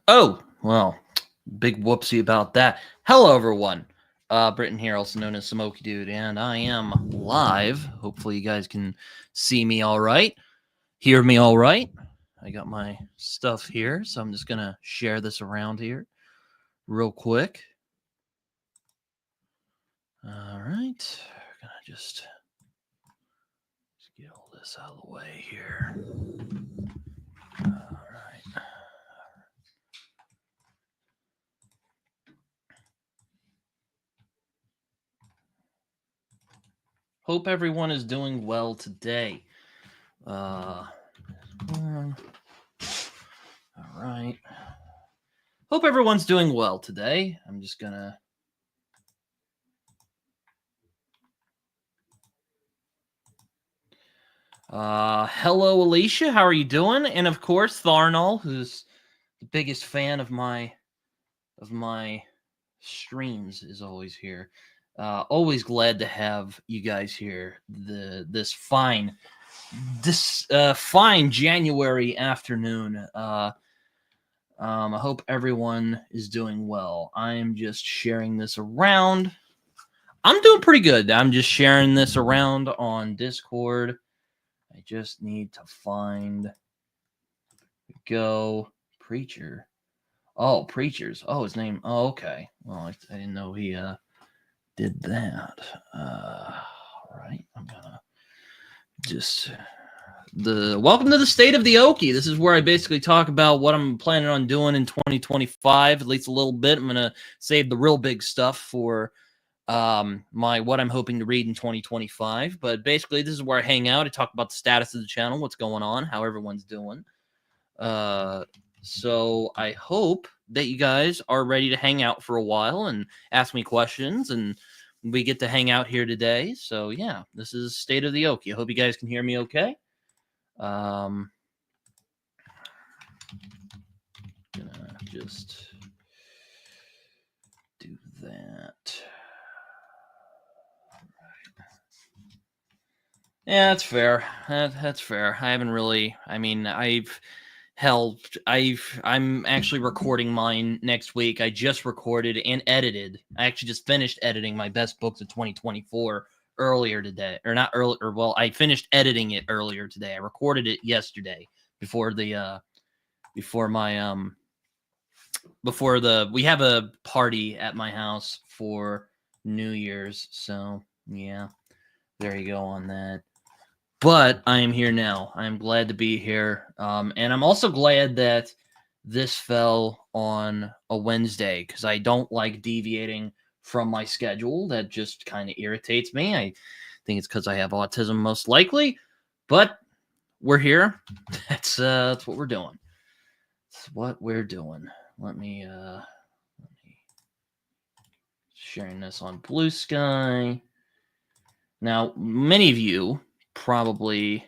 Oh, well, big whoopsie about that. Hello, everyone. Britton here, also known as Okie Dude, and I am live. Hopefully, you guys can see me all right, hear me all right. I got my stuff here, so I'm just gonna share this around here real quick. All right, gonna just get all this out of the way here. All right. Hope everyone is doing well today. All right. Hope everyone's doing well today. I'm just gonna. Hello, Alicia. How are you doing? And of course, Tharnal, who's the biggest fan of my streams, is always here. Always glad to have you guys here. This fine January afternoon. I hope everyone is doing well. I am just sharing this around. I'm doing pretty good. I'm just sharing this around on Discord. I just need to find Preacher. Oh, Preachers. Oh, his name. Oh, okay. Well, I didn't know he did that. Right. I'm gonna just welcome to the state of the Okie. This is where I basically talk about what I'm planning on doing in 2025, at least a little bit. I'm gonna save the real big stuff for my what I'm hoping to read in 2025. But basically, this is where I hang out. I talk about the status of the channel, what's going on, how everyone's doing. So I hope that you guys are ready to hang out for a while and ask me questions, and we get to hang out here today. So yeah, this is State of the Okie. I hope you guys can hear me okay. Gonna just do that. Yeah, that's fair. That's fair. I haven't really. I mean, I'm actually recording mine next week. I just recorded and edited. I actually just finished editing my best books of 2024 earlier today, or not earlier. Well, I finished editing it earlier today. I recorded it yesterday before the before my before the we have a party at my house for New Year's. So yeah, there you go on that. But I am here now. I am glad to be here. And I'm also glad that this fell on a Wednesday because I don't like deviating from my schedule. That just kind of irritates me. I think it's because I have autism, most likely. But we're here. That's what we're doing. That's what we're doing. Let me sharing this on Blue Sky. Now, many of you probably.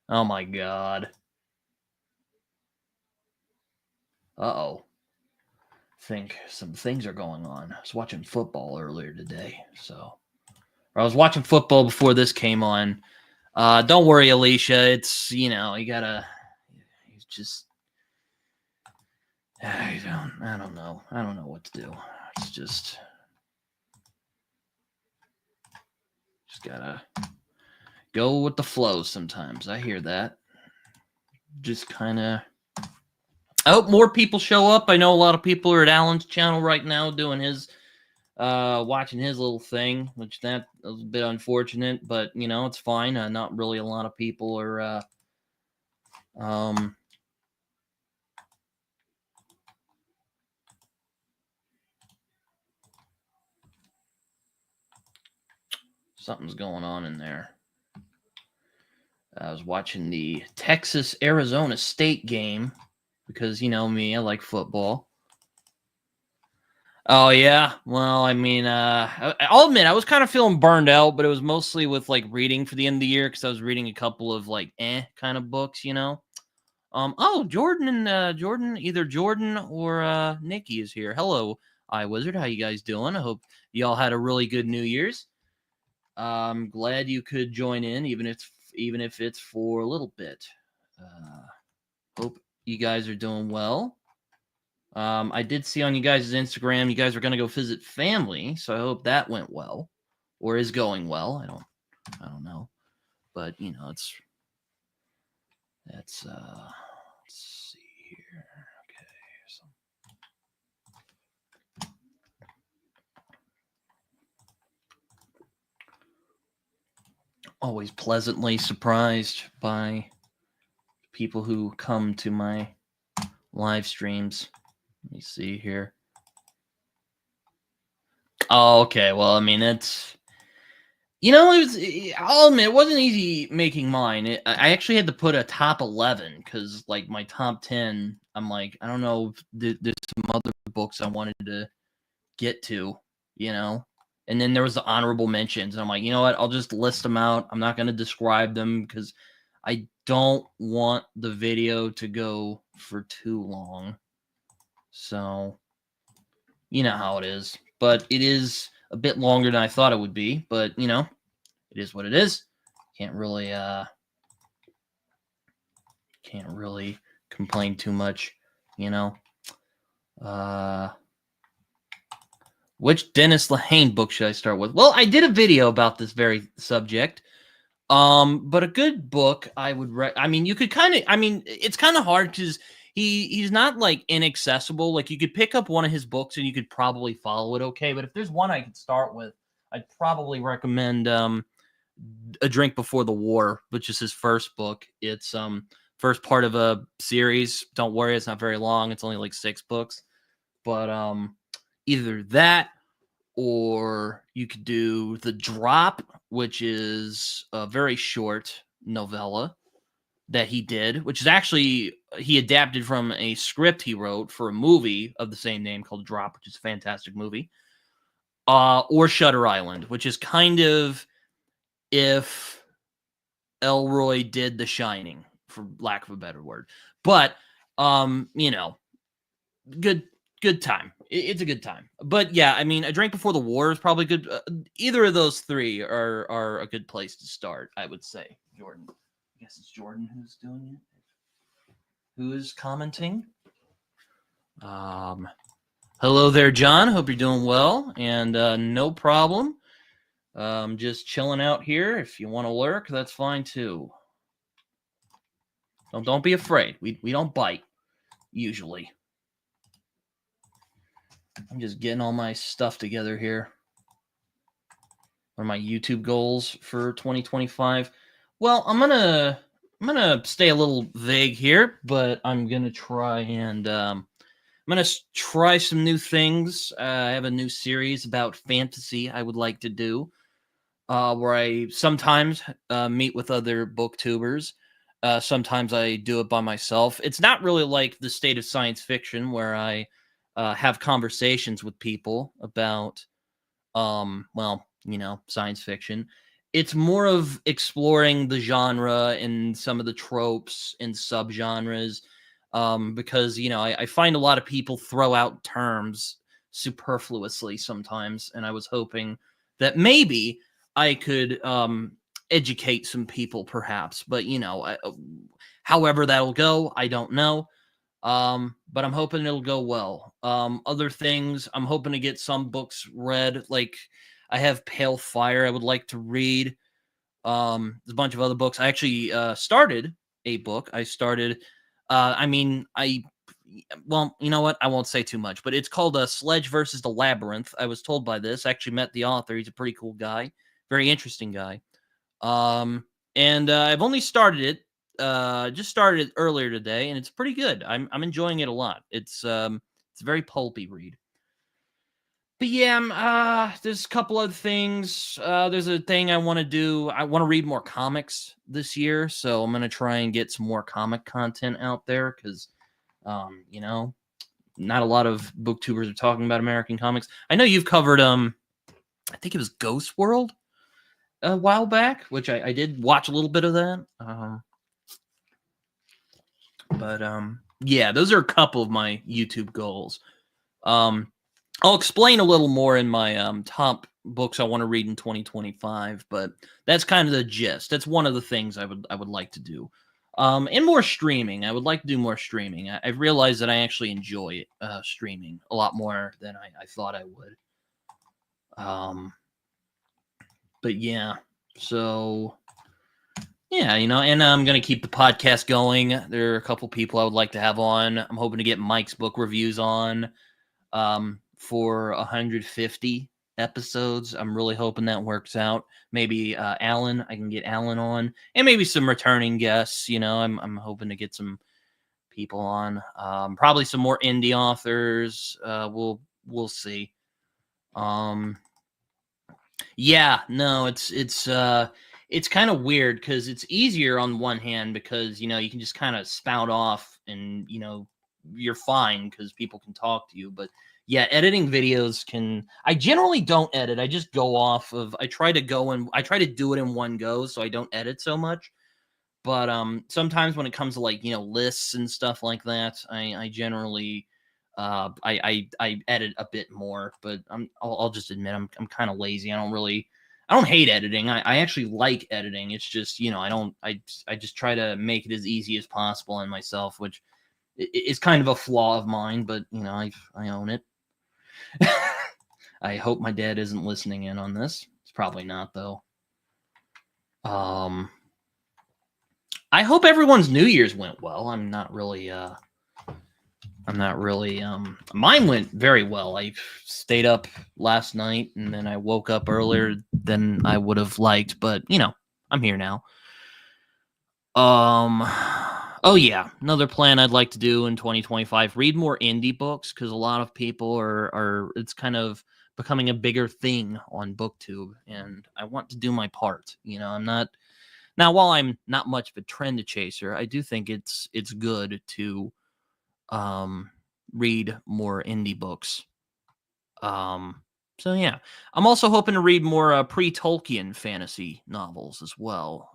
Oh my god. Uh-oh. I think some things are going on. I was watching football earlier today, or I was watching football before this came on. Don't worry, Alicia. It's, you gotta, just, I don't know. I don't know what to do. It's just gotta go with the flow sometimes. I hear that. Just kind of. I hope more people show up. I know a lot of people are at Alan's channel right now doing his, watching his little thing, which that was a bit unfortunate, but it's fine. Not really a lot of people are, something's going on in there. I was watching the Texas-Arizona State game because, me, I like football. Oh, yeah. Well, I mean, I'll admit, I was kind of feeling burned out, but it was mostly with, reading for the end of the year because I was reading a couple of, kind of books, Jordan and either Jordan or Nikki is here. Hello, iWizard. How you guys doing? I hope y'all had a really good New Year's. I'm glad you could join in, even if it's for a little bit. Hope you guys are doing well. I did see on you guys' Instagram you guys are gonna go visit family, so I hope that went well or is going well. I don't know, but you know let's see here. Okay, so always pleasantly surprised by people who come to my live streams. Let me see here. Oh, okay. Well, I mean, it's I'll admit, it wasn't easy making mine. I actually had to put a top 11 because, like, my top 10, I'm like, I don't know if there's some other books I wanted to get to, you know? And then there was the honorable mentions. And I'm like, you know what? I'll just list them out. I'm not going to describe them because I don't want the video to go for too long. So, you know how it is. But it is a bit longer than I thought it would be. But, you know, it is what it is. Can't really complain too much, you know. Which Dennis Lehane book should I start with? Well, I did a video about this very subject. But a good book I would I mean, you could it's kind of hard because he's not like inaccessible. Like you could pick up one of his books and you could probably follow it okay. But if there's one I could start with, I'd probably recommend A Drink Before the War, which is his first book. It's first part of a series. Don't worry, it's not very long. It's only like 6 books. But either that or you could do The Drop, which is a very short novella that he did, which is actually he adapted from a script he wrote for a movie of the same name called Drop, which is a fantastic movie. Or Shutter Island, which is kind of if Elroy did The Shining, for lack of a better word. But you know, good time. It's a good time. But yeah, I mean, A Drink Before the War is probably good. Either of those 3 are a good place to start, I would say. Jordan, I guess it's Jordan who's doing it. Who is commenting? Hello there, John. Hope you're doing well, and no problem. Just chilling out here. If you want to lurk, that's fine too. Don't be afraid. We don't bite usually. I'm just getting all my stuff together here. What are my YouTube goals for 2025? Well, I'm gonna stay a little vague here, but I'm gonna try and I'm gonna try some new things. I have a new series about fantasy I would like to do, where I sometimes meet with other booktubers. Sometimes I do it by myself. It's not really like the State of Science Fiction where I have conversations with people about, well, you know, science fiction. It's more of exploring the genre and some of the tropes and subgenres, because, you know, I find a lot of people throw out terms superfluously sometimes, and I was hoping that maybe I could educate some people, perhaps. But, you know, however that'll go, I don't know. But I'm hoping it'll go well. Other things, I'm hoping to get some books read. Like I have Pale Fire I would like to read. There's a bunch of other books. I actually started a book. Well, you know what? I won't say too much, but it's called Sledge versus the Labyrinth. I was told by this. I actually met the author. He's a pretty cool guy. Very interesting guy. And I've only started it. Just started it earlier today, and it's pretty good. I'm enjoying it a lot. It's a very pulpy read. But yeah, there's a couple other things. There's a thing I want to do. I want to read more comics this year, so I'm gonna try and get some more comic content out there because, you know, not a lot of booktubers are talking about American comics. I know you've covered I think it was Ghost World a while back, which I did watch a little bit of that. But yeah, those are a couple of my YouTube goals. I'll explain a little more in my top books I want to read in 2025, but that's kind of the gist. That's one of the things I would like to do. And more streaming. I would like to do more streaming. I've realized that I actually enjoy streaming a lot more than I thought I would. But yeah, so yeah, and I'm gonna keep the podcast going. There are a couple people I would like to have on. I'm hoping to get Mike's book reviews on for 150 episodes. I'm really hoping that works out. Maybe Alan, I can get Alan on, and maybe some returning guests. I'm hoping to get some people on. Probably some more indie authors. We'll see. Yeah, no, it's kind of weird because it's easier on one hand because you can just kind of spout off and you're fine because people can talk to you. But yeah, editing videos I generally don't edit. I just go off of. I try to do it in one go so I don't edit so much. But sometimes when it comes to lists and stuff like that, I generally I edit a bit more. But I'll just admit I'm kind of lazy. I don't hate editing. I actually like editing. It's just I just try to make it as easy as possible on myself, which is kind of a flaw of mine. But I own it. I hope my dad isn't listening in on this. It's probably not though. I hope everyone's New Year's went well. I'm not really mine went very well. I stayed up last night and then I woke up earlier than I would have liked, but I'm here now. Oh yeah, another plan I'd like to do in 2025, read more indie books because a lot of people are it's kind of becoming a bigger thing on BookTube and I want to do my part. I'm not. Now, while I'm not much of a trend chaser, I do think it's good to read more indie books. So yeah, I'm also hoping to read more pre-Tolkien fantasy novels as well.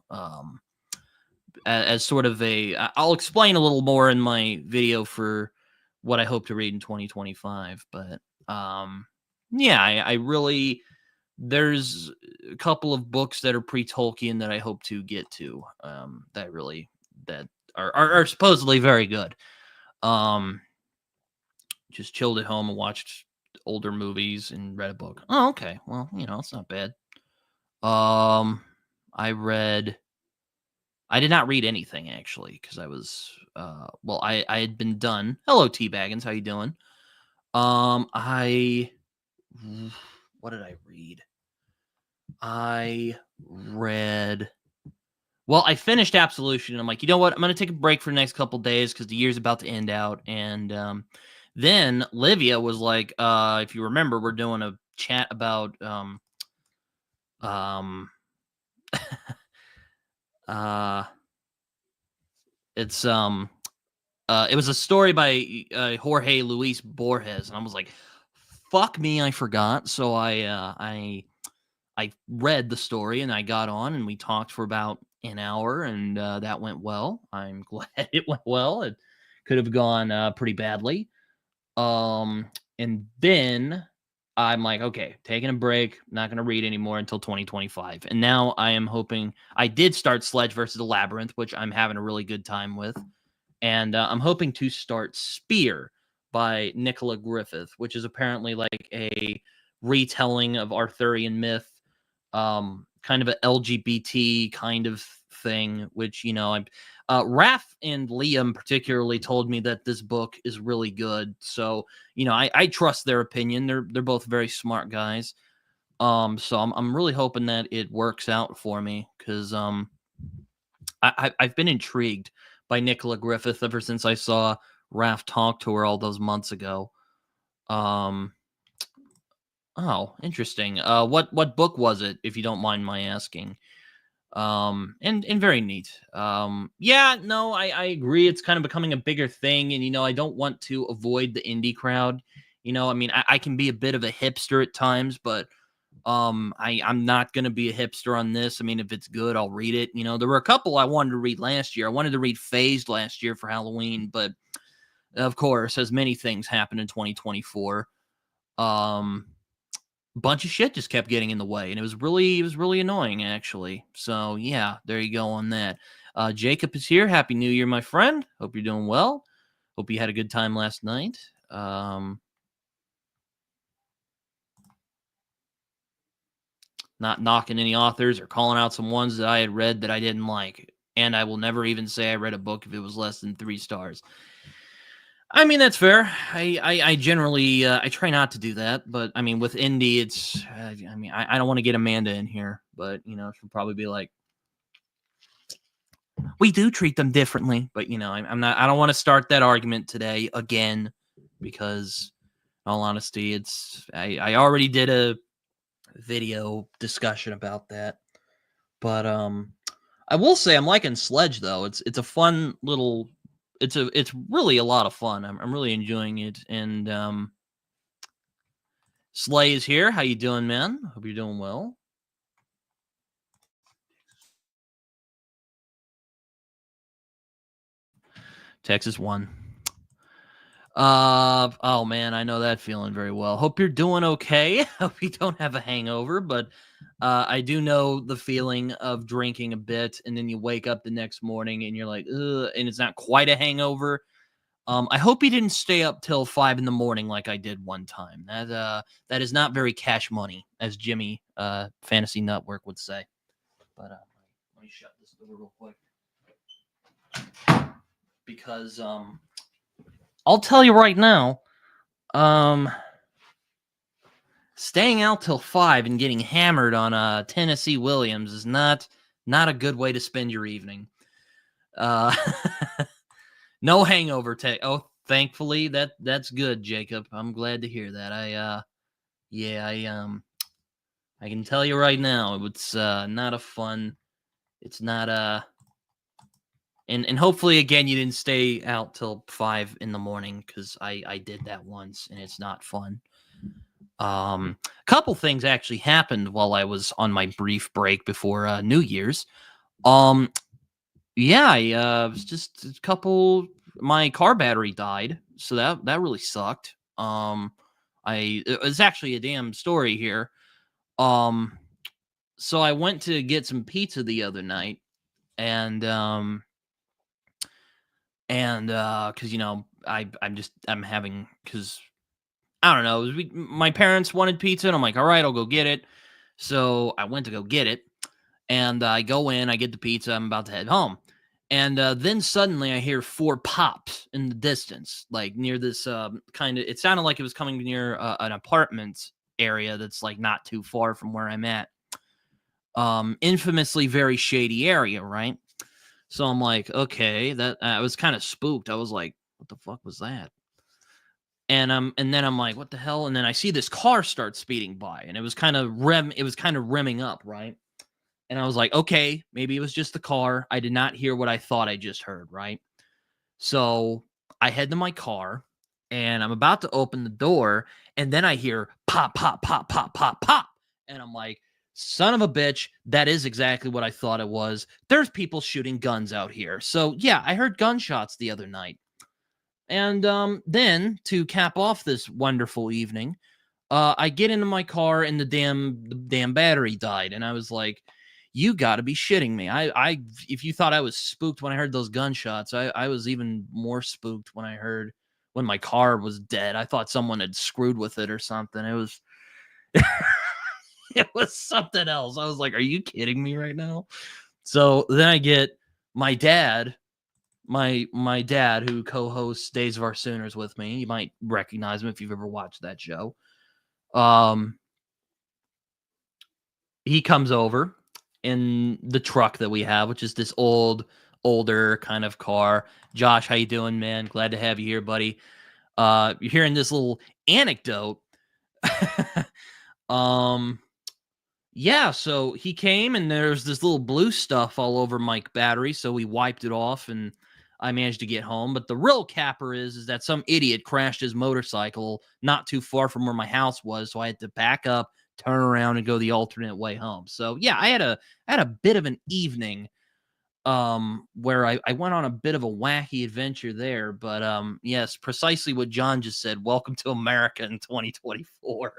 As sort of I'll explain a little more in my video for what I hope to read in 2025. But yeah, I really. There's a couple of books that are pre-Tolkien that I hope to get to that are supposedly very good. Just chilled at home and watched older movies and read a book. Oh, okay. Well, it's not bad. I did not read anything actually because I was I had been done. Hello, T Baggins, how you doing? What did I read? I finished Absolution. And I'm like, you know what? I'm going to take a break for the next couple days because the year's about to end out. And then Livia was like, if you remember, we're doing a chat about it's it was a story by Jorge Luis Borges, and I was like, fuck me, I forgot. So I read the story and I got on and we talked for about an hour and that went well. I'm glad it went well. It could have gone pretty badly. And then I'm like, okay, taking a break, not going to read anymore until 2025. And now I am hoping I did start Sledge versus the Labyrinth, which I'm having a really good time with. And I'm hoping to start Spear by Nicola Griffith, which is apparently like a retelling of Arthurian myth, kind of an LGBT kind of thing, which, Raph and Liam particularly told me that this book is really good. So, I trust their opinion. They're both very smart guys. So I'm really hoping that it works out for me because I've been intrigued by Nicola Griffith ever since I saw Raph talk to her all those months ago. Oh, interesting. What book was it, if you don't mind my asking? And very neat. Yeah, no, I agree. It's kind of becoming a bigger thing, and I don't want to avoid the indie crowd. I mean, I can be a bit of a hipster at times, but I'm not gonna be a hipster on this. I mean, if it's good, I'll read it. There were a couple I wanted to read last year. I wanted to read Phased last year for Halloween, but of course, as many things happened in 2024, bunch of shit just kept getting in the way, and it was really annoying actually. So yeah, there you go on that. Jacob is here. Happy New Year, my friend. Hope you're doing well. Hope you had a good time last night. Not knocking any authors or calling out some ones that I had read that I didn't like. And I will never even say I read a book if it was less than 3 stars. I mean, that's fair. I generally I try not to do that, but I mean, with indie, it's I don't want to get Amanda in here, but she'll probably be like, we do treat them differently, but I'm not. I don't want to start that argument today again, because in all honesty, I already did a video discussion about that, but I will say I'm liking Sledge though. It's a fun little. It's really a lot of fun. I'm really enjoying it, and Slay is here. How you doing, man? Hope you're doing well. Texas won. Oh man, I know that feeling very well. Hope you're doing okay. Hope you don't have a hangover, but I do know the feeling of drinking a bit and then you wake up the next morning and you're like, ugh, and it's not quite a hangover. I hope you didn't stay up till 5 a.m. like I did one time. That is not very cash money, as Jimmy Fantasy Network would say. But let me shut this door real quick, because I'll tell you right now, staying out till 5 and getting hammered on Tennessee Williams is not a good way to spend your evening. No hangover. Thankfully that's good, Jacob. I'm glad to hear that. I can tell you right now, it's not a fun. It's not and hopefully again you didn't stay out till 5 a.m, because I did that once and it's not fun. A couple things actually happened while I was on my brief break before New Year's. Yeah, I was just a couple. My car battery died, so that really sucked. It's actually a damn story here. So I went to get some pizza the other night, and because I'm having, because I don't know, my parents wanted pizza, and I'm like, all right, I'll go get it. So I went to go get it, and I go in, I get the pizza, I'm about to head home. And then suddenly I hear 4 pops in the distance, like near this kind of, it sounded like it was coming near an apartment area that's like not too far from where I'm at. Infamously very shady area, right? So I'm like, okay, that I was kind of spooked. I was like, what the fuck was that? And then I'm like, what the hell? And then I see this car start speeding by, and it was kind of remming up, right? And I was like, okay, maybe it was just the car. I did not hear what I thought I just heard, right? So I head to my car and I'm about to open the door, and then I hear pop, pop, pop, pop, pop, pop. And I'm like, son of a bitch, that is exactly what I thought it was. There's people shooting guns out here. So yeah, I heard gunshots the other night. And then to cap off this wonderful evening, I get into my car and the damn battery died, and I was like, "You got to be shitting me!" If you thought I was spooked when I heard those gunshots, I was even more spooked when my car was dead. I thought someone had screwed with it or something. It was it was something else. I was like, "Are you kidding me right now?" So then I get my dad. My dad, who co-hosts Days of Our Sooners with me. You might recognize him if you've ever watched that show. He comes over in the truck that we have, which is this older kind of car. Josh, how you doing, man? Glad to have you here, buddy. You're hearing this little anecdote. Yeah, so he came and there's this little blue stuff all over my battery, so we wiped it off and I managed to get home. But the real capper is that some idiot crashed his motorcycle not too far from where my house was, so I had to back up, turn around, and go the alternate way home. So yeah, I had a bit of an evening where I went on a bit of a wacky adventure there. But yes, precisely what John just said. Welcome to America in 2024.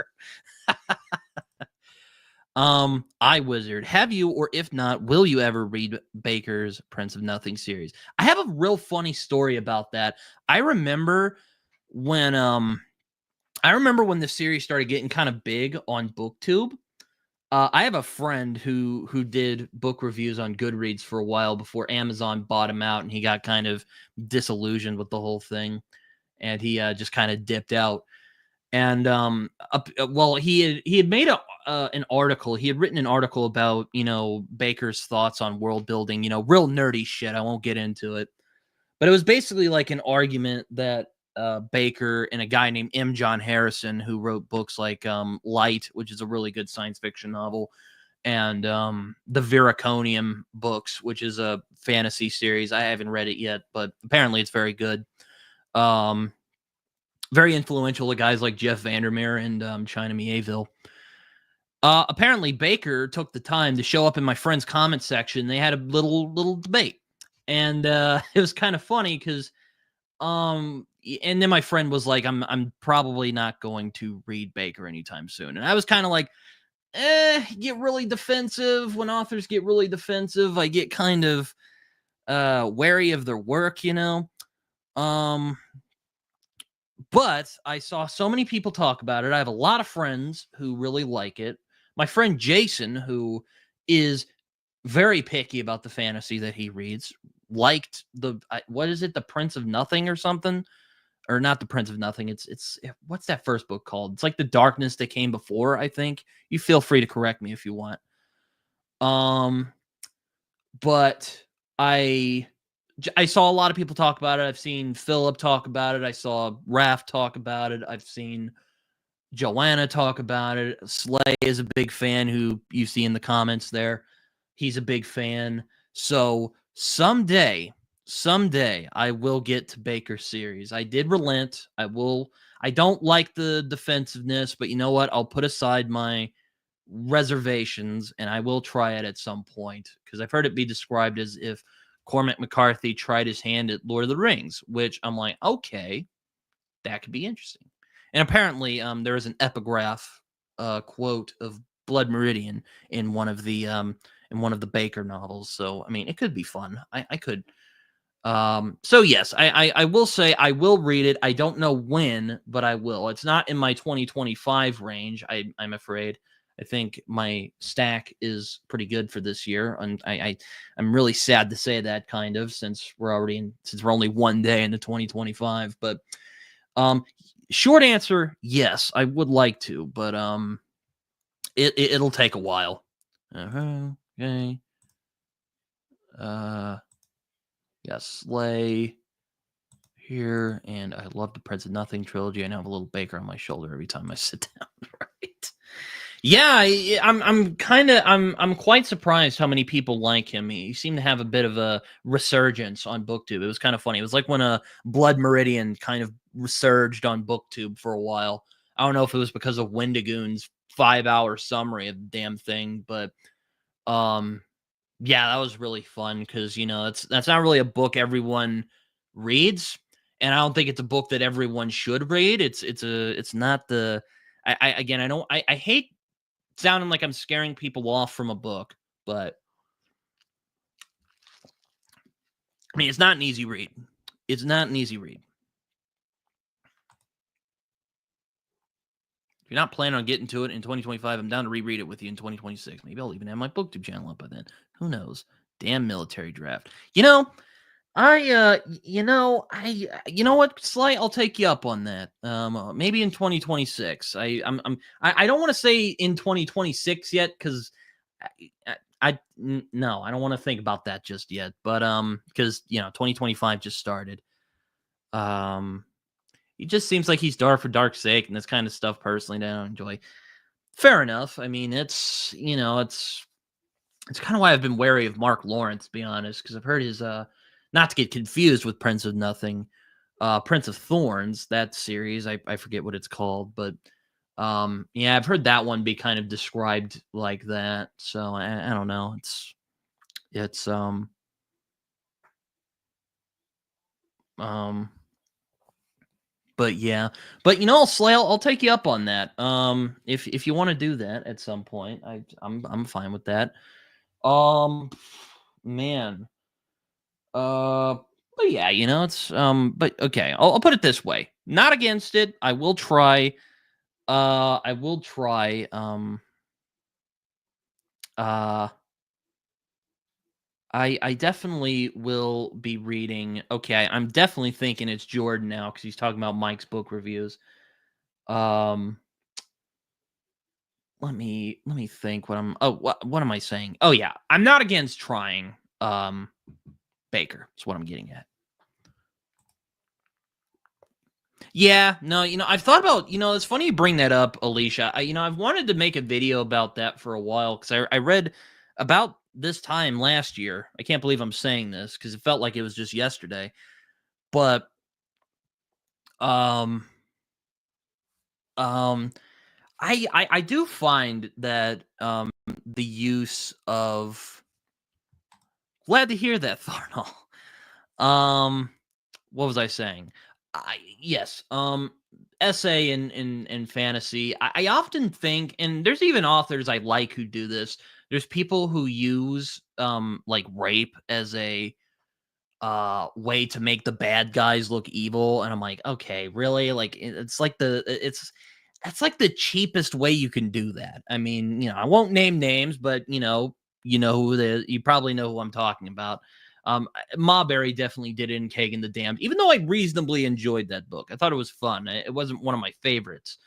iWizard, have you, or if not, will you ever read Baker's Prince of Nothing series? I have a real funny story about that. I remember when the series started getting kind of big on BookTube. I have a friend who did book reviews on Goodreads for a while before Amazon bought him out, and he got kind of disillusioned with the whole thing, and he just kind of dipped out. And well, he had made an article. He had written an article about Baker's thoughts on world building. Real nerdy shit. I won't get into it, but it was basically like an argument that Baker and a guy named M. John Harrison, who wrote books like Light, which is a really good science fiction novel, and the Veraconium books, which is a fantasy series. I haven't read it yet, but apparently it's very good. Very influential to guys like Jeff Vandermeer and China Mieville. Apparently, Baker took the time to show up in my friend's comment section. They had a little debate, and it was kind of funny because and then my friend was like, I'm probably not going to read Baker anytime soon. And I was kind of like, get really defensive. When authors get really defensive, I get kind of wary of their work, But I saw so many people talk about it. I have a lot of friends who really like it. My friend Jason, who is very picky about the fantasy that he reads, liked what is it, The Prince of Nothing or something? Or not The Prince of Nothing. It's what's that first book called? It's like The Darkness That Came Before, I think. You feel free to correct me if you want. But I saw a lot of people talk about it. I've seen Philip talk about it. I saw Raph talk about it. I've seen Joanna talk about it. Slay is a big fan, who you see in the comments there. He's a big fan. So someday I will get to Baker's series. I did relent. I don't like the defensiveness, but you know what? I'll put aside my reservations and I will try it at some point, because I've heard it be described as if Cormac McCarthy tried his hand at Lord of the Rings, which I'm like, okay, that could be interesting. And apparently, there is an epigraph quote of Blood Meridian in one of the Baker novels. So I mean, it could be fun. I could. So yes, I will say I will read it. I don't know when, but I will. It's not in my 2025 range. I'm afraid. I think my stack is pretty good for this year, and I'm really sad to say that, kind of, since we're only one day into 2025. But short answer, yes, I would like to, but it'll take a while. Okay. Yes, Slay here, and I love the Prince of Nothing trilogy. I now have a little Baker on my shoulder every time I sit down. Right? Yeah, I'm quite surprised how many people like him. He seemed to have a bit of a resurgence on BookTube. It was kind of funny. It was like when a Blood Meridian kind of resurged on BookTube for a while. I don't know if it was because of Wendigoon's 5-hour summary of the damn thing, but yeah, that was really fun because that's not really a book everyone reads, and I don't think it's a book that everyone should read. It's not the I hate sounding like I'm scaring people off from a book, but I mean, it's not an easy read. It's not an easy read. If you're not planning on getting to it in 2025, I'm down to reread it with you in 2026. Maybe I'll even have my BookTube channel up by then. Who knows? Damn military draft. You know what, Sly? I'll take you up on that. Maybe in 2026. I don't want to say in 2026 yet, because no, I don't want to think about that just yet. But because 2025 just started. He just seems like he's dark for dark's sake, and this kind of stuff personally that I don't enjoy. Fair enough. I mean, it's kind of why I've been wary of Mark Lawrence, to be honest, because I've heard his not to get confused with Prince of Nothing, Prince of Thorns, that series. I forget what it's called, but yeah, I've heard that one be kind of described like that. So I don't know. It's But yeah, but Slay, I'll take you up on that. If you want to do that at some point, I'm fine with that. Um, man, uh, but yeah, it's but okay, I'll put it this way: not against it. I will try. I will try. Uh, I definitely will be reading. Okay, I'm definitely thinking it's Jordan now because he's talking about Mike's book reviews. Um, let me think what I'm oh what am I saying? Oh yeah, I'm not against trying Baker. That's what I'm getting at. Yeah, no, I've thought about, it's funny you bring that up, Alicia. I've wanted to make a video about that for a while because I read about this time last year. I can't believe I'm saying this because it felt like it was just yesterday. But um um I do find that the use of glad to hear that, Tharnall. Um what was I saying? Yes, essay in fantasy. I often think, and there's even authors I like who do this. There's people who use like rape as a way to make the bad guys look evil, and I'm like, okay, really? Like it's like it's that's like the cheapest way you can do that. I mean, I won't name names, but who you probably know who I'm talking about. Marbury definitely did it in Kagan the Damned, even though I reasonably enjoyed that book. I thought it was fun. It wasn't one of my favorites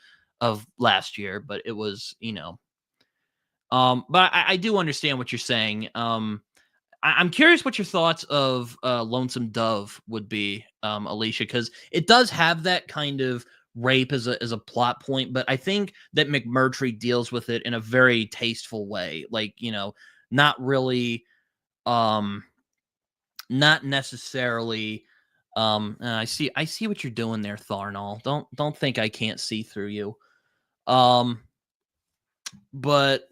of last year, but it was, but I do understand what you're saying. I'm curious what your thoughts of Lonesome Dove would be, Alicia, because it does have that kind of rape as a plot point, but I think that McMurtry deals with it in a very tasteful way. Like, not really um not necessarily I see what you're doing there, Tharnall. Don't think I can't see through you. Um but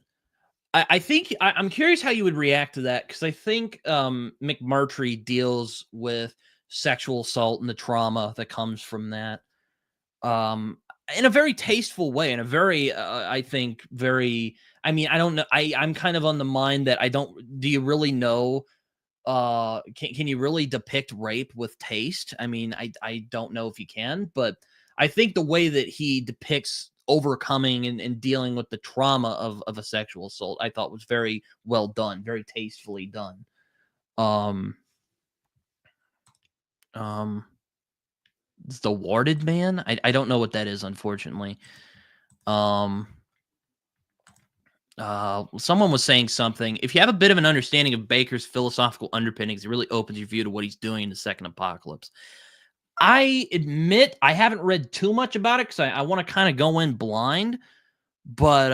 I think I'm curious how you would react to that because I think McMurtry deals with sexual assault and the trauma that comes from that um, in a very tasteful way, in a very, I think, very. I mean, I don't know. I'm kind of on the mind that I don't. Do you really know? Can you really depict rape with taste? I mean, I don't know if you can, but I think the way that he depicts overcoming and dealing with the trauma of a sexual assault, I thought was very well done, very tastefully done. Um, um, it's the Warded Man. I don't know what that is, unfortunately. Um, Someone was saying something. If you have a bit of an understanding of Baker's philosophical underpinnings, it really opens your view to what he's doing in the Second Apocalypse. I admit I haven't read too much about it because I want to kind of go in blind, but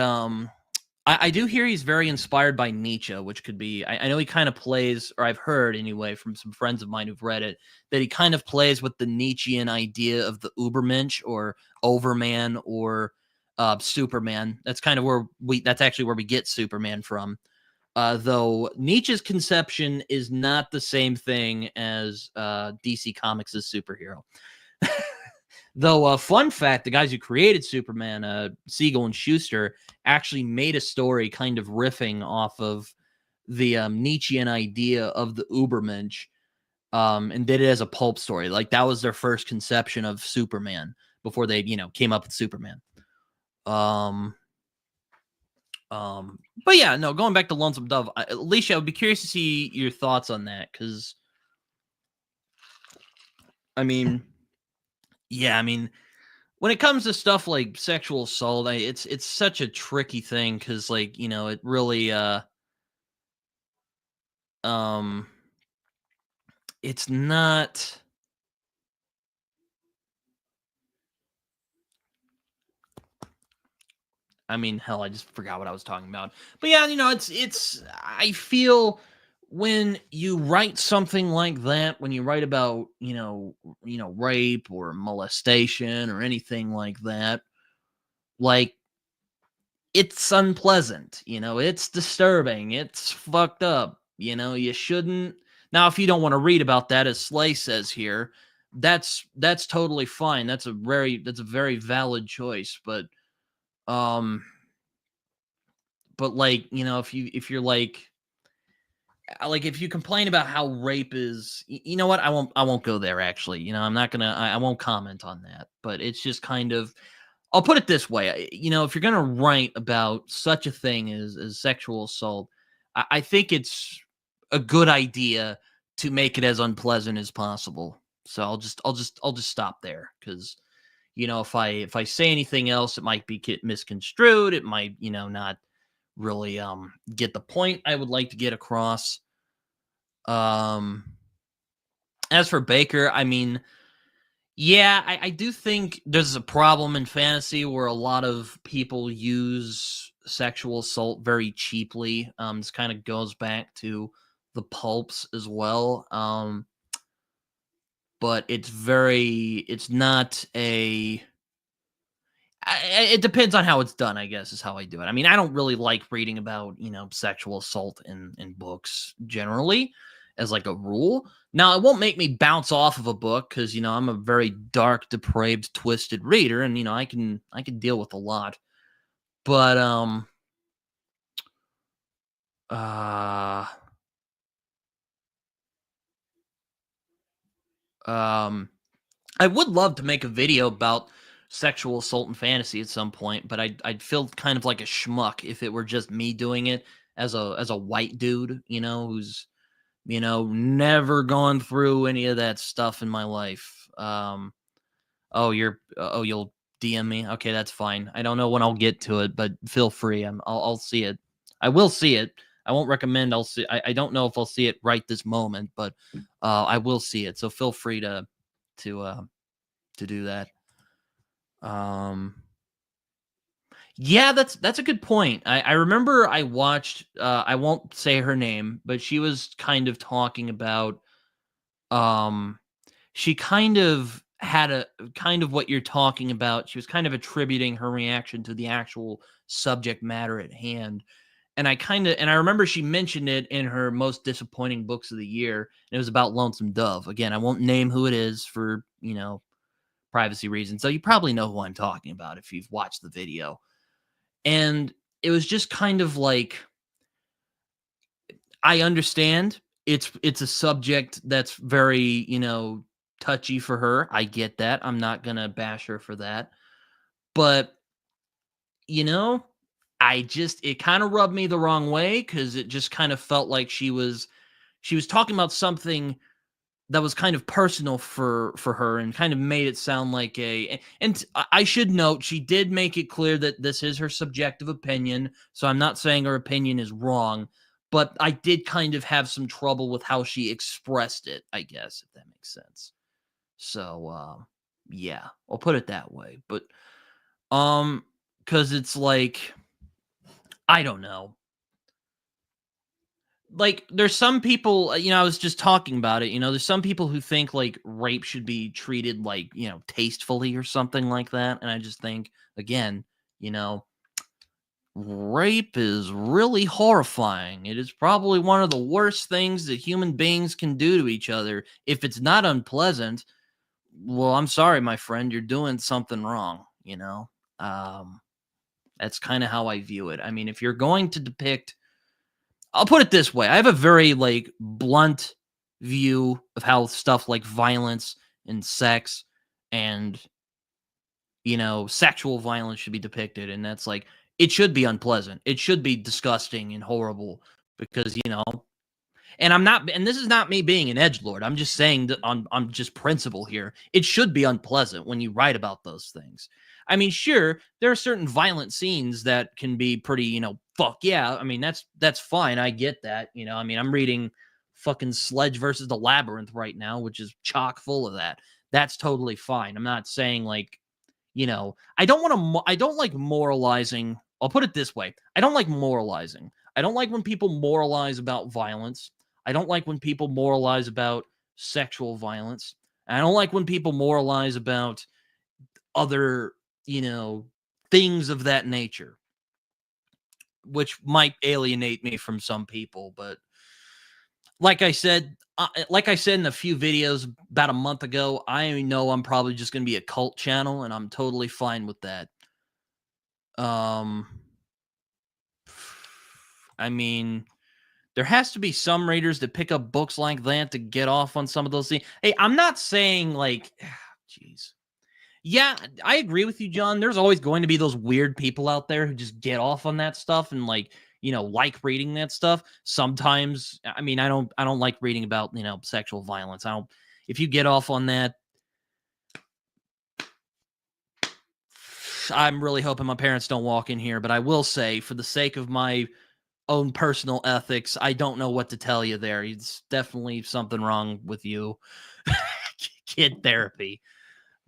I do hear he's very inspired by Nietzsche, which could be. I know he kind of plays, or I've heard anyway from some friends of mine who've read it, that he kind of plays with the Nietzschean idea of the Ubermensch or Overman or Superman. That's kind of where that's actually where we get Superman from. Though Nietzsche's conception is not the same thing as DC Comics' superhero. Though, fun fact, the guys who created Superman, Siegel and Schuster, actually made a story kind of riffing off of the Nietzschean idea of the Ubermensch, and did it as a pulp story. Like that was their first conception of Superman before they, came up with Superman. Um, but yeah, no, going back to Lonesome Dove, Alicia, I would be curious to see your thoughts on that because, I mean, yeah, I mean, when it comes to stuff like sexual assault, it's such a tricky thing because, like, it really um, it's not. I mean, hell, I just forgot what I was talking about. But yeah, it's. I feel when you write something like that, when you write about rape or molestation or anything like that, like it's unpleasant, it's disturbing, it's fucked up, you shouldn't. Now, if you don't want to read about that, as Slay says here, that's totally fine. That's a very valid choice, um but like, if you're like if you complain about how rape is, you know what? I won't go there actually. I'm not going to I won't comment on that. But it's just kind of, I'll put it this way, if you're going to write about such a thing as sexual assault, I think it's a good idea to make it as unpleasant as possible. So I'll just stop there, cuz if I say anything else, it might be misconstrued. It might, not really get the point I would like to get across. Um as for Baker, I mean, yeah, I do think there's a problem in fantasy where a lot of people use sexual assault very cheaply. This kind of goes back to the pulps as well. But it's not a it depends on how it's done, I guess, is how I do it. I mean, I don't really like reading about, sexual assault in books generally as like a rule. Now, it won't make me bounce off of a book because, I'm a very dark, depraved, twisted reader, and I can deal with a lot. But uh um I would love to make a video about sexual assault and fantasy at some point, but I'd feel kind of like a schmuck if it were just me doing it as a white dude, who's never gone through any of that stuff in my life. You'll DM me. Okay, that's fine. I don't know when I'll get to it, but feel free. I'll see it. I will see it. I won't recommend I'll see. I don't know if I'll see it right this moment, but I will see it. So feel free to uh to do that. Um, yeah, that's a good point. I remember I watched. I won't say her name, but she was kind of talking about. Um, she kind of had a kind of what you're talking about. She was kind of attributing her reaction to the actual subject matter at hand. And I remember she mentioned it in her most disappointing books of the year. And it was about Lonesome Dove. Again, I won't name who it is for, privacy reasons. So you probably know who I'm talking about if you've watched the video. And it was just kind of like, I understand it's a subject that's very, touchy for her. I get that. I'm not going to bash her for that. But, you know, it kind of rubbed me the wrong way cuz it just kind of felt like she was talking about something that was kind of personal for her and kind of made it sound like I should note she did make it clear that this is her subjective opinion, so I'm not saying her opinion is wrong, but I did kind of have some trouble with how she expressed it, I guess, if that makes sense. So yeah, I'll put it that way. But cuz it's like, I don't know, like there's some people, I was just talking about it, there's some people who think like rape should be treated like, tastefully or something like that, and I just think, again, you know rape is really horrifying. It is probably one of the worst things that human beings can do to each other. If it's not unpleasant, well, I'm sorry, my friend, you're doing something wrong, um that's kind of how I view it. I mean, if you're going to depict, I'll put it this way. I have a very like blunt view of how stuff like violence and sex and sexual violence should be depicted, and that's like, it should be unpleasant. It should be disgusting and horrible because, and I'm not, and this is not me being an edgelord. I'm just saying that on just principle here. It should be unpleasant when you write about those things. I mean, sure, there are certain violent scenes that can be pretty, fuck yeah. I mean, that's fine. I get that. I mean, I'm reading fucking Sledge versus the Labyrinth right now, which is chock full of that. That's totally fine. I'm not saying like, I don't want to, I don't like moralizing. I'll put it this way. I don't like moralizing. I don't like when people moralize about violence. I don't like when people moralize about sexual violence. I don't like when people moralize about other, things of that nature, which might alienate me from some people, but like I said, in a few videos about a month ago, I know I'm probably just going to be a cult channel, and I'm totally fine with that. Um, I mean, there has to be some readers that pick up books like that to get off on some of those things. Hey, I'm not saying like, jeez. Yeah, I agree with you, John. There's always going to be those weird people out there who just get off on that stuff and like reading that stuff. Sometimes, I mean, I don't like reading about sexual violence. I don't. If you get off on that, I'm really hoping my parents don't walk in here. But I will say, for the sake of my own personal ethics, I don't know what to tell you there. It's definitely something wrong with you. Kid therapy.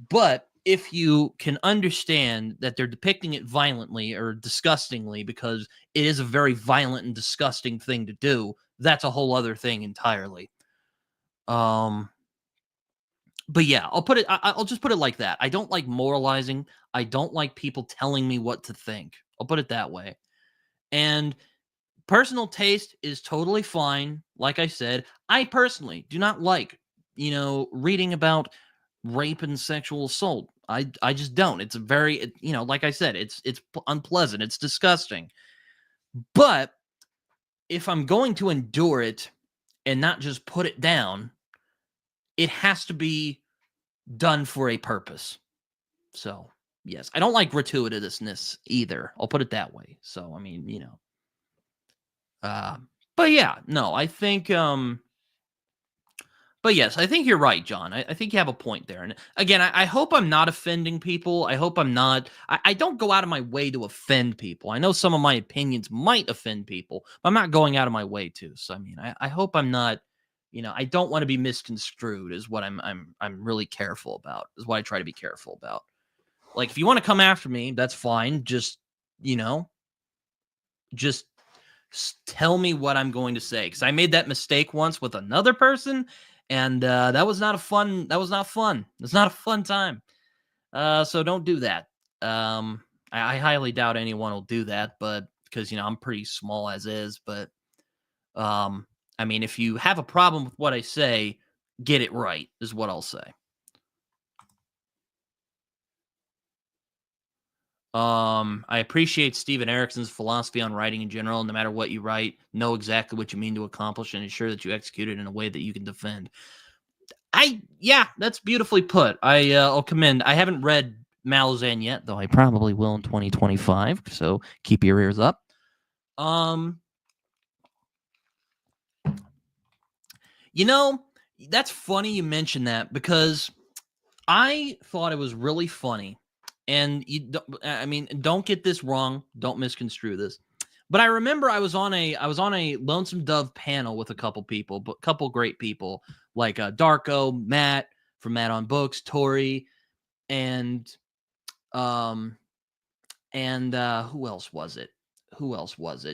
But if you can understand that they're depicting it violently or disgustingly because it is a very violent and disgusting thing to do, that's a whole other thing entirely. But yeah, I'll just put it like that. I don't like moralizing. I don't like people telling me what to think. I'll put it that way. And personal taste is totally fine. Like I said, I personally do not like, reading about rape and sexual assault. I just don't. It's a very, like I said, it's unpleasant. It's disgusting. But if I'm going to endure it and not just put it down, it has to be done for a purpose. So, yes, I don't like gratuitousness either. I'll put it that way. So, I mean, but yeah, no, I think but yes, I think you're right, John. I think you have a point there. And again, I hope I'm not offending people. I hope I'm not. I don't go out of my way to offend people. I know some of my opinions might offend people, but I'm not going out of my way to. So I mean, I hope I'm not. I don't want to be misconstrued. Is what I'm really careful about. Is what I try to be careful about. Like, if you want to come after me, that's fine. Just just tell me what I'm going to say, because I made that mistake once with another person, and that was not fun. It's not a fun time. So don't do that. I highly doubt anyone will do that, but because I'm pretty small as is. But I mean, if you have a problem with what I say, get it right is what I'll say. I appreciate Steven Erickson's philosophy on writing in general. No matter what you write, know exactly what you mean to accomplish and ensure that you execute it in a way that you can defend. Yeah, that's beautifully put. I'll commend. I haven't read Malazan yet, though I probably will in 2025. So keep your ears up. That's funny you mentioned that, because I thought it was really funny. And don't get this wrong. Don't misconstrue this. But I remember I was on a Lonesome Dove panel with a couple people, but couple great people like Darko, Matt from Matt on Books, Tori, and who else was it?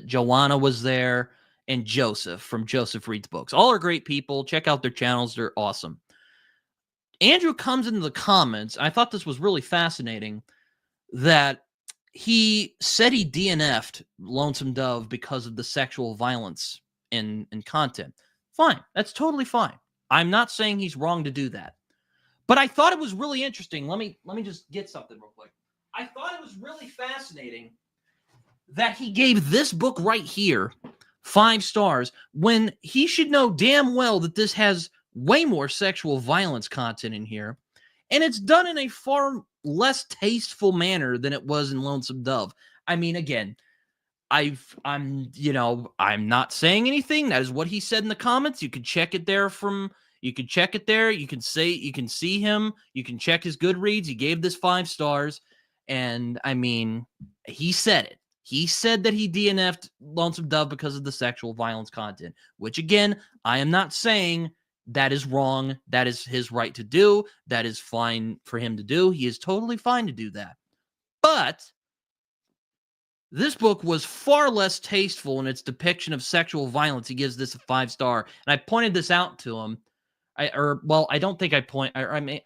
Joanna was there, and Joseph from Joseph Reads Books. All are great people. Check out their channels. They're awesome. Andrew comes into the comments. I thought this was really fascinating that he said he DNF'd Lonesome Dove because of the sexual violence in content. Fine. That's totally fine. I'm not saying he's wrong to do that. But I thought it was really interesting. Let me just get something real quick. I thought it was really fascinating that he gave this book right here 5 stars when he should know damn well that this has way more sexual violence content in here. And it's done in a far less tasteful manner than it was in Lonesome Dove. I mean, again, I'm not saying anything. That is what he said in the comments. You can check it there you can check it there. You can see him. You can check his Goodreads. He gave this 5 stars. And I mean, he said it. He said that he DNF'd Lonesome Dove because of the sexual violence content, which again, I am not saying that is wrong. That is his right to do. That is fine for him to do. He is totally fine to do that. But this book was far less tasteful in its depiction of sexual violence. He gives this a 5 star. And I pointed this out to him. I don't think I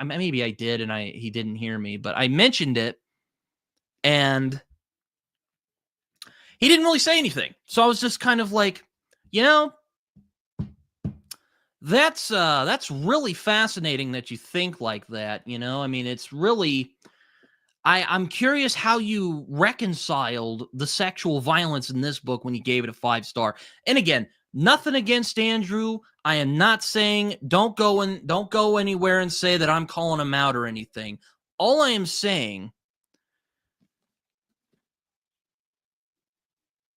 maybe I did, and he didn't hear me, but I mentioned it, and he didn't really say anything. So I was just kind of like, That's really fascinating that you think like that, you know? I mean, it's really I'm curious how you reconciled the sexual violence in this book when you gave it a 5 star. And again, nothing against Andrew. I am not saying don't go anywhere and say that I'm calling him out or anything. All I am saying,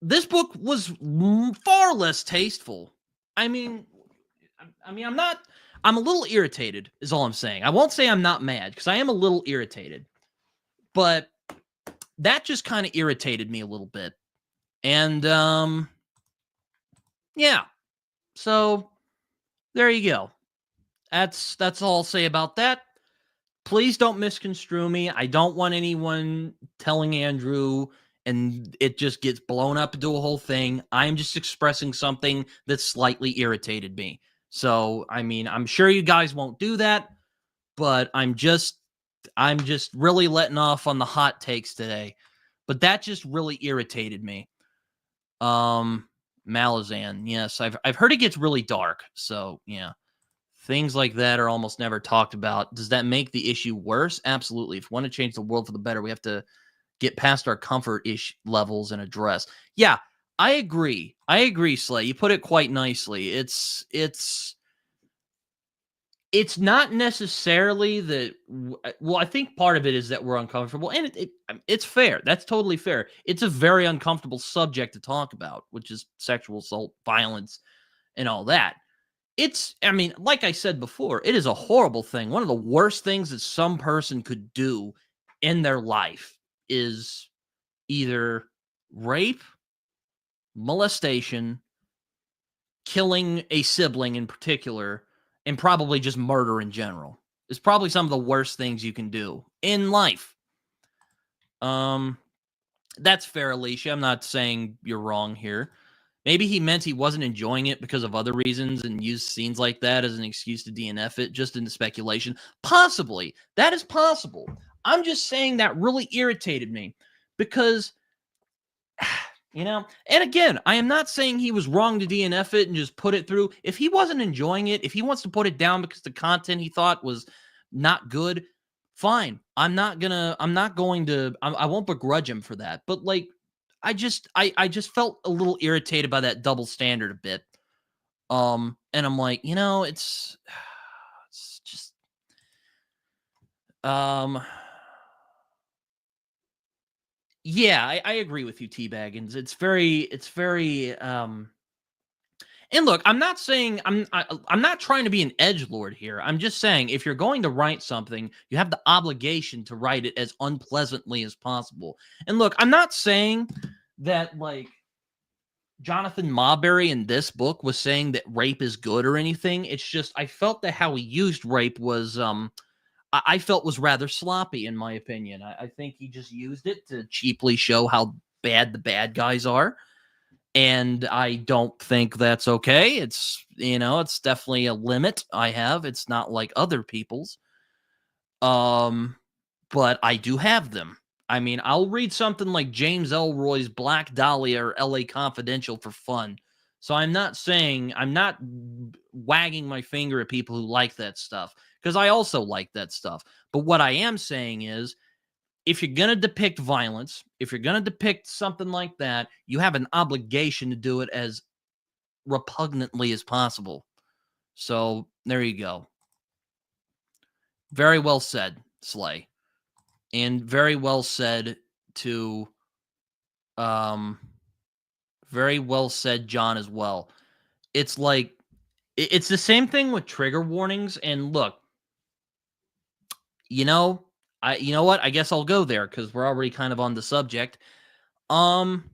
this book was far less tasteful. I mean, I'm a little irritated is all I'm saying. I won't say I'm not mad because I am a little irritated. But that just kind of irritated me a little bit. And yeah. So there you go. That's all I'll say about that. Please don't misconstrue me. I don't want anyone telling Andrew and it just gets blown up into a whole thing. I'm just expressing something that slightly irritated me. So, I mean, I'm sure you guys won't do that, but I'm just really letting off on the hot takes today. But that just really irritated me. Malazan, yes, I've heard it gets really dark. So yeah, things like that are almost never talked about. Does that make the issue worse? Absolutely. If we want to change the world for the better, we have to get past our comfort levels and address. Yeah, I agree. I agree, Slay. You put it quite nicely. It's not necessarily that. Well, I think part of it is that we're uncomfortable, and it's fair. That's totally fair. It's a very uncomfortable subject to talk about, which is sexual assault, violence, and all that. I mean, like I said before, it is a horrible thing. One of the worst things that some person could do in their life is either rape, molestation, killing a sibling in particular, and probably just murder in general. It's probably some of the worst things you can do in life. Um, that's fair, Alicia. I'm not saying you're wrong here. Maybe he meant he wasn't enjoying it because of other reasons and used scenes like that as an excuse to DNF it, just into speculation. Possibly. That is possible. I'm just saying that really irritated me because, and again, I am not saying he was wrong to DNF it and just put it through. If he wasn't enjoying it, if he wants to put it down because the content he thought was not good, fine. I won't begrudge him for that. But like, I just felt a little irritated by that double standard a bit. And I'm like, it's just um yeah, I agree with you, T-Baggins. It's very and look, I'm not saying I'm not trying to be an edgelord here. I'm just saying if you're going to write something, you have the obligation to write it as unpleasantly as possible. And look, I'm not saying that like Jonathan Marbury in this book was saying that rape is good or anything. It's just I felt that how he used rape was I felt was rather sloppy in my opinion. I think he just used it to cheaply show how bad the bad guys are. And I don't think that's okay. It's definitely a limit I have. It's not like other people's. Um, but I do have them. I mean, I'll read something like James Elroy's Black Dahlia or LA Confidential for fun. So I'm not wagging my finger at people who like that stuff because I also like that stuff. But what I am saying is if you're going to depict violence, if you're going to depict something like that, you have an obligation to do it as repugnantly as possible. So there you go. Very well said, Slay. And very well said to very well said, John, as well. It's like it's the same thing with trigger warnings. And look, you know, you know what? I guess I'll go there because we're already kind of on the subject. Um,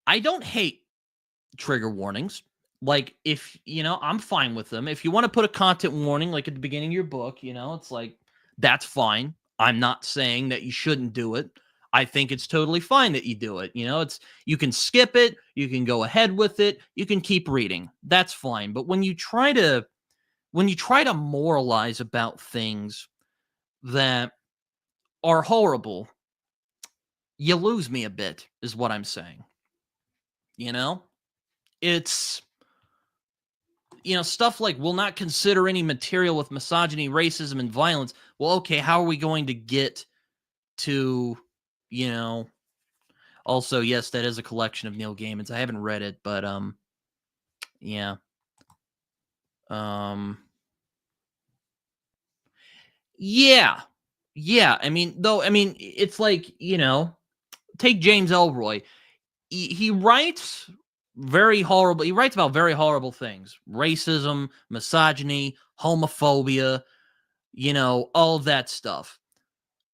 I don't hate trigger warnings. Like if I'm fine with them. If you want to put a content warning like at the beginning of your book, it's like that's fine. I'm not saying that you shouldn't do it. I think it's totally fine that you do it. You can skip it, you can go ahead with it, you can keep reading. That's fine. But when you try to moralize about things that are horrible, you lose me a bit is what I'm saying. It's stuff like will not consider any material with misogyny, racism, and violence. Well, okay, how are we going to get to, also, yes, that is a collection of Neil Gaiman's. I haven't read it, but yeah. Yeah. Yeah. It's like, take James Elroy. He writes very horrible. He writes about very horrible things: racism, misogyny, homophobia, all of that stuff.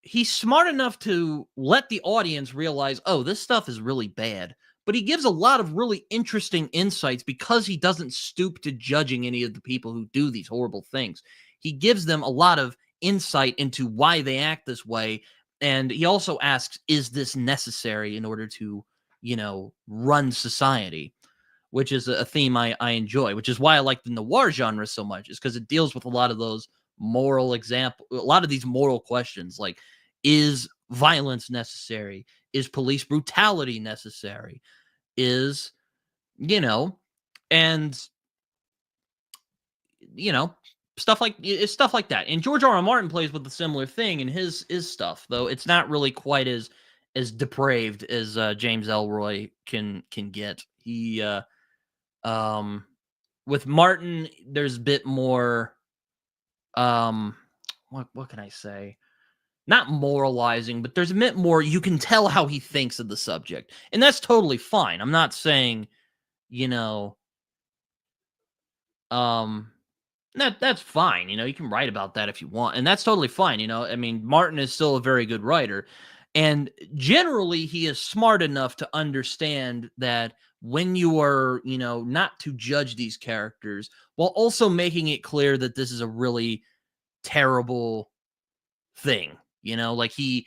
He's smart enough to let the audience realize, oh, this stuff is really bad. But he gives a lot of really interesting insights because he doesn't stoop to judging any of the people who do these horrible things. He gives them a lot of insight into why they act this way. And he also asks, is this necessary in order to, run society? Which is a theme I enjoy, which is why I like the noir genre so much, is because it deals with a lot of those a lot of these moral questions, like, is violence necessary? Is police brutality necessary? Is, and, you know, stuff like that. And George R. R. Martin plays with a similar thing in his stuff, though it's not really quite as depraved as James Elroy can get. He with Martin, there's a bit more what can I say? Not moralizing, but there's a bit more. You can tell how he thinks of the subject, and that's totally fine. I'm not saying, you know, um, that's fine. You can write about that if you want, and that's totally fine. Martin is still a very good writer, and generally he is smart enough to understand that when you are, not to judge these characters while also making it clear that this is a really terrible thing. Like he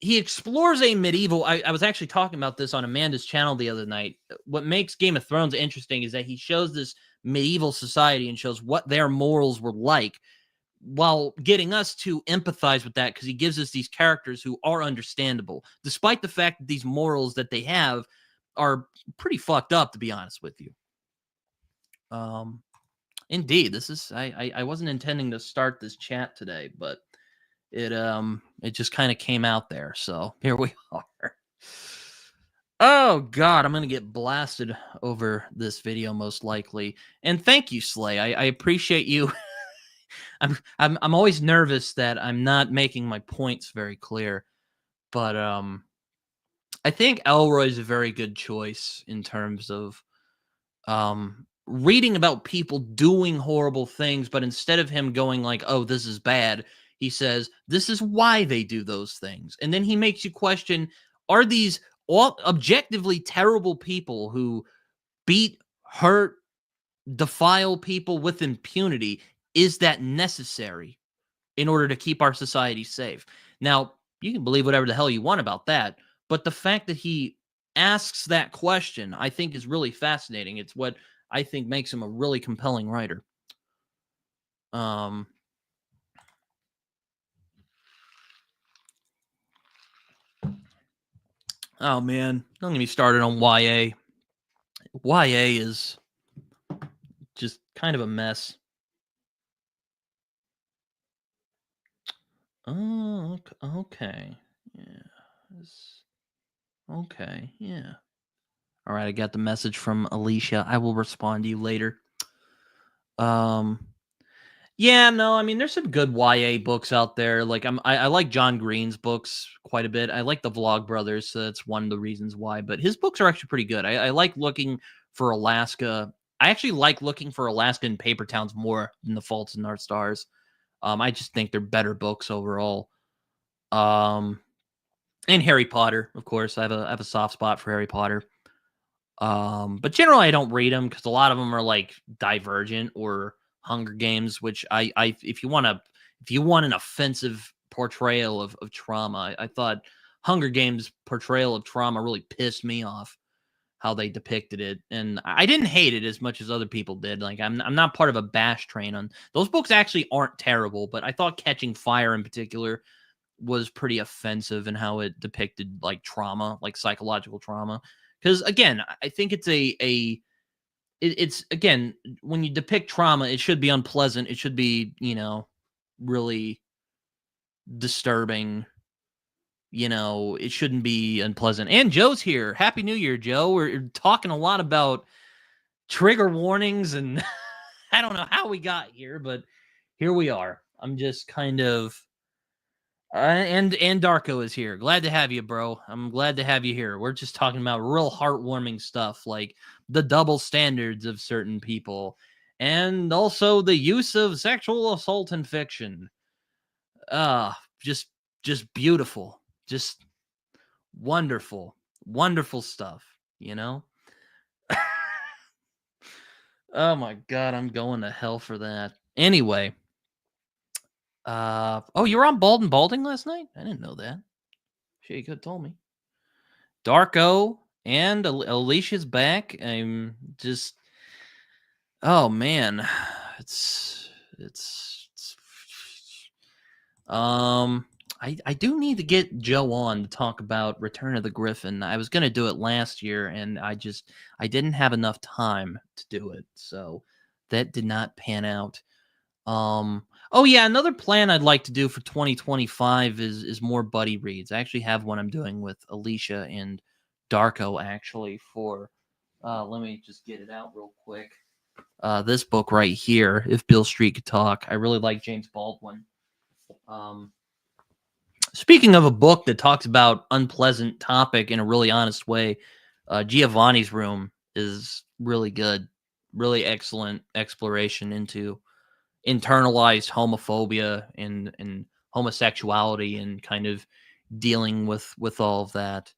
explores a medieval. I was actually talking about this on Amanda's channel the other night. What makes Game of Thrones interesting is that he shows this medieval society and shows what their morals were like, while getting us to empathize with that, because he gives us these characters who are understandable, despite the fact that these morals that they have are pretty fucked up, to be honest with you. Indeed, this is I wasn't intending to start this chat today, but it just kind of came out there. So here we are. Oh God, I'm gonna get blasted over this video most likely. And thank you, Slay. I appreciate you. I'm always nervous that I'm not making my points very clear, but I think Elroy's a very good choice in terms of reading about people doing horrible things, but instead of him going like, "Oh, this is bad," he says, "This is why they do those things," and then he makes you question: are these all objectively terrible people who beat, hurt, defile people with impunity? Is that necessary in order to keep our society safe? Now, you can believe whatever the hell you want about that, but the fact that he asks that question, I think, is really fascinating. It's what I think makes him a really compelling writer. Oh man, don't get me started on YA. YA is just kind of a mess. Oh, okay. Yeah. Okay, yeah. All right, I got the message from Alicia. I will respond to you later. Yeah, no, there's some good YA books out there. Like I like John Green's books quite a bit. I like the Vlog Brothers, so that's one of the reasons why. But his books are actually pretty good. I like looking for Alaska. I actually like looking for Alaska and Paper Towns more than The Faults in Our Stars. I just think they're better books overall. And Harry Potter, of course. I have a soft spot for Harry Potter. But generally I don't read them because a lot of them are like Divergent or Hunger Games, which I if you want an offensive portrayal of trauma, I thought Hunger Games portrayal of trauma really pissed me off how they depicted it, and I didn't hate it as much as other people did. Like I'm not part of a bash train on those books. Actually, aren't terrible, but I thought Catching Fire in particular was pretty offensive in how it depicted like trauma, like psychological trauma. Because again, I think it's a it's again, when you depict trauma, it should be unpleasant. It should be, really disturbing. It shouldn't be unpleasant. And Joe's here. Happy New Year, Joe. We're talking a lot about trigger warnings, and I don't know how we got here, but here we are. I'm just kind of and Darko is here. Glad to have you, bro. I'm glad to have you here. We're just talking about real heartwarming stuff, like the double standards of certain people, and also the use of sexual assault in fiction. Just beautiful, just wonderful, wonderful stuff. Oh my god, I'm going to hell for that. Anyway, oh, you were on Bald and Balding last night? I didn't know that. Shit, you could have told me. Darko and Alicia's back. I'm just, oh man, it's I do need to get Joe on to talk about Return of the Griffin. I was gonna do it last year, and I didn't have enough time to do it, so that did not pan out. Oh yeah, another plan I'd like to do for 2025 is more buddy reads. I actually have one I'm doing with Alicia and Darko actually for let me just get it out real quick. This book right here, If Bill Street Could Talk. I really like James Baldwin. Speaking of a book that talks about unpleasant topic in a really honest way, Giovanni's Room is really good. Really excellent exploration into internalized homophobia and homosexuality and kind of dealing with all of that.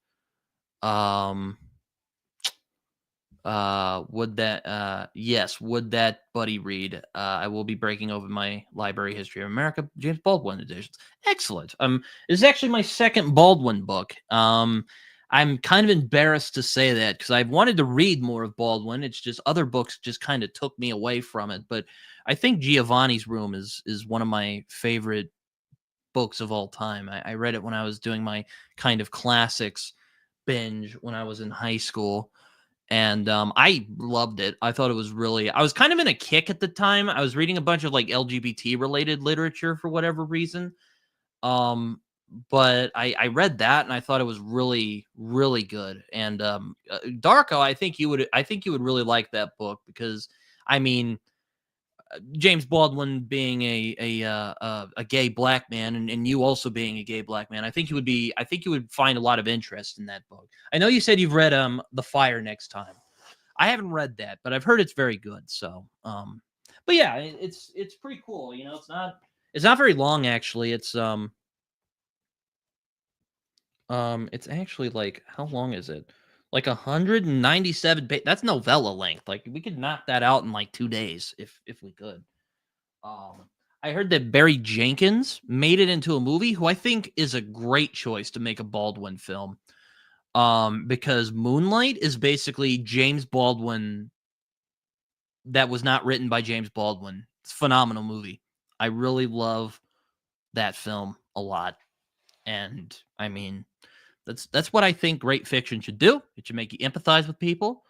Would that buddy read? I will be breaking over my Library History of America James Baldwin editions. Excellent. This is actually my second Baldwin book. I'm kind of embarrassed to say that because I've wanted to read more of Baldwin. It's just other books just kind of took me away from it. But I think Giovanni's Room is one of my favorite books of all time. I read it when I was doing my kind of classics binge when I was in high school. And I loved it. I thought it was really, I was kind of in a kick at the time. I was reading a bunch of like LGBT related literature for whatever reason. But I read that and I thought it was really, really good. And Darko, I think you would really like that book because, I mean, James Baldwin being a gay black man, and you also being a gay black man, I think you would find a lot of interest in that book. I know you said you've read The Fire Next Time. I haven't read that, but I've heard it's very good. So, but yeah, it's pretty cool. It's not very long actually. It's actually like, how long is it? Like 197 pages. That's novella length. Like we could knock that out in like 2 days if we could. I heard that Barry Jenkins made it into a movie, who I think is a great choice to make a Baldwin film. Because Moonlight is basically James Baldwin that was not written by James Baldwin. It's a phenomenal movie. I really love that film a lot. And I mean, that's what I think great fiction should do. It should make you empathize with people,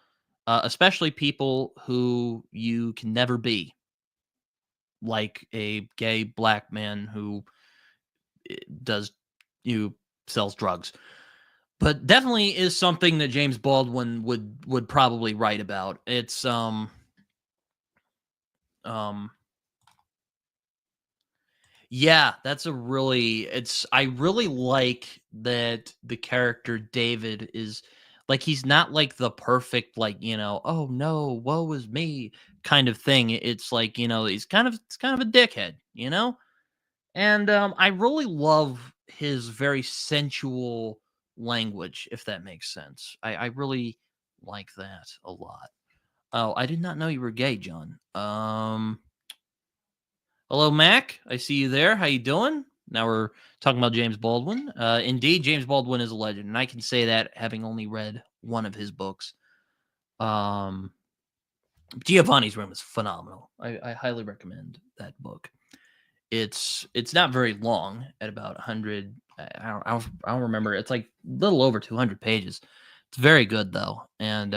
especially people who you can never be, like a gay black man who sells drugs. But definitely is something that James Baldwin would probably write about. It's yeah, that's a really, I really like that the character David is like, he's not like the perfect, like, oh no, woe is me kind of thing. It's like, it's kind of a dickhead, and I really love his very sensual language, if that makes sense. I really like that a lot. Oh, I did not know you were gay, John. Hello, Mac. I see you there. How you doing? Now we're talking about James Baldwin. Indeed, James Baldwin is a legend, and I can say that having only read one of his books. Giovanni's Room is phenomenal. I highly recommend that book. It's not very long, at about 100. I don't remember. It's like a little over 200 pages. It's very good though, and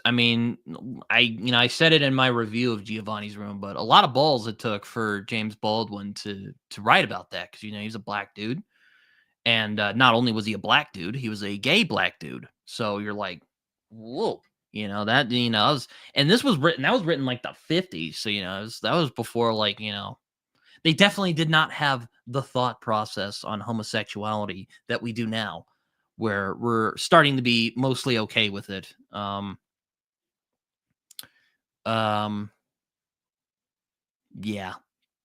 I mean, I said it in my review of Giovanni's Room, but a lot of balls it took for James Baldwin to write about that, because he's a black dude, and not only was he a black dude, he was a gay black dude. So you're like, whoa, that was, and this was written that was written like the 50s, so that was before, like, they definitely did not have the thought process on homosexuality that we do now, where we're starting to be mostly okay with it. Um, yeah.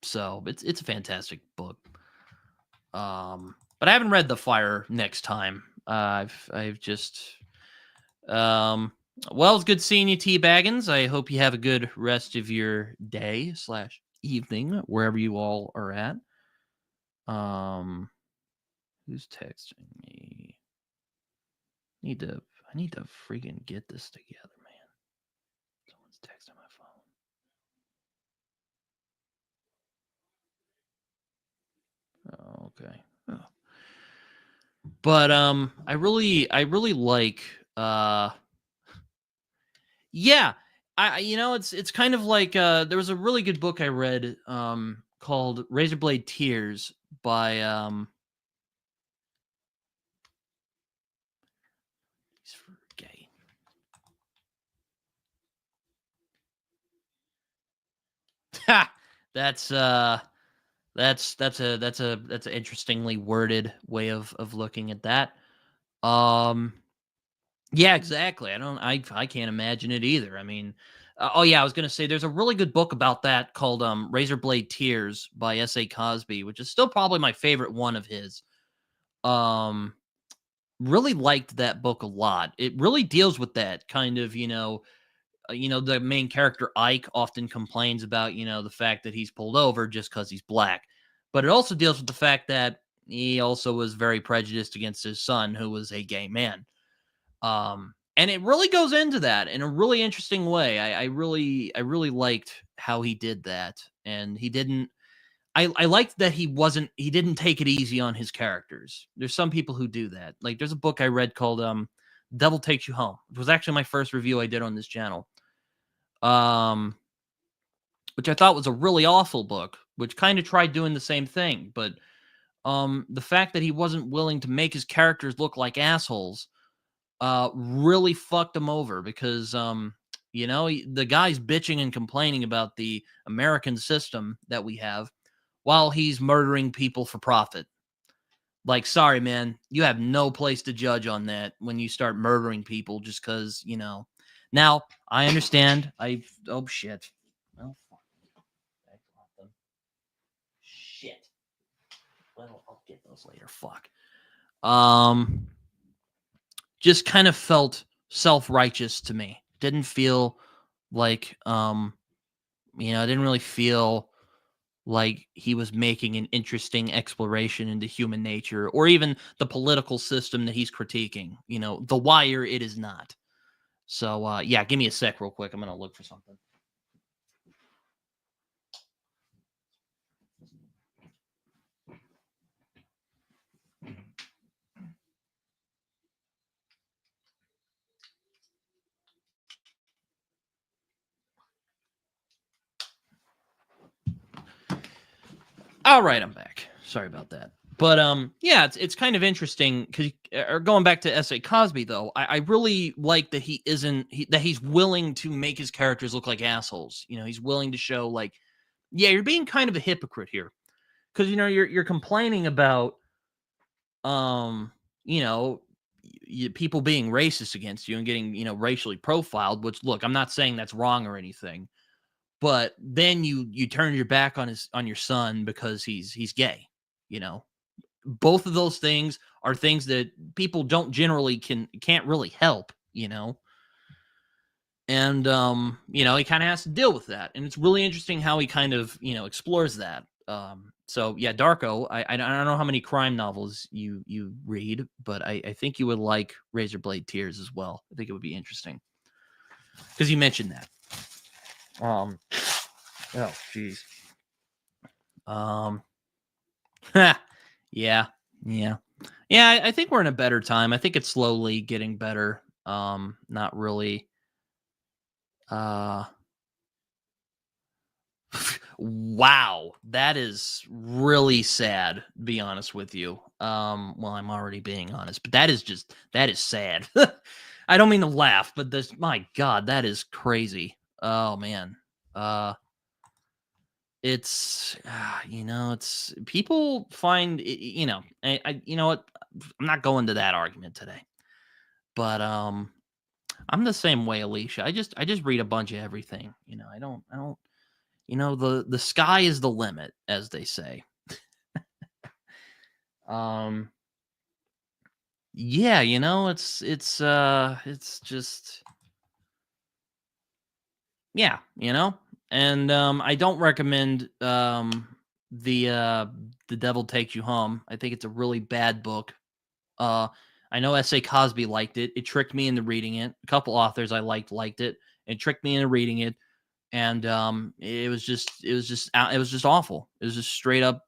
So it's a fantastic book. But I haven't read The Fire Next Time. I've just well, it's good seeing you, T Baggins. I hope you have a good rest of your day slash evening, wherever you all are at. Who's texting me? I need to freaking get this together, man. Someone's texting my phone. Oh, okay. Oh. But I really like yeah. It's kind of like there was a really good book I read called Razorblade Tears by he's gay. Ha! That's an interestingly worded way of looking at that. Yeah, exactly. I can't imagine it either. I mean, oh yeah, I was gonna say there's a really good book about that called Razorblade Tears by S.A. Cosby, which is still probably my favorite one of his. Um, really liked that book a lot. It really deals with that kind of, the main character Ike often complains about, the fact that he's pulled over just because he's black. But it also deals with the fact that he also was very prejudiced against his son, who was a gay man. And it really goes into that in a really interesting way. I really liked how he did that. And he didn't I liked that he didn't take it easy on his characters. There's some people who do that. Like there's a book I read called Devil Takes You Home. It was actually my first review I did on this channel. Um which I thought was a really awful book, which kind of tried doing the same thing, but the fact that he wasn't willing to make his characters look like assholes really fucked him over, because the guy's bitching and complaining about the American system that we have while he's murdering people for profit. Like, sorry, man, you have no place to judge on that when you start murdering people just because, Now, I understand. Oh, shit. Well, fuck. Shit. Well, I'll get those later. Fuck. Just kind of felt self-righteous to me. Didn't feel like, I didn't really feel like he was making an interesting exploration into human nature or even the political system that he's critiquing. The Wire, it is not. So, yeah, give me a sec real quick. I'm going to look for something. All right, I'm back. Sorry about that. But yeah, it's kind of interesting because going back to S.A. Cosby though, I really like that that he's willing to make his characters look like assholes. He's willing to show like, yeah, you're being kind of a hypocrite here, because you're complaining about you know people being racist against you and getting racially profiled. Which, look, I'm not saying that's wrong or anything, but then you turn your back on your son because he's gay. Both of those things are things that people don't generally can't really help. And he kind of has to deal with that, and it's really interesting how he kind of explores that. So yeah, Darko, I don't know how many crime novels you read, but I think you would like Razorblade Tears as well. I think it would be interesting because you mentioned that. Oh jeez. Yeah. I think we're in a better time. I think it's slowly getting better. Not really. Uh wow, that is really sad, to be honest with you. Well, I'm already being honest, but that is sad. I don't mean to laugh, but this my god, that is crazy. Oh man. Uh it's it's people find you know what? I'm not going to that argument today. But I'm the same way, Alicia. I just read a bunch of everything. I don't the sky is the limit, as they say. Um, yeah, it's just yeah, and I don't recommend the Devil Takes You Home. I think it's a really bad book. Uh, I know S.A. Cosby liked it. It tricked me into reading it. A couple authors I liked it. It tricked me into reading it, and it was just awful. It was just straight up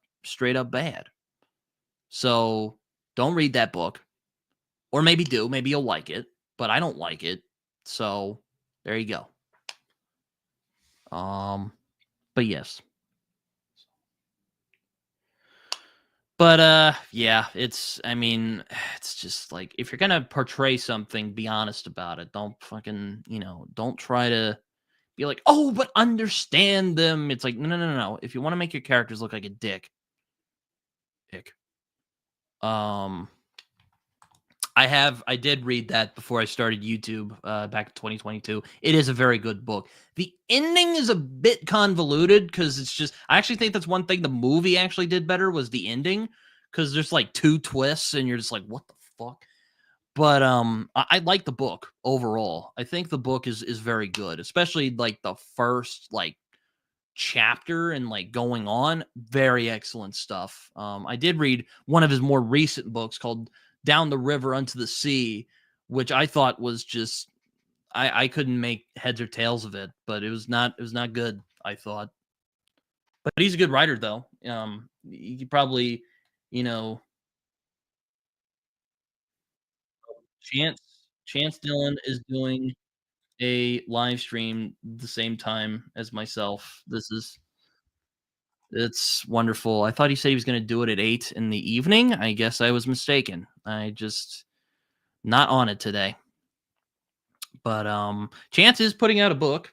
bad. So don't read that book, or maybe do. Maybe you'll like it, but I don't like it. So there you go. Um, but yes, but yeah, I mean, it's just like if you're gonna portray something, be honest about it. Don't fucking don't try to be like, oh, but understand them. It's like no, no, no, no. If you want to make your characters look like a dick. Um, I did read that before I started YouTube back in 2022. It is a very good book. The ending is a bit convoluted because it's just I actually think that's one thing the movie actually did better was the ending because there's like two twists and you're just like what the fuck. But I like the book overall. I think the book is very good, especially like the first like chapter and like going on. Very excellent stuff. I did read one of his more recent books called Down the River Unto the Sea, which I thought was just I couldn't make heads or tails of it, but it was not good, I thought. But he's a good writer though. You could probably, you know, Chance Chance Dillon is doing a live stream the same time as myself. It's wonderful. I thought he said he was gonna do it at 8 in the evening. I guess I was mistaken. I just not on it today. But, Chance is putting out a book.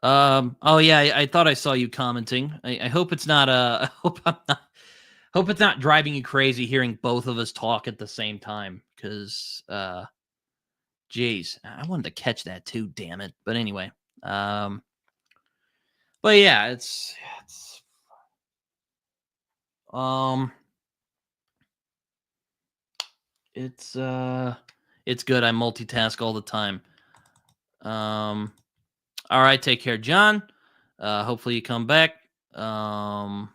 Oh, yeah, I thought I saw you commenting. I hope it's not, I hope it's not driving you crazy hearing both of us talk at the same time. Because geez, I wanted to catch that too, damn it. But anyway, um, but yeah, um It's, uh, it's good. I multitask all the time. Um, all right, take care, John. Hopefully you come back. Um,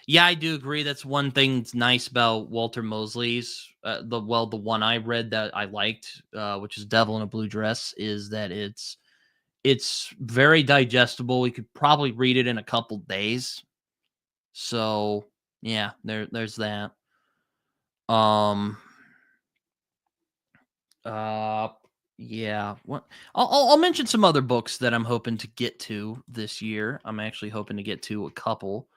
yeah, I do agree. That's one thing that's nice about Walter Mosley's. The one I read that I liked, which is Devil in a Blue Dress, is that it's very digestible. You could probably read it in a couple days. So yeah, there's that. Um, Uh, yeah. What? I'll mention some other books that I'm hoping to get to this year. I'm actually hoping to get to a couple.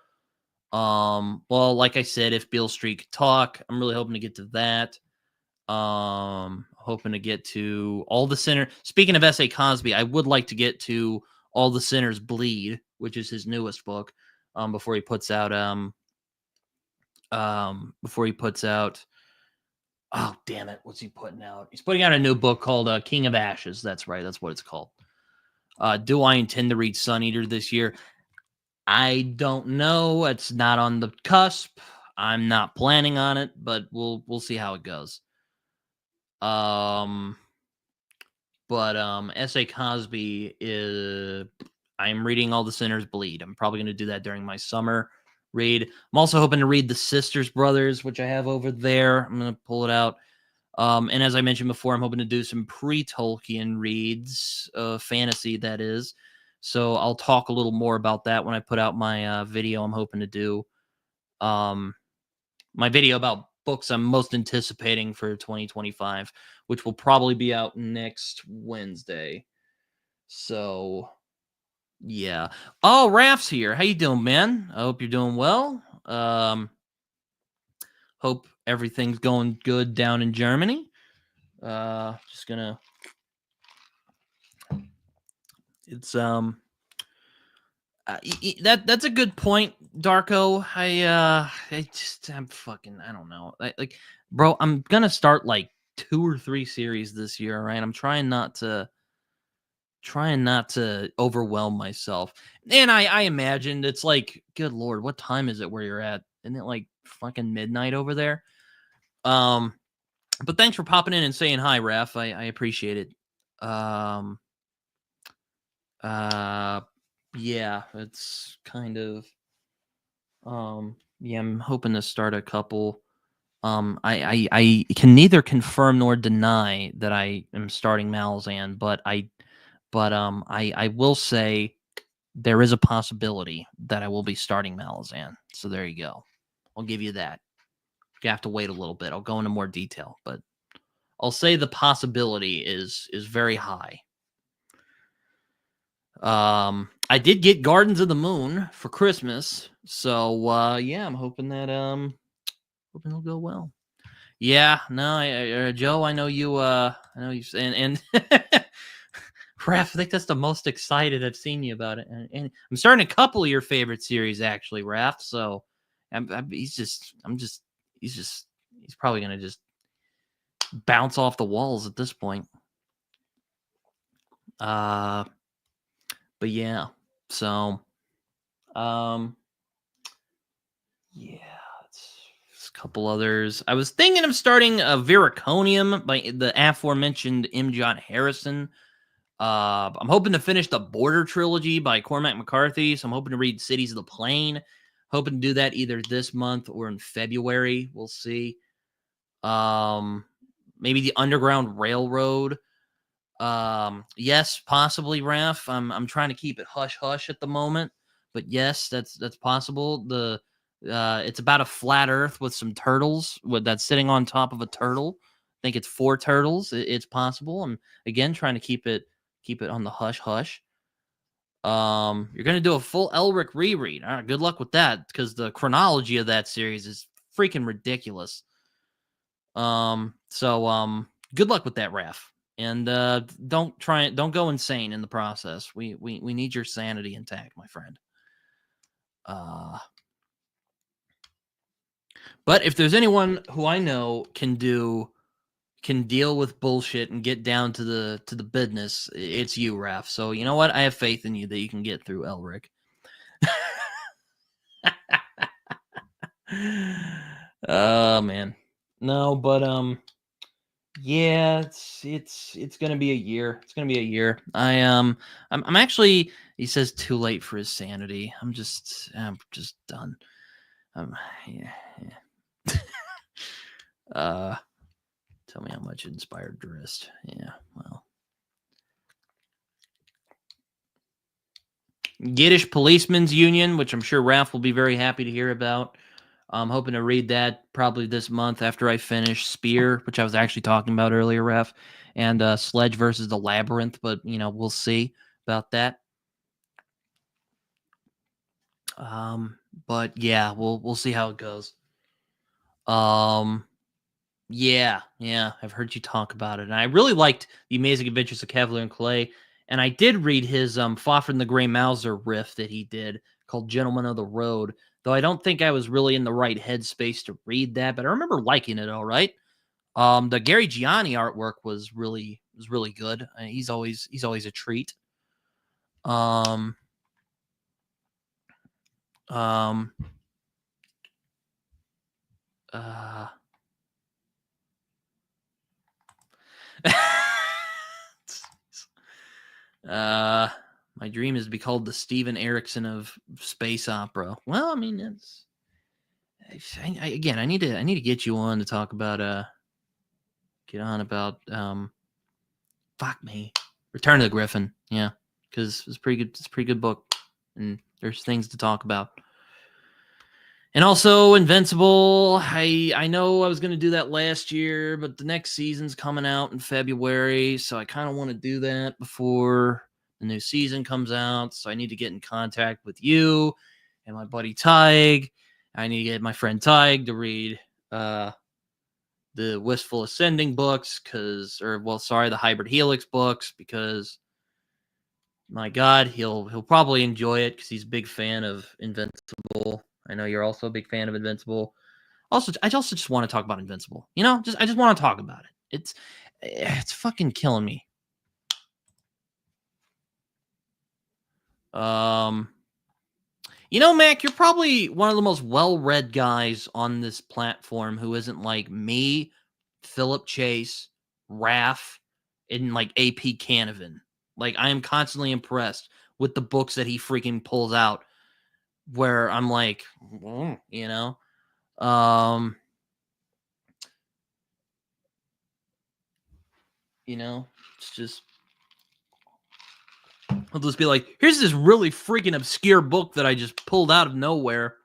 Well, like I said, if Beale Street could talk, I'm really hoping to get to that. Hoping to get to All the Sinner. Speaking of S.A. Cosby, I would like to get to All the Sinners Bleed, which is his newest book. Before he puts out before he puts out oh, damn it. What's he putting out? He's putting out a new book called King of Ashes. That's right. That's what it's called. Do I intend to read Sun Eater this year? I don't know. It's not on the cusp. I'm not planning on it, but we'll see how it goes. Um, but S.A. Cosby is. I'm reading All the Sinners Bleed. I'm probably going to do that during my summer read. I'm also hoping to read The Sisters Brothers, which I have over there. I'm going to pull it out. And as I mentioned before, I'm hoping to do some pre-Tolkien reads, fantasy that is. So I'll talk a little more about that when I put out my video. I'm hoping to do my video about books I'm most anticipating for 2025, which will probably be out next Wednesday. So yeah. Oh, Raph's here. How you doing, man? I hope you're doing well. Hope everything's going good down in Germany. Just gonna. It's that's a good point, Darko. I don't know. Bro, I'm gonna start like 2 or 3 series this year, right? I'm trying not to overwhelm myself. And I imagined it's like, good lord, what time is it where you're at? Isn't it like fucking midnight over there? But thanks for popping in and saying hi, Raph. I appreciate it. Yeah, it's kind of yeah, I'm hoping to start a couple. I can neither confirm nor deny that I am starting Malzahn, but I will say there is a possibility that I will be starting Malazan. So there you go. I'll give you that. You have to wait a little bit. I'll go into more detail, but I'll say the possibility is very high. I did get Gardens of the Moon for Christmas, so yeah, I'm hoping that hoping it'll go well. Yeah, no, Joe, I know you. And Raph, I think that's the most excited I've seen you about it, and I'm starting a couple of your favorite series actually, Raph. So, he's probably gonna just bounce off the walls at this point. But yeah, so, yeah, it's a couple others. I was thinking of starting a Veraconium by the aforementioned M. John Harrison. I'm hoping to finish the Border trilogy by Cormac McCarthy. So I'm hoping to read Cities of the Plain. Hoping to do that either this month or in February. We'll see. Maybe the Underground Railroad. Yes, possibly, Raph. I'm trying to keep it hush hush at the moment, but yes, that's possible. It's about a flat Earth with some turtles that's sitting on top of a turtle. I think it's 4 turtles. It's possible. I'm again trying to keep it on the hush hush. You're gonna do a full Elric reread. All right, good luck with that because the chronology of that series is freaking ridiculous. Good luck with that, Raph. And don't go insane in the process. We need your sanity intact, my friend. But if there's anyone who I know can deal with bullshit and get down to the business, it's you, Raph. So you know what? I have faith in you that you can get through Elric. Oh man. No, but yeah, it's gonna be a year. It's gonna be a year. I'm actually, he says, too late for his sanity. I'm just done. Yeah, yeah. Tell me how much it inspired Drist. Yeah, well. Yiddish Policemen's Union, which I'm sure Raph will be very happy to hear about. I'm hoping to read that probably this month after I finish Spear, which I was actually talking about earlier, Raph, and Sledge versus the Labyrinth, but we'll see about that. But yeah, we'll see how it goes. Yeah, I've heard you talk about it, and I really liked The Amazing Adventures of Cavalier and Clay, and I did read his Fafhrd and the Grey Mouser riff that he did called Gentleman of the Road, though I don't think I was really in the right headspace to read that, but I remember liking it all right. The Gary Gianni artwork was really good. He's always a treat. Um, um, uh, my dream is to be called the Steven Erickson of space opera. Well, I mean, again, I need to get you on to talk about fuck me, Return of the Griffin. Yeah, because it's pretty good. It's a pretty good book, and there's things to talk about. And also Invincible. I know I was going to do that last year, but the next season's coming out in February, so I kind of want to do that before the new season comes out. So I need to get in contact with you and my buddy Tig. I need to get my friend Tig to read the Wistful Ascending books the Hybrid Helix books, because my God, he'll probably enjoy it because he's a big fan of Invincible. I know you're also a big fan of Invincible. I also just want to talk about Invincible. I just want to talk about it. It's fucking killing me. Mac, you're probably one of the most well-read guys on this platform who isn't like me, Philip Chase, Raph, and like AP Canavan. Like, I am constantly impressed with the books that he freaking pulls out, where I'm like, it's just, I'll just be like, here's this really freaking obscure book that I just pulled out of nowhere.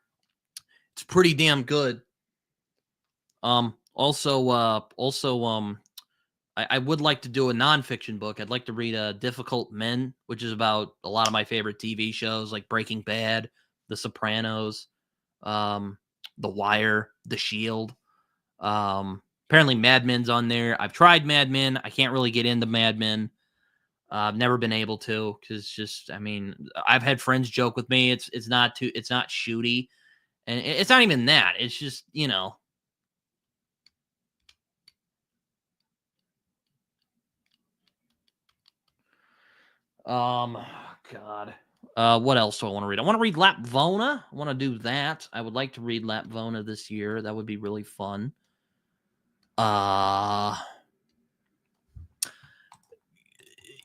It's pretty damn good. I would like to do a nonfiction book. I'd like to read Difficult Men, which is about a lot of my favorite TV shows like Breaking Bad, The Sopranos, The Wire, The Shield. Apparently Mad Men's on there. I've tried Mad Men. I can't really get into Mad Men. I've never been able to, because I've had friends joke with me. It's not shooty, and it's not even that. It's just, God. What else do I want to read? I want to read Lapvona. I want to do that. I would like to read Lapvona this year. That would be really fun.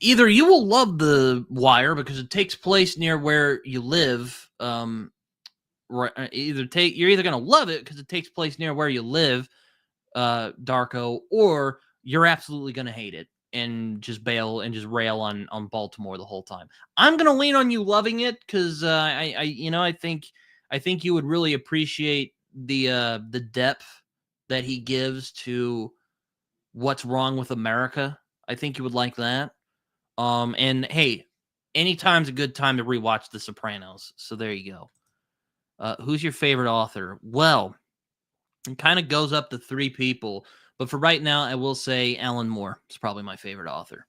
Either you will love The Wire because it takes place near where you live. You're either gonna love it because it takes place near where you live, Darko, or you're absolutely gonna hate it and just bail and just rail on Baltimore the whole time. I'm gonna lean on you loving it because I think you would really appreciate the depth that he gives to what's wrong with America. I think you would like that. And hey, anytime's a good time to rewatch The Sopranos. So there you go. Who's your favorite author? Well, it kind of goes up to three people, but for right now, I will say Alan Moore is probably my favorite author.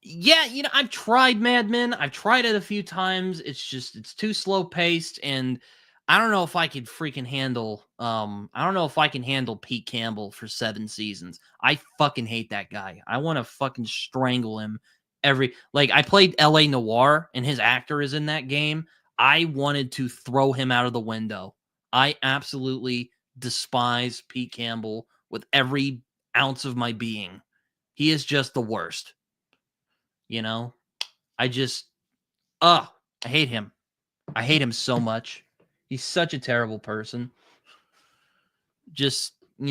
Yeah, I've tried Mad Men. I've tried it a few times. It's too slow paced, and I don't know if I could freaking handle. I don't know if I can handle Pete Campbell for 7 seasons. I fucking hate that guy. I want to fucking strangle him. I played L.A. Noire, and his actor is in that game. I wanted to throw him out of the window. I absolutely despise Pete Campbell with every ounce of my being. He is just the worst. I hate him. I hate him so much. He's such a terrible person. Just, and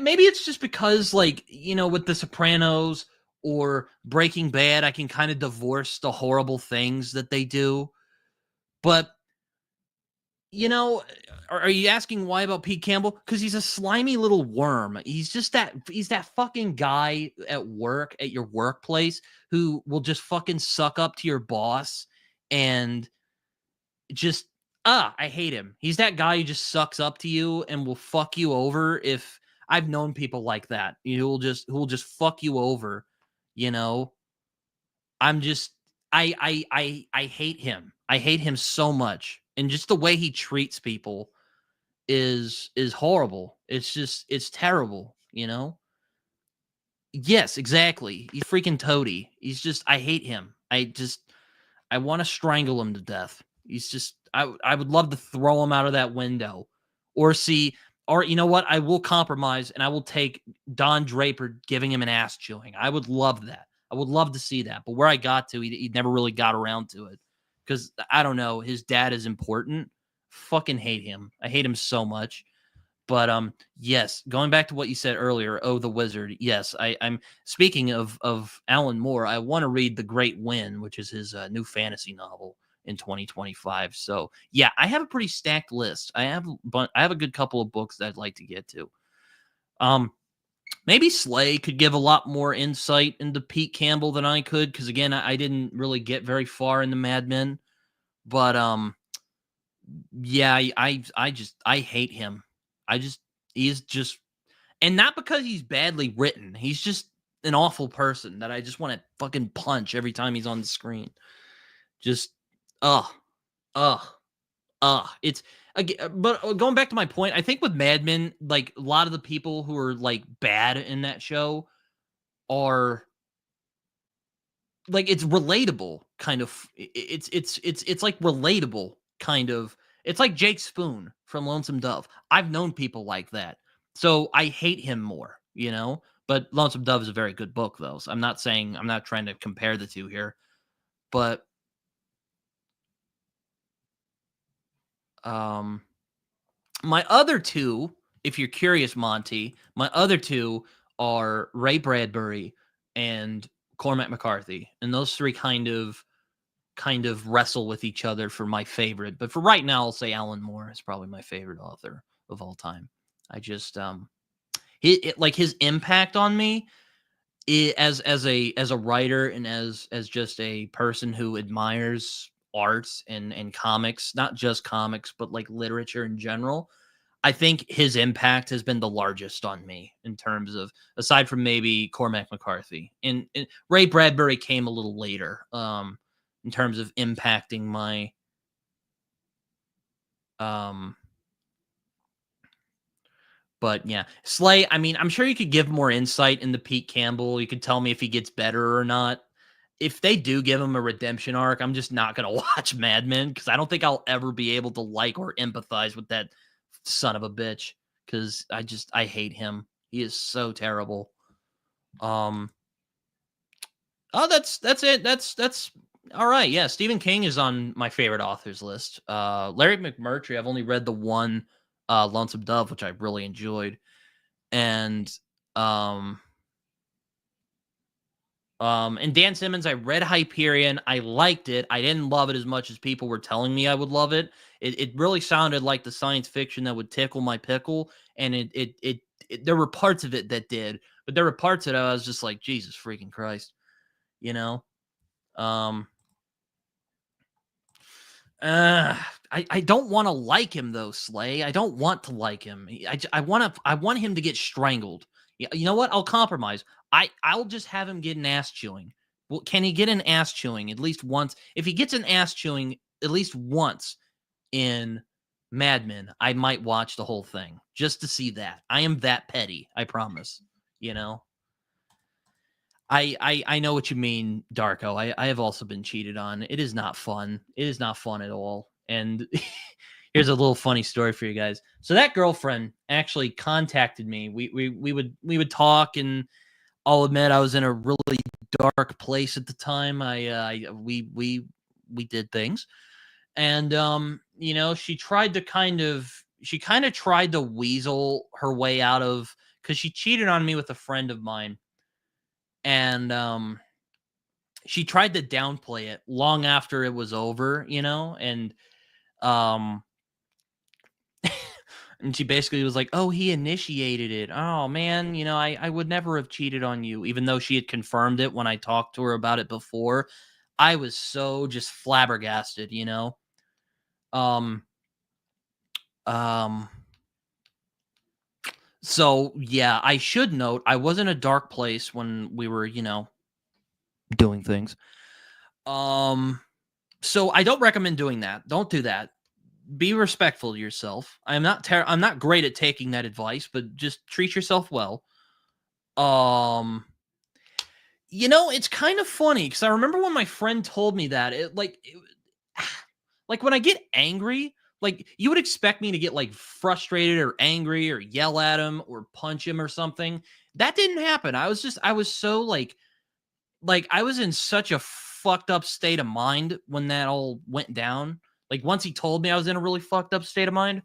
maybe it's just because with The Sopranos or Breaking Bad, I can kind of divorce the horrible things that they do. But, are you asking why about Pete Campbell? Because he's a slimy little worm. He's that fucking guy at work, at your workplace, who will just fucking suck up to your boss and just, I hate him. He's that guy who just sucks up to you and will fuck you over. If I've known people like that, who will just fuck you over, I'm just, I hate him. I hate him so much. And just the way he treats people is horrible. It's terrible, Yes, exactly. He's freaking toady. I hate him. I want to strangle him to death. I would love to throw him out of that window or you know what? I will compromise and I will take Don Draper giving him an ass chewing. I would love that. I would love to see that. But where I got to, he never really got around to it because I don't know. His dad is important. Fucking hate him. I hate him so much. But yes, going back to what you said earlier, Oh, the Wizard. Yes, I'm speaking of Alan Moore. I want to read The Great Win, which is his new fantasy novel. in 2025. So yeah, I have a pretty stacked list. I have a good couple of books that I'd like to get to. Maybe Slay could give a lot more insight into Pete Campbell than I could, because again, I didn't really get very far in the Mad Men. But yeah, I hate him. He's just, and not because he's badly written. He's just an awful person that I just want to fucking punch every time he's on the screen. Just ugh, ugh. It's again, but going back to my point, I think with Mad Men, like a lot of the people who are like bad in that show are like, it's relatable kind of. It's like relatable kind of. It's like Jake Spoon from Lonesome Dove. I've known people like that, so I hate him more, you know. But Lonesome Dove is a very good book, though. So I'm not trying to compare the two here, but my other two, if you're curious, Monty, my other two are Ray Bradbury and Cormac McCarthy, and those three kind of wrestle with each other for my favorite. But for right now, I'll say Alan Moore is probably my favorite author of all time. I just like his impact on me as a writer and as just a person who admires arts and comics, not just comics, but like literature in general. I think his impact has been the largest on me in terms of, aside from maybe Cormac McCarthy. And Ray Bradbury came a little later, in terms of impacting my but yeah, Slay, I mean, I'm sure you could give more insight into Pete Campbell. You could tell me if he gets better or not. If they do give him a redemption arc, I'm just not going to watch Mad Men, because I don't think I'll ever be able to like or empathize with that son of a bitch, because I hate him. He is so terrible. Oh, that's it. That's all right. Yeah, Stephen King is on my favorite authors list. Larry McMurtry, I've only read the one Lonesome Dove, which I really enjoyed. And and Dan Simmons, I read Hyperion. I liked it. I didn't love it as much as people were telling me I would love it. It really sounded like the science fiction that would tickle my pickle, and it there were parts of it that did, but there were parts that I was just like, Jesus freaking Christ, you know. I don't want to like him though, Slay. I don't want to like him. I want him to get strangled. You know what? I'll compromise. I'll just have him get an ass chewing. Well, can he get an ass chewing at least once? If he gets an ass chewing at least once in Mad Men, I might watch the whole thing just to see that. I am that petty, I promise. You know? I know what you mean, Darko. I have also been cheated on. It is not fun. It is not fun at all. And here's a little funny story for you guys. So that girlfriend actually contacted me. We would talk, and I'll admit I was in a really dark place at the time. We did things, and you know, she kind of tried to weasel her way out of, because she cheated on me with a friend of mine. And she tried to downplay it long after it was over, you know, and and she basically was like, "Oh, he initiated it. Oh man, you know, I would never have cheated on you," even though she had confirmed it when I talked to her about it before. I was so just flabbergasted, you know. So yeah, I should note I was in a dark place when we were, you know, doing things. So I don't recommend doing that. Don't do that. Be respectful to yourself. I'm not great at taking that advice, but just treat yourself well. You know, it's kind of funny because I remember when my friend told me that, like when I get angry, like you would expect me to get like frustrated or angry or yell at him or punch him or something. That didn't happen. I was so like I was in such a fucked up state of mind when that all went down. Like once he told me I was in a really fucked up state of mind,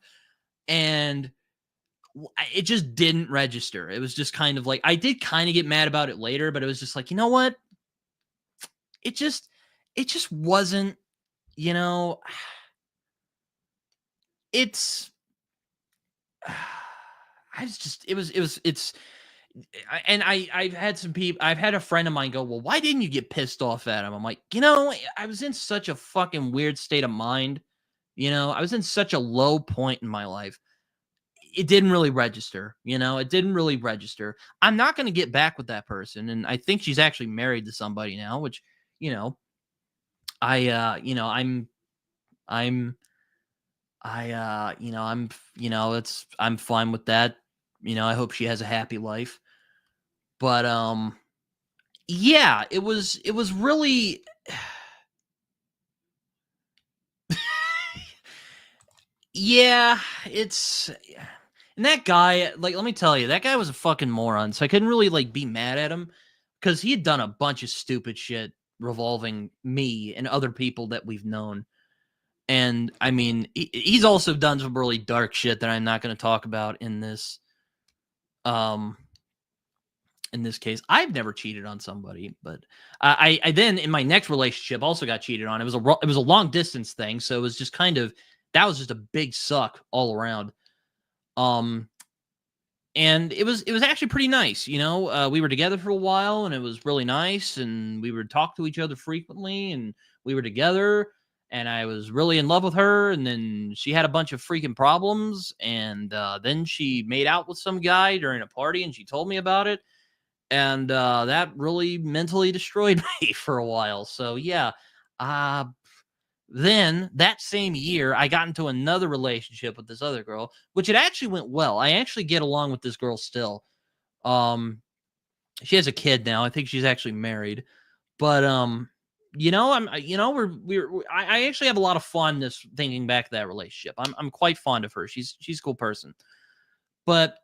and it just didn't register. It was just kind of like, I did kind of get mad about it later, but it was just like, you know what? It just wasn't, you know, it's I've had some people, I've had a friend of mine go, well, why didn't you get pissed off at him? I'm like, I was in such a fucking weird state of mind. I was in such a low point in my life. It didn't really register. It didn't really register. I'm not going to get back with that person. And I think she's actually married to somebody now, which, you know, I'm, I'm fine with that. I hope she has a happy life. But, yeah, it was really yeah, and that guy, like, let me tell you, that guy was a fucking moron, so I couldn't really, like, be mad at him because he had done a bunch of stupid shit revolving me and other people that we've known. And, I mean, he's also done some really dark shit that I'm not gonna talk about um in this case. I've never cheated on somebody, but I then in my next relationship also got cheated on. It was a long distance thing, so it was just kind of that was just a big suck all around. Um, and it was actually pretty nice. We were together for a while, and it was really nice, and we would talk to each other frequently, and we were together. And I was really in love with her, and then she had a bunch of freaking problems, and then she made out with some guy during a party, and she told me about it, and that really mentally destroyed me for a while. So yeah, uh, then that same year, I got into another relationship with this other girl, which it actually went well. I actually get along with this girl still. Um, she has a kid now. I think she's actually married, but I actually have a lot of fondness thinking back to that relationship. I'm quite fond of her. She's a cool person, but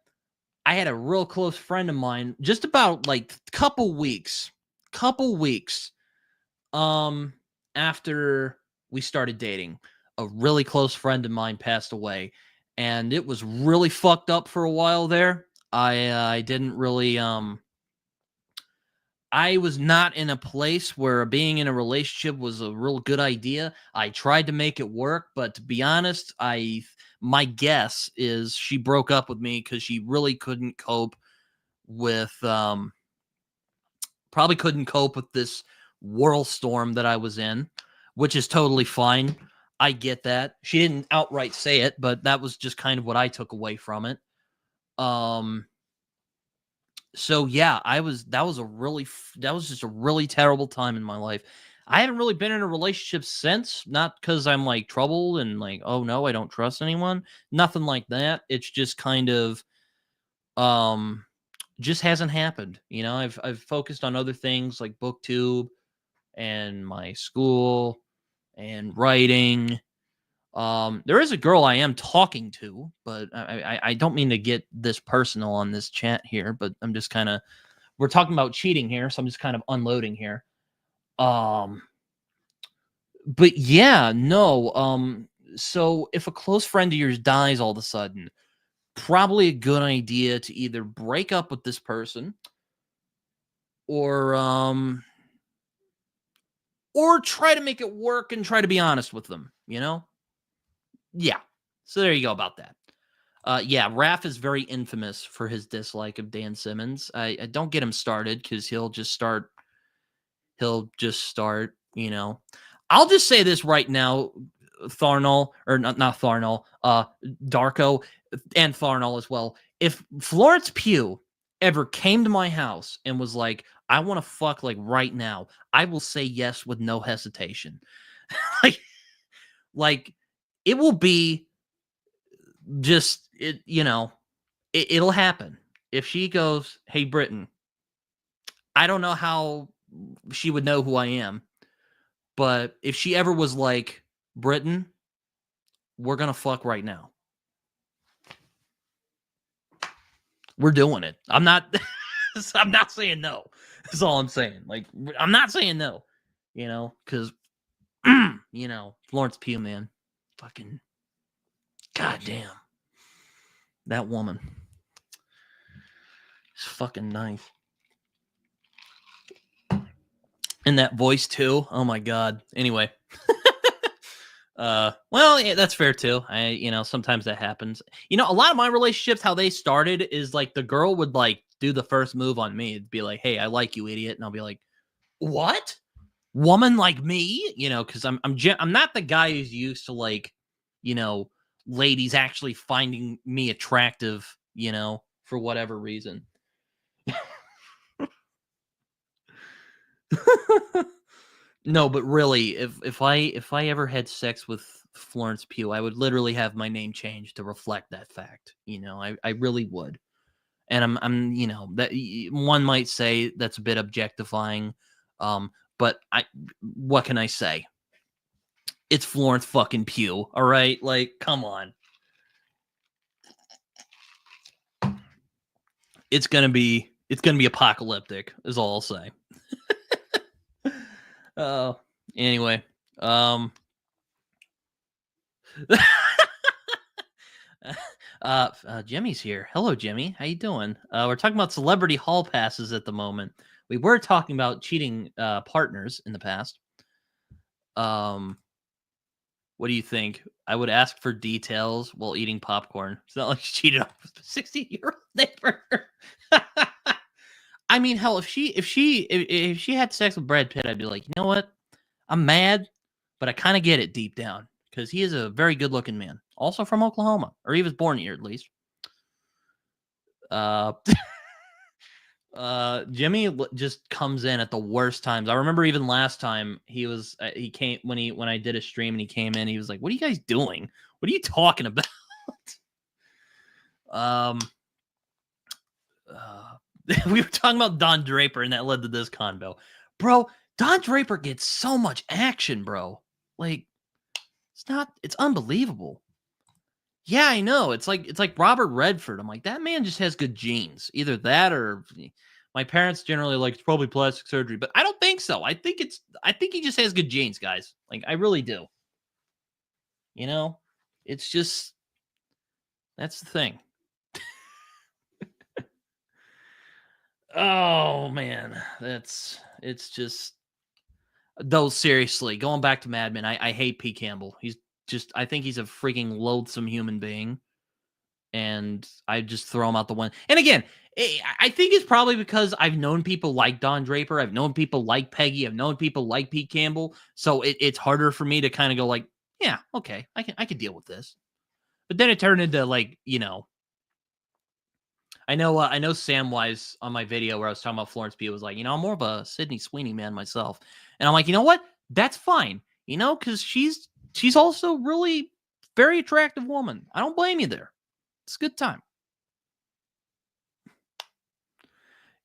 I had a real close friend of mine just about like couple weeks um after we started dating. A really close friend of mine passed away, and it was really fucked up for a while there. I didn't really I was not in a place where being in a relationship was a real good idea. I tried to make it work, but to be honest, my guess is she broke up with me because she really couldn't cope with probably couldn't cope with this whirlstorm that I was in, which is totally fine. I get that. She didn't outright say it, but that was just kind of what I took away from it. Um so yeah, that was just a really terrible time in my life. I haven't really been in a relationship since, not cuz I'm like troubled and like, oh no, I don't trust anyone. Nothing like that. It's just kind of um just hasn't happened. I've focused on other things like booktube and my school and writing. There is a girl I am talking to, but I don't mean to get this personal on this chat here, but I'm just kind of we're talking about cheating here, so I'm just kind of unloading here. Um, but yeah, no. So if a close friend of yours dies all of a sudden, probably a good idea to either break up with this person or or try to make it work and try to be honest with them. Yeah. So there you go about that. Yeah, Raph is very infamous for his dislike of Dan Simmons. I don't get him started because he'll just start. I'll just say this right now, Tharnal, or not Tharnal, Darko, and Tharnal as well. If Florence Pugh ever came to my house and was like, I want to fuck like right now, I will say yes with no hesitation. like, like it will be just it'll happen. If she goes, hey Britain, I don't know how she would know who I am, but if she ever was like, Britain, we're gonna fuck right now, we're doing it. I'm not I'm not saying no. That's all I'm saying. Like, I'm not saying no, because Florence Pugh, man, fucking goddamn, that woman is fucking nice. And that voice too. Oh my god. Anyway. Well, yeah, that's fair too. Sometimes that happens. A lot of my relationships, how they started is like the girl would like do the first move on me. It'd be like, "Hey, I like you, idiot," and I'll be like, "What? Woman like me?" Because I'm not the guy who's used to like, you know, ladies actually finding me attractive. For whatever reason. No, but really, if I ever had sex with Florence Pugh, I would literally have my name changed to reflect that fact. I really would. And I'm that one might say that's a bit objectifying, but what can I say? It's Florence fucking Pugh, all right? Like, come on. It's gonna be apocalyptic, is all I'll say. Oh, anyway, um, Jimmy's here. Hello, Jimmy. How you doing? We're talking about celebrity hall passes at the moment. We were talking about cheating partners in the past. Um, what do you think? I would ask for details while eating popcorn. It's not like she cheated on a 60-year-old neighbor. I mean, hell, if she had sex with Brad Pitt, I'd be like, you know what? I'm mad, but I kind of get it deep down because he is a very good-looking man, also from Oklahoma, or he was born here at least. Uh, Jimmy just comes in at the worst times. I remember even last time he came when I did a stream and he came in. He was like, "What are you guys doing? What are you talking about?" um, uh, we were talking about Don Draper, and that led to this convo, bro. Don Draper gets so much action, bro. Like, it's unbelievable. Yeah, I know. It's like Robert Redford. I'm like, that man just has good genes. Either that or my parents generally like it's probably plastic surgery, but I don't think so. I think he just has good genes, guys. Like, I really do. You know? It's just that's the thing. Oh man. It's just though seriously, going back to Mad Men, I hate Pete Campbell. I think he's a freaking loathsome human being. And I just throw him out the window. And again, I think it's probably because I've known people like Don Draper, I've known people like Peggy, I've known people like Pete Campbell, so it's harder for me to kind of go like, yeah, okay, I can deal with this. But then it turned into like, I know Samwise on my video where I was talking about Florence Pugh was like, I'm more of a Sydney Sweeney man myself, and I'm like, you know what, that's fine, because she's also really very attractive woman. I don't blame you there. It's a good time.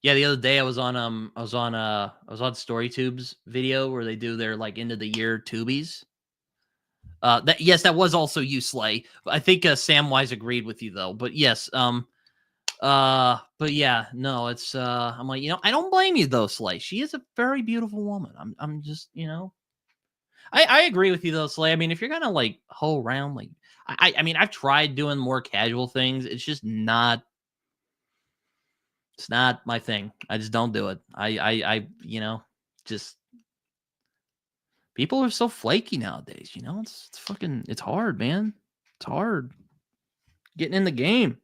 Yeah, the other day I was on StoryTube's video where they do their like end of the year tubies. That was also you, Slay. I think Samwise agreed with you though. But yes, but yeah, no, it's I'm like, I don't blame you though, Slay. She is a very beautiful woman. I'm just, I agree with you though, Slay. I mean, if you're gonna like hoe around, like I mean, I've tried doing more casual things. It's not my thing. I just don't do it. Just people are so flaky nowadays. It's fucking, it's hard, man. It's hard getting in the game.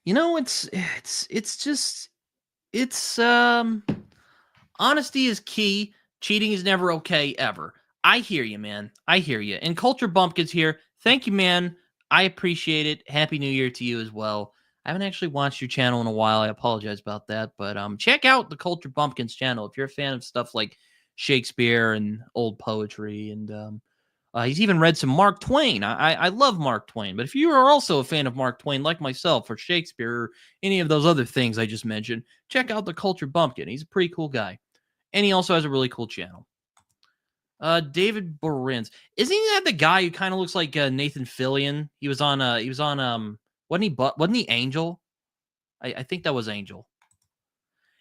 It's just, honesty is key. Cheating is never okay, ever. I hear you, man. I hear you. And Culture Bumpkins here. Thank you, man. I appreciate it. Happy New Year to you as well. I haven't actually watched your channel in a while. I apologize about that. But check out the Culture Bumpkins channel if you're a fan of stuff like Shakespeare and old poetry. And he's even read some Mark Twain. I love Mark Twain. But if you are also a fan of Mark Twain, like myself, or Shakespeare, or any of those other things I just mentioned, check out the Culture Bumpkin. He's a pretty cool guy. And he also has a really cool channel. David Borins. Isn't he that the guy who kind of looks like Nathan Fillion? He was on wasn't he Angel? I think that was Angel.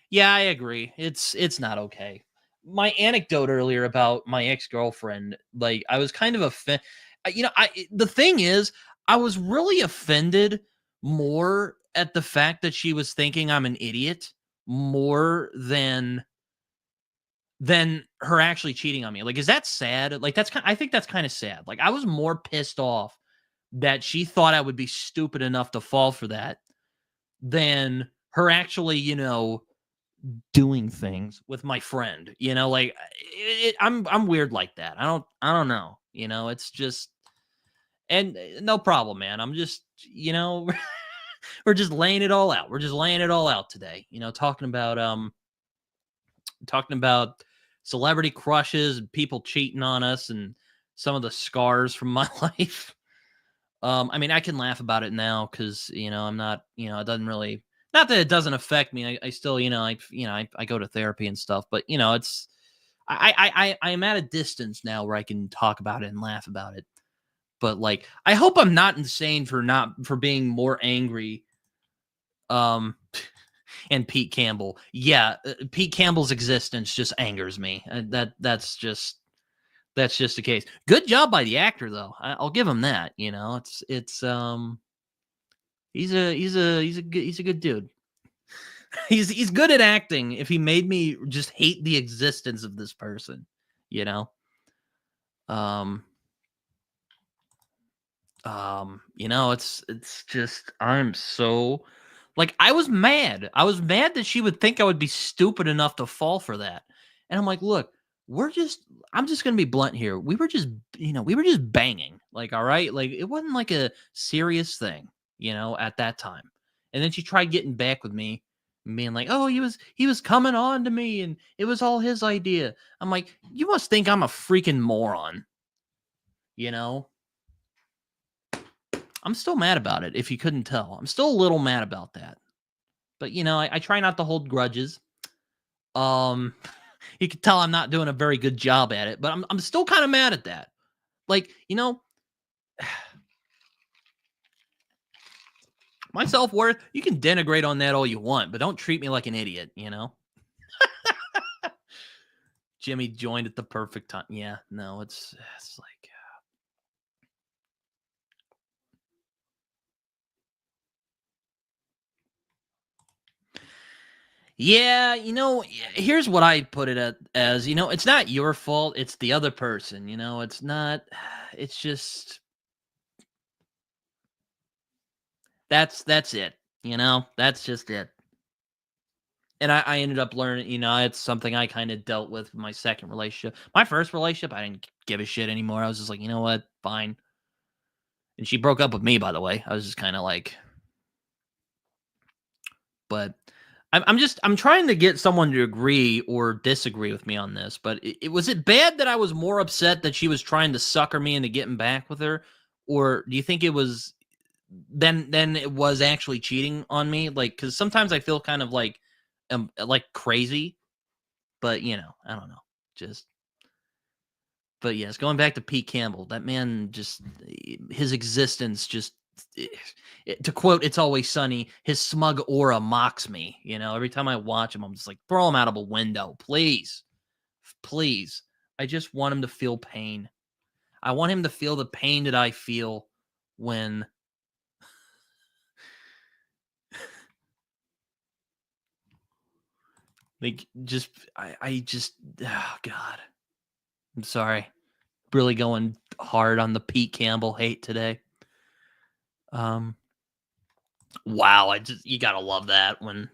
Yeah, I agree. It's not okay. My anecdote earlier about my ex-girlfriend, like I was kind of offended. The thing is, I was really offended more at the fact that she was thinking I'm an idiot more than her actually cheating on me. Like, is that sad? Like, I think that's kind of sad. Like, I was more pissed off that she thought I would be stupid enough to fall for that than her actually, doing things with my friend. Like I'm weird like that. I don't know. It's just and no problem, man. I'm just, we're just laying it all out. We're just laying it all out today. Talking about celebrity crushes and people cheating on us and some of the scars from my life. I mean, I can laugh about it now because I'm not, it doesn't really, not that it doesn't affect me. I still, I go to therapy and stuff, but it's, I'm at a distance now where I can talk about it and laugh about it. But like, I hope I'm not insane for being more angry. And Pete Campbell. Yeah, Pete Campbell's existence just angers me. That's just the case. Good job by the actor, though. I'll give him that. It's he's a good dude. He's good at acting. If he made me just hate the existence of this person, it's just I'm so like I was mad. I was mad that she would think I would be stupid enough to fall for that. And I'm like, look, I'm just gonna be blunt here. We were just banging. Like, all right. Like it wasn't like a serious thing, at that time. And then she tried getting back with me and being like, oh, he was coming on to me and it was all his idea. I'm like, you must think I'm a freaking moron. I'm still mad about it, if you couldn't tell. I'm still a little mad about that. But, I try not to hold grudges. You can tell I'm not doing a very good job at it, but I'm still kind of mad at that. Like, my self-worth, you can denigrate on that all you want, but don't treat me like an idiot, Jimmy joined at the perfect time. Yeah, no, it's like, yeah, here's what I put it as, it's not your fault, it's the other person, it's not, it's just, that's it, that's just it. And I ended up learning, it's something I kind of dealt with my second relationship. My first relationship, I didn't give a shit anymore. I was just like, you know what, fine. And she broke up with me, by the way. I was just kind of like, but I'm trying to get someone to agree or disagree with me on this, but was it bad that I was more upset that she was trying to sucker me into getting back with her? Or do you think it was then it was actually cheating on me? Like, cause sometimes I feel kind of like crazy, but I don't know, but yes, going back to Pete Campbell, that man just, his existence just, to quote It's Always Sunny, his smug aura mocks me. Every time I watch him, I'm just like, throw him out of a window, please. Please. I just want him to feel pain. I want him to feel the pain that I feel when like I just, oh God. I'm sorry. Really going hard on the Pete Campbell hate today. Wow, you gotta love that when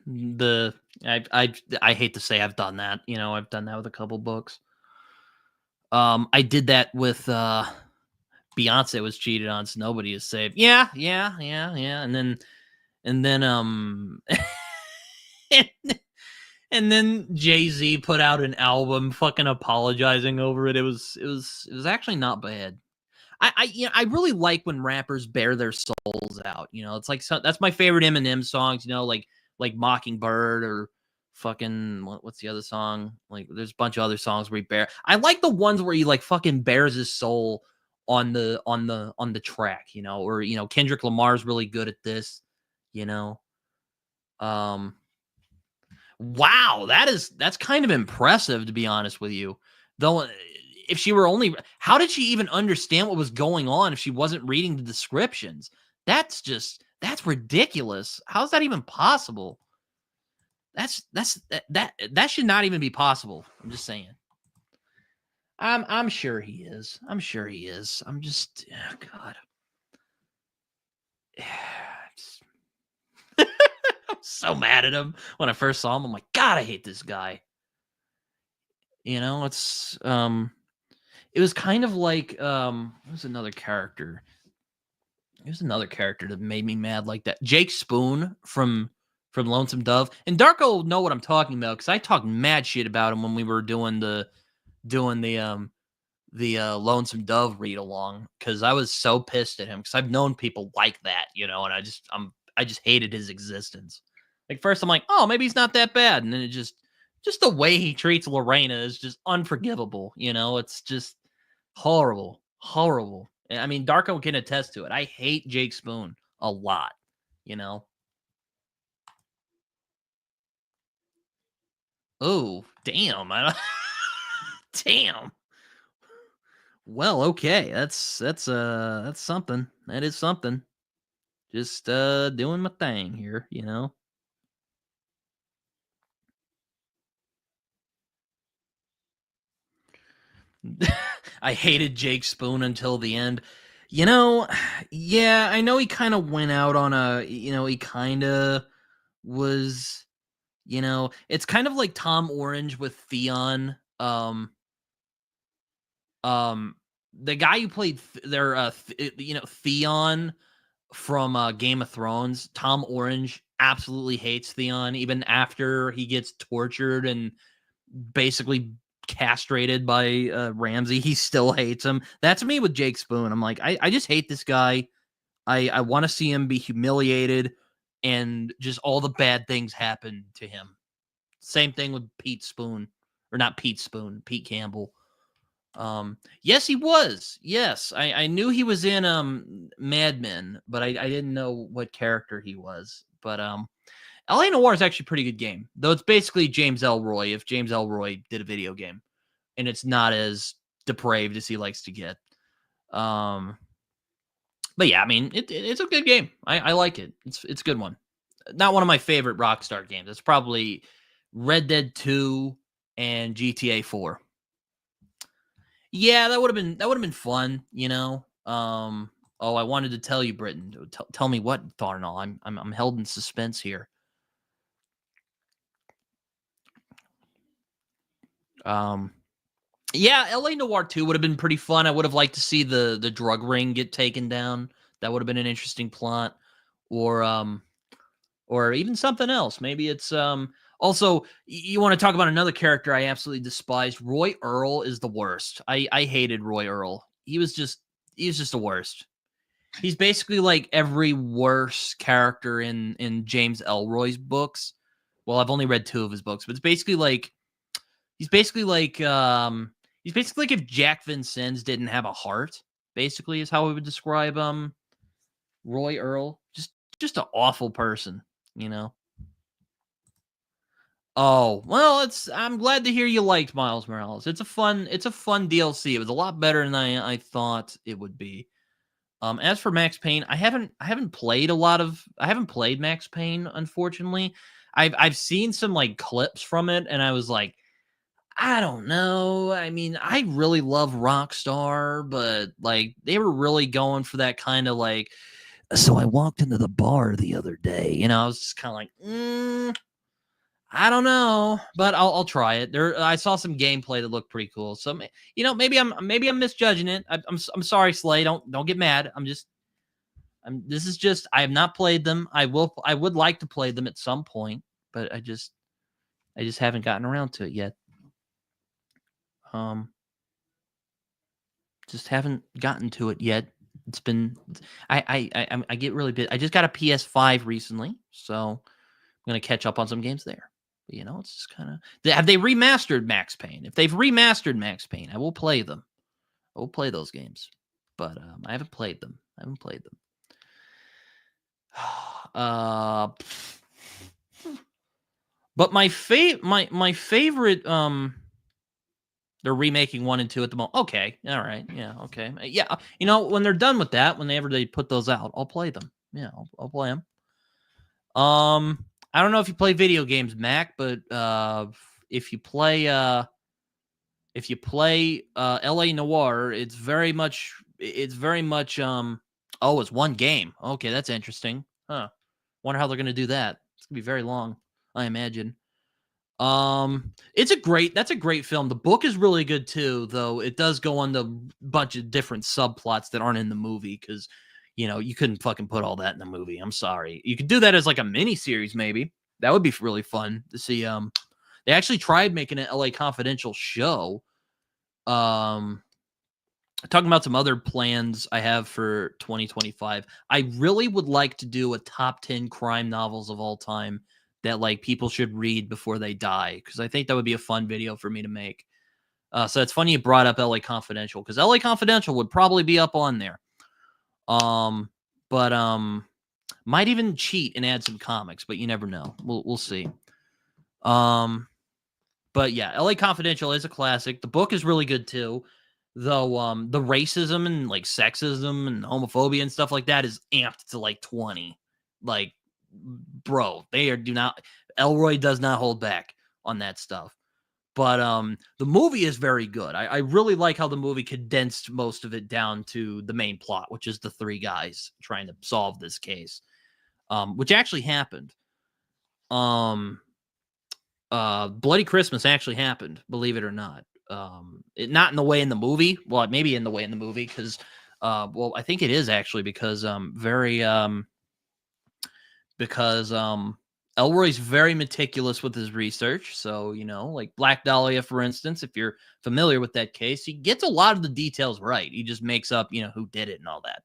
I hate to say I've done that. I've done that with a couple books. I did that with Beyonce was cheated on, so nobody is safe. Yeah. And then and then Jay-Z put out an album fucking apologizing over it. It was actually not bad. I really like when rappers bare their souls out. It's like, that's my favorite Eminem songs. Like Mockingbird or fucking what's the other song? Like, there's a bunch of other songs where he bare. I like the ones where he like fucking bears his soul on the track. Or Kendrick Lamar's really good at this. Wow, that's kind of impressive, to be honest with you. Though, if she were only, how did she even understand what was going on if she wasn't reading the descriptions? That's That's ridiculous. How is that even possible? That should not even be possible. I'm just saying. I'm sure he is. I'm sure he is. I'm just oh God. I'm so mad at him when I first saw him. I'm like, God, I hate this guy. You know, it was kind of like what was another character? There's another character that made me mad like that. Jake Spoon from Lonesome Dove. And Darko will know what I'm talking about because I talked mad shit about him when we were doing the Lonesome Dove read along because I was so pissed at him because I've known people like that, you know, and I just hated his existence. Like first I'm like, oh, maybe he's not that bad, and then it just the way he treats Lorena is just unforgivable, you know. It's just horrible, horrible. I mean, Darko can attest to it. I hate Jake Spoon a lot, you know. Oh, damn. Damn. Well, okay. That's something. That is something. Just doing my thing here, you know. I hated Jake Spoon until the end. You know, yeah, I know he kind of went out on he kind of was, it's kind of like Tom Orange with Theon. Um, the guy who played Theon from Game of Thrones, Tom Orange absolutely hates Theon even after he gets tortured and basically castrated by Ramsay. He still hates him. That's me with Jake Spoon. I'm like, I just hate this guy. I want to see him be humiliated and just all the bad things happen to him. Same thing with Pete Spoon, or not Pete Spoon, Pete Campbell. Yes, he was. Yes, I knew he was in Mad Men, but I didn't know what character he was. But LA Noire is actually a pretty good game, though it's basically James Elroy if James Elroy did a video game, and it's not as depraved as he likes to get. But yeah, I mean, it's a good game. I like it. It's a good one. Not one of my favorite Rockstar games. It's probably Red Dead 2 and GTA 4. Yeah, that would have been fun, you know. Oh, I wanted to tell you, Britton. Tell me what, Tharnall. I'm held in suspense here. Um, yeah, LA Noir 2 would have been pretty fun. I would have liked to see the drug ring get taken down. That would have been an interesting plot. Or even something else. Maybe it's also you want to talk about another character I absolutely despised. Roy Earl is the worst. I hated Roy Earl. He was just the worst. He's basically like every worse character in James Elroy's books. Well, I've only read 2 of his books, but it's basically like he's basically like if Jack Vincennes didn't have a heart, basically is how I would describe Roy Earl. Just an awful person, you know. Oh, well, I'm glad to hear you liked Miles Morales. It's a fun DLC. It was a lot better than I thought it would be. As for Max Payne, I haven't played Max Payne, unfortunately. I've seen some like clips from it, and I was like, I don't know. I mean, I really love Rockstar, but like they were really going for that kind of like. So I walked into the bar the other day, I was just kind of like, I don't know, but I'll try it. I saw some gameplay that looked pretty cool. So maybe I'm misjudging it. I'm sorry, Slay. Don't get mad. I have not played them. I would like to play them at some point, but I just haven't gotten around to it yet. Um, just haven't gotten to it yet. It's been I get really bit. I just got a PS5 recently, so I'm gonna catch up on some games there. But, it's just kind of have they remastered Max Payne? If they've remastered Max Payne, I will play them. I will play those games, but I haven't played them. Uh, but my favorite they're remaking 1 and 2 at the moment. Okay, all right, yeah, okay, yeah. When they're done with that, whenever they put those out, I'll play them. Yeah, I'll play them. I don't know if you play video games, Mac, but if you play LA Noire, it's very much oh, it's one game. Okay, that's interesting. Huh. Wonder how they're gonna do that. It's gonna be very long, I imagine. That's a great film. The book is really good too, though it does go on the bunch of different subplots that aren't in the movie because you couldn't fucking put all that in the movie. I'm sorry. You could do that as like a mini series, maybe. That would be really fun to see. They actually tried making an LA Confidential show. Um, Talking about some other plans I have for 2025. I really would like to do a top 10 crime novels of all time that like people should read before they die because I think that would be a fun video for me to make. So it's funny you brought up LA Confidential because LA Confidential would probably be up on there. But might even cheat and add some comics, but you never know. We'll see. But yeah, LA Confidential is a classic. The book is really good too. Though the racism and like sexism and homophobia and stuff like that is amped to like 20. Like, bro, do not Elroy does not hold back on that stuff. But the movie is very good. I really like how the movie condensed most of it down to the main plot, which is the three guys trying to solve this case. Which actually happened. Bloody Christmas actually happened, believe it or not. Not in the way in the movie. Well, maybe in the way in the movie because, well, I think it is actually because Elroy's very meticulous with his research. So like Black Dahlia, for instance, if you're familiar with that case, he gets a lot of the details right. He just makes up who did it and all that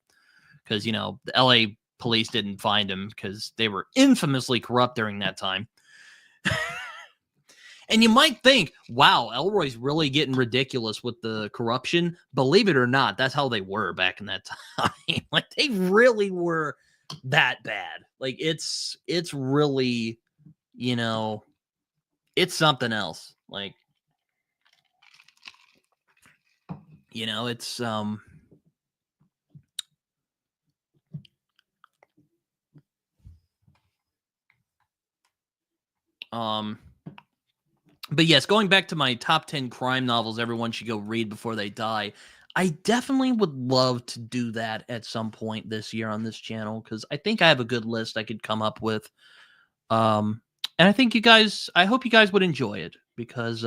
because the L.A. police didn't find him because they were infamously corrupt during that time. And you might think, wow, Elroy's really getting ridiculous with the corruption. Believe it or not, that's how they were back in that time. Like they really were that bad. Like it's really, it's something else. Like, it's but yes, going back to my top 10 crime novels everyone should go read before they die. I definitely would love to do that at some point this year on this channel because I think I have a good list I could come up with. And I hope you guys would enjoy it because,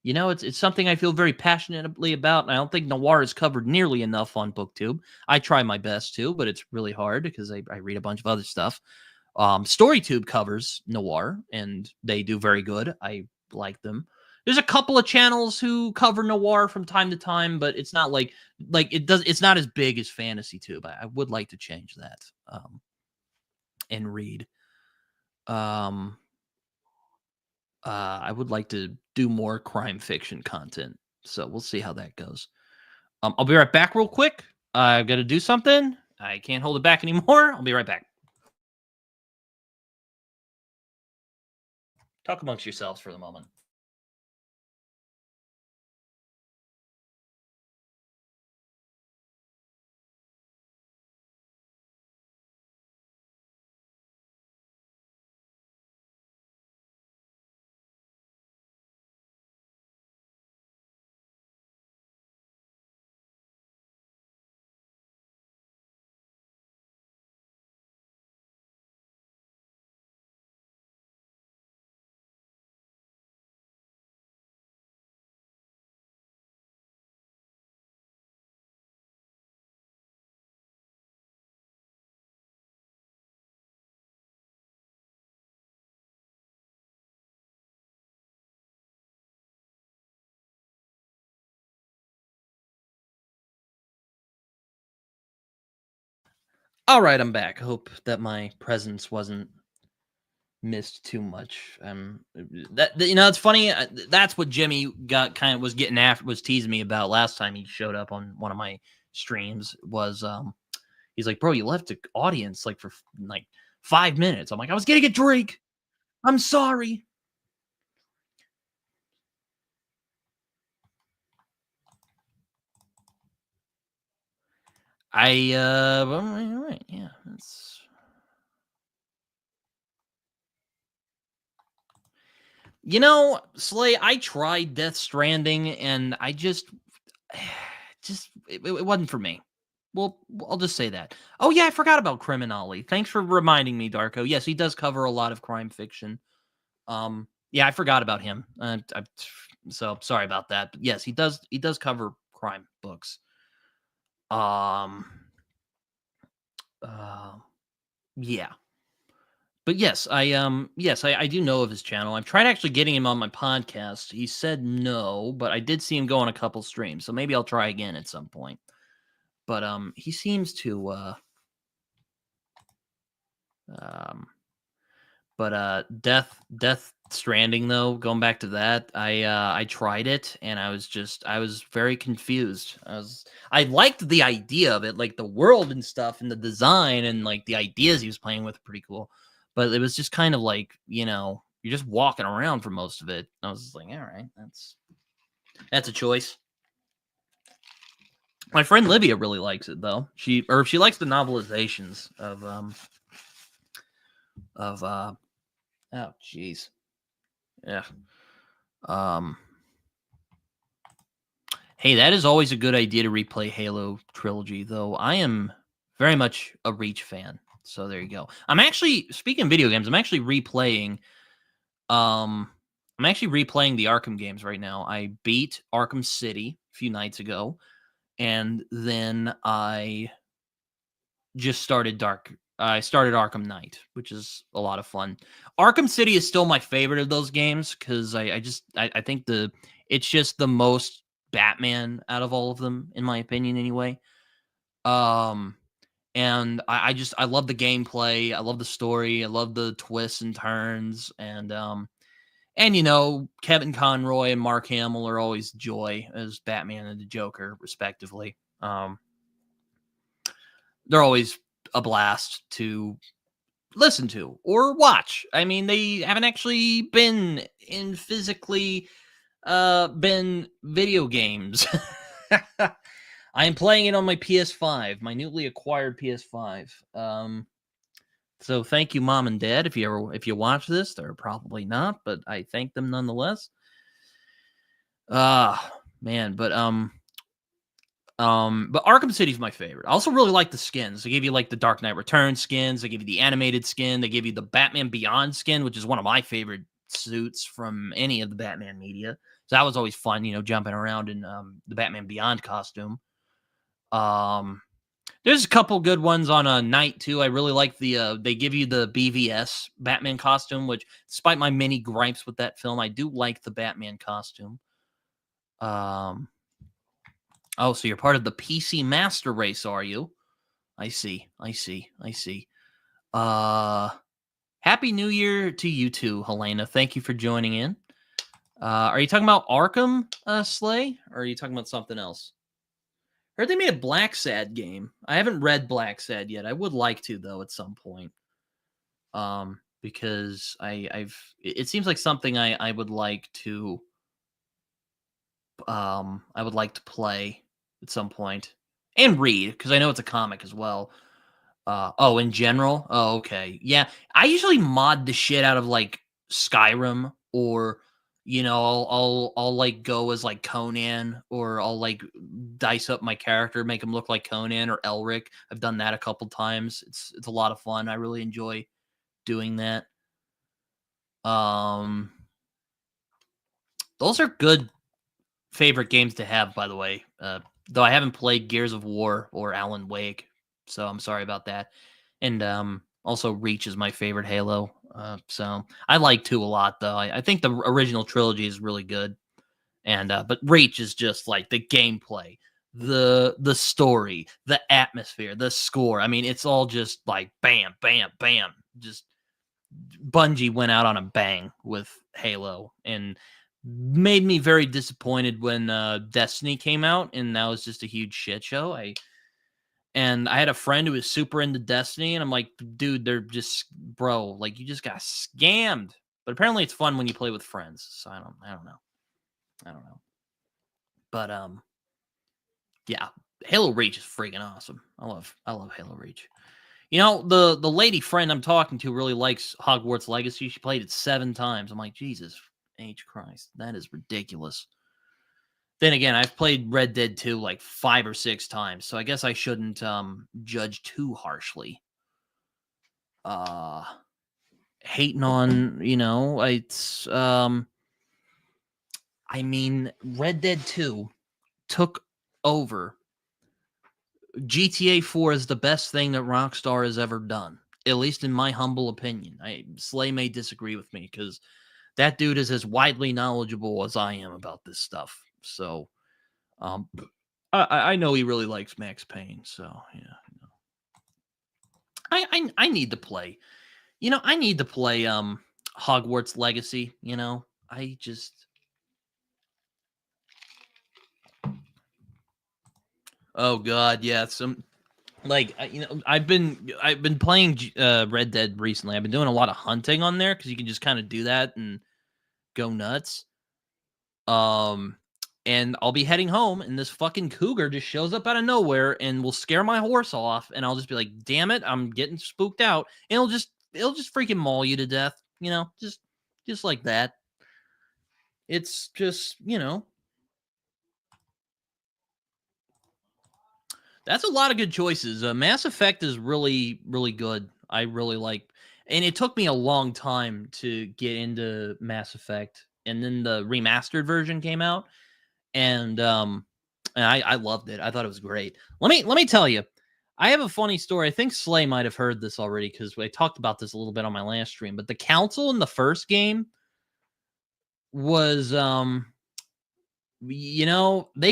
it's something I feel very passionately about. And I don't think noir is covered nearly enough on BookTube. I try my best to, but it's really hard because I read a bunch of other stuff. StoryTube covers noir and they do very good. I like them. There's a couple of channels who cover noir from time to time, but it's not it's not as big as FantasyTube. I would like to change that and read. I would like to do more crime fiction content. So we'll see how that goes. I'll be right back real quick. I've got to do something. I can't hold it back anymore. I'll be right back. Talk amongst yourselves for the moment. All right, I'm back. I hope that my presence wasn't missed too much. It's funny. That's what Jimmy was getting after, was teasing me about last time he showed up on one of my streams. Was he's like, bro, you left the audience like for like 5 minutes. I'm like, I was getting a drink. I'm sorry. All right, yeah. You know, Slay, I tried Death Stranding, and I just it wasn't for me. Well, I'll just say that. Oh yeah, I forgot about Criminale. Thanks for reminding me, Darko. Yes, he does cover a lot of crime fiction. Yeah, I forgot about him. So sorry about that. But yes, he does. He does cover crime books. Um. Uh, yeah. But I do know of his channel. I've tried actually getting him on my podcast. He said no, but I did see him go on a couple streams, so maybe I'll try again at some point. But he seems to um Death Stranding, though, going back to that, I tried it and I was very confused. I liked the idea of it, like the world and stuff and the design and like the ideas he was playing with, pretty cool. But it was just kind of like, you're just walking around for most of it. I was just like, all right, that's a choice. My friend Livia really likes it though. She likes the novelizations of oh jeez. Yeah. Um Hey, that is always a good idea to replay Halo Trilogy, though. I am very much a Reach fan. So there you go. I'm actually, speaking of video games, um I'm actually replaying the Arkham games right now. I beat Arkham City a few nights ago, and then I started Arkham Knight, which is a lot of fun. Arkham City is still my favorite of those games because I think it's just the most Batman out of all of them, in my opinion, anyway. Um, and I love the gameplay, I love the story, I love the twists and turns, and Kevin Conroy and Mark Hamill are always joy as Batman and the Joker, respectively. They're always a blast to listen to or watch. I mean, they haven't actually been in physically been video games. I am playing it on my PS5, my newly acquired PS5. So thank you, Mom and Dad, if you watch this. They're probably not, but I thank them nonetheless. Man, but Arkham City's my favorite. I also really like the skins. They give you like the Dark Knight Returns skins. They give you the animated skin. They give you the Batman Beyond skin, which is one of my favorite suits from any of the Batman media. So that was always fun, jumping around in the Batman Beyond costume. There's a couple good ones on a Night too. I really like they give you the BVS Batman costume, which, despite my many gripes with that film, I do like the Batman costume. Oh, so you're part of the PC Master Race, are you? I see. Happy New Year to you too, Helena. Thank you for joining in. Are you talking about Arkham Slay, or are you talking about something else? I heard they made a Black Sad game. I haven't read Black Sad yet. I would like to, though, at some point. Because it seems like something I would like to play at some point and read, because I know it's a comic as well. In general? Oh, okay. Yeah, I usually mod the shit out of like Skyrim, or I'll like go as like Conan, or I'll like dice up my character, make him look like Conan or Elric. I've done that a couple times. It's a lot of fun. I really enjoy doing that. Those are good favorite games to have, by the way. Though I haven't played Gears of War or Alan Wake, so I'm sorry about that. And also Reach is my favorite Halo. So I like 2 a lot, though. I think the original trilogy is really good. And but Reach is just like the gameplay, the story, the atmosphere, the score. I mean, it's all just like bam, bam, bam. Just Bungie went out on a bang with Halo, and made me very disappointed when Destiny came out, and that was just a huge shit show. I had a friend who was super into Destiny, and I'm like, dude, they're just, bro, like, you just got scammed. But apparently it's fun when you play with friends. So I don't know. But yeah, Halo Reach is freaking awesome. I love Halo Reach. The lady friend I'm talking to really likes Hogwarts Legacy. She played it 7 times. I'm like, Jesus H Christ, that is ridiculous. Then again, I've played Red Dead 2 like 5 or 6 times, so I guess I shouldn't judge too harshly. Hating on, it's I mean, Red Dead 2 took over. GTA 4 is the best thing that Rockstar has ever done, at least in my humble opinion. Slay may disagree with me because that dude is as widely knowledgeable as I am about this stuff. So, I know he really likes Max Payne. So, yeah, I need to play. I need to play Hogwarts Legacy. I just. Oh God, yeah. I've been playing Red Dead recently. I've been doing a lot of hunting on there because you can just kind of do that and go nuts. And I'll be heading home, and this fucking cougar just shows up out of nowhere and will scare my horse off, and I'll just be like, "Damn it, I'm getting spooked out," and it'll just freaking maul you to death, just like that. It's just, that's a lot of good choices. Mass Effect is really, really good. I really like, and it took me a long time to get into Mass Effect, and then the remastered version came out, and I loved it. I thought it was great. Let me tell you, I have a funny story. I think Slay might have heard this already because I talked about this a little bit on my last stream. But the council in the first game was, they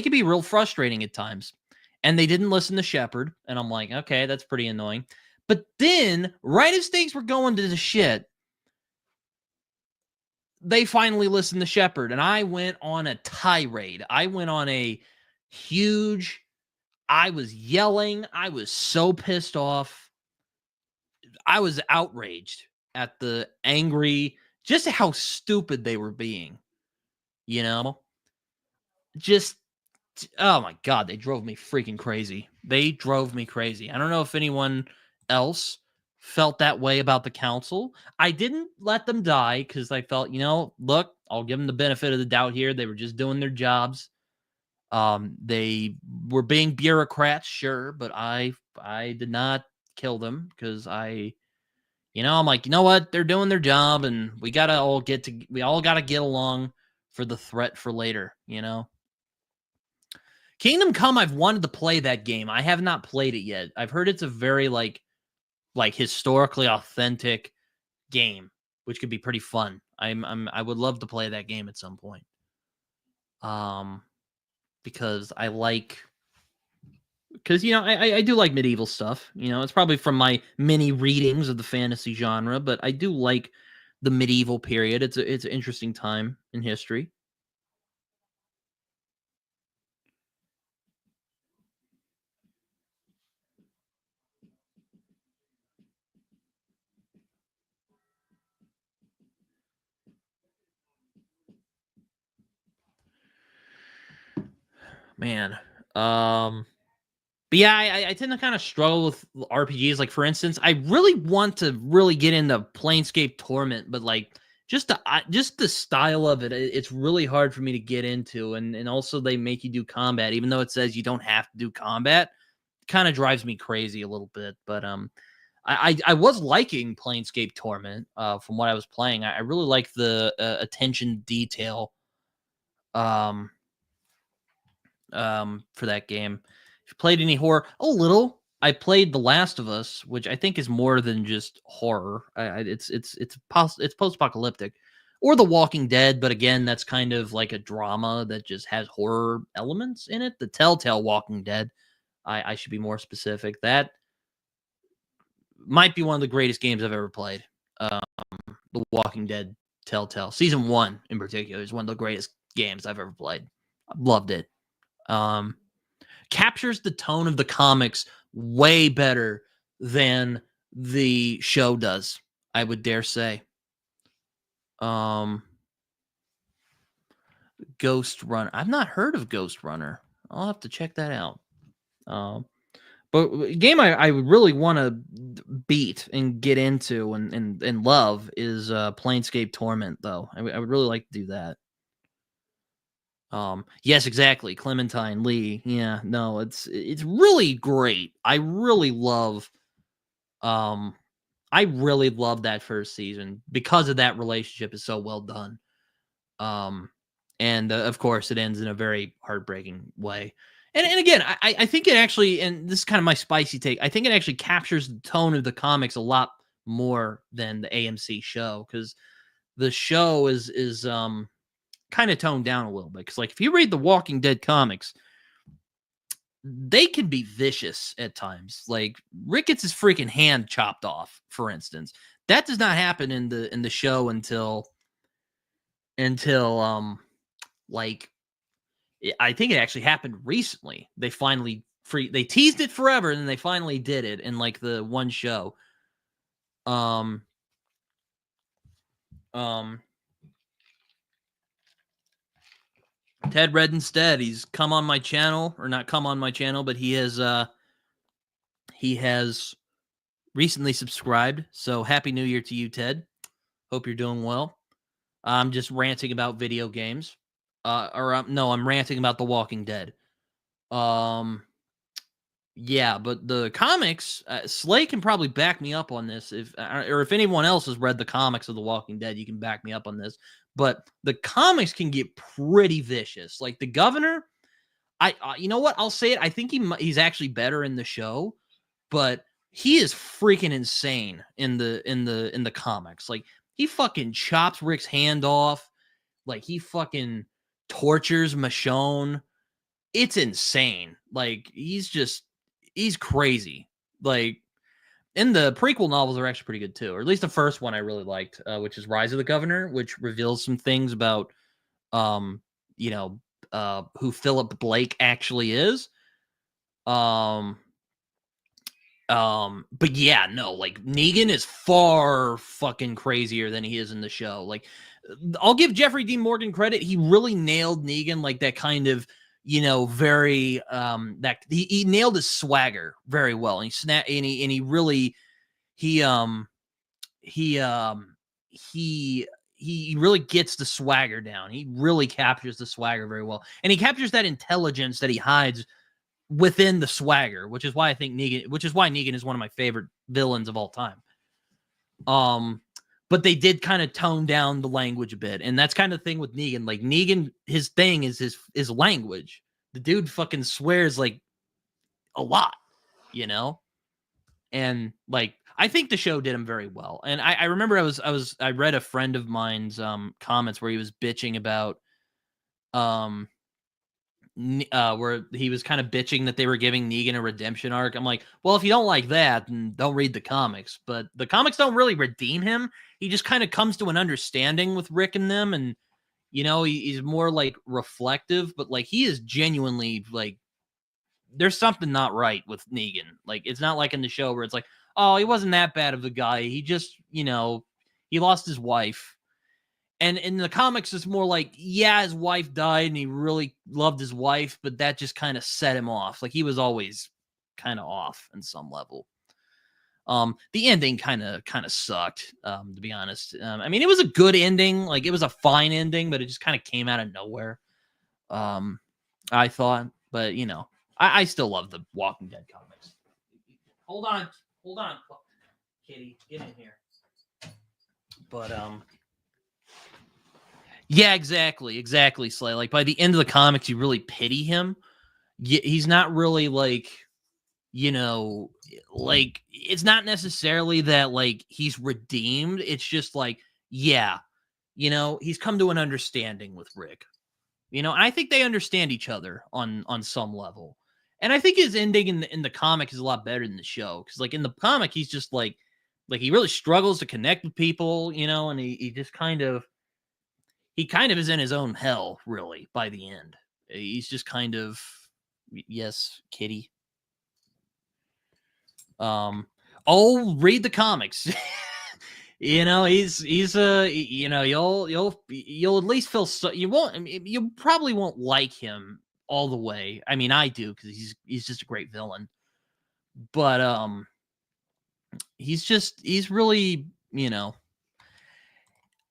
could be real frustrating at times, and they didn't listen to Shepard. And I'm like, okay, that's pretty annoying. But then, right as things were going to the shit, they finally listened to Shepard, and I went on a tirade. I went on a huge. I was yelling. I was so pissed off. I was outraged at the angry, just how stupid they were being. Just, oh my God, they drove me freaking crazy. They drove me crazy. I don't know if anyone else felt that way about the council. I didn't let them die because I felt, look, I'll give them the benefit of the doubt here. They were just doing their jobs. They were being bureaucrats, sure, but I did not kill them because I'm like, you know what? They're doing their job, and we all gotta get along for the threat for later, Kingdom Come, I've wanted to play that game. I have not played it yet. I've heard it's a very like historically authentic game, which could be pretty fun. I would love to play that game at some point. Because I do like medieval stuff. It's probably from my many readings of the fantasy genre, but I do like the medieval period. It's an interesting time in history. Man. But yeah, I tend to kind of struggle with RPGs. Like, for instance, I really want to really get into Planescape Torment, but just the style of it, it's really hard for me to get into. And also they make you do combat, even though it says you don't have to do combat. Kind of drives me crazy a little bit. But I was liking Planescape Torment from what I was playing. I really like the attention detail for that game. If you played any horror, a little. I played The Last of Us, which I think is more than just horror. It's post-apocalyptic, or The Walking Dead, but again, that's kind of like a drama that just has horror elements in it. The Telltale Walking Dead, I should be more specific. That might be one of the greatest games I've ever played. The Walking Dead Telltale Season 1 in particular is one of the greatest games I've ever played. I loved it. Captures the tone of the comics way better than the show does, I would dare say. Ghost Runner. I've not heard of Ghost Runner. I'll have to check that out. But a game I really want to beat and get into and love is Planescape Torment, though. I would really like to do that. Yes, exactly. Clementine Lee. Yeah, no, it's really great. I really love that first season because of that relationship is so well done. Um, and of course, it ends in a very heartbreaking way. And again, I think it actually, and this is kind of my spicy take, I think it actually captures the tone of the comics a lot more than the AMC show, because the show is kind of toned down a little bit. Because like if you read the Walking Dead comics, they can be vicious at times. Like Rick gets his freaking hand chopped off, for instance. That does not happen in the show until like I think it actually happened recently. They finally they teased it forever and then they finally did it in like the one show. Um um Ted Red instead, he's come on my channel, or not come on my channel, but he has recently subscribed. So happy new year to you, Ted. Hope you're doing well. I'm just ranting about video games. No, I'm ranting about The Walking Dead. Yeah, but the comics, Slay can probably back me up on this. If anyone else has read the comics of The Walking Dead, you can back me up on this. But the comics can get pretty vicious. Like the governor, you know what? I'll say it. I think he's actually better in the show, but he is freaking insane in the comics. Like he fucking chops Rick's hand off. Like he fucking tortures Michonne. It's insane. Like he's crazy. Like and the prequel novels are actually pretty good too, or at least the first one I really liked, which is Rise of the Governor, which reveals some things about um you know who Philip Blake actually is. Um but yeah, no, like Negan is far fucking crazier than he is in the show. Like I'll give Jeffrey Dean Morgan credit. He really nailed Negan, like that kind of, very that he nailed his swagger very well. And he really he he he he really gets the swagger down. He really captures the swagger very well. And he captures that intelligence that he hides within the swagger, which is why Negan is one of my favorite villains of all time. But they did kind of tone down the language a bit, and that's kind of the thing with Negan. Like Negan, his thing is his language. The dude fucking swears like a lot, and like I think the show did him very well. And I remember I read a friend of mine's comments where he was bitching about where he was kind of bitching that they were giving Negan a redemption arc. I'm like, well, if you don't like that, then don't read the comics. But the comics don't really redeem him. He just kind of comes to an understanding with Rick and them, and he's more like reflective. But like he is genuinely like, there's something not right with Negan. Like it's not like in the show where it's like, oh, he wasn't that bad of a guy. He just he lost his wife. And in the comics, it's more like, yeah, his wife died and he really loved his wife, but that just kind of set him off. Like he was always kind of off in some level. The ending kind of sucked, to be honest. I mean, it was a good ending. Like it was a fine ending, but it just kind of came out of nowhere. I thought, but I still love the Walking Dead comics. Hold on, Kitty, get in here. But yeah, exactly, Slay. Like by the end of the comics, you really pity him. He's not really like, like it's not necessarily that like he's redeemed. It's just like, yeah, he's come to an understanding with Rick. And I think they understand each other on some level. And I think his ending in the comic is a lot better than the show, because like in the comic, he's just like he really struggles to connect with people, and he just kind of is in his own hell, really, by the end. He's just kind of, yes, Kitty. Read the comics. He's you'll at least feel so, you won't. I mean, you probably won't like him all the way. I mean, I do, because he's just a great villain. But he's really,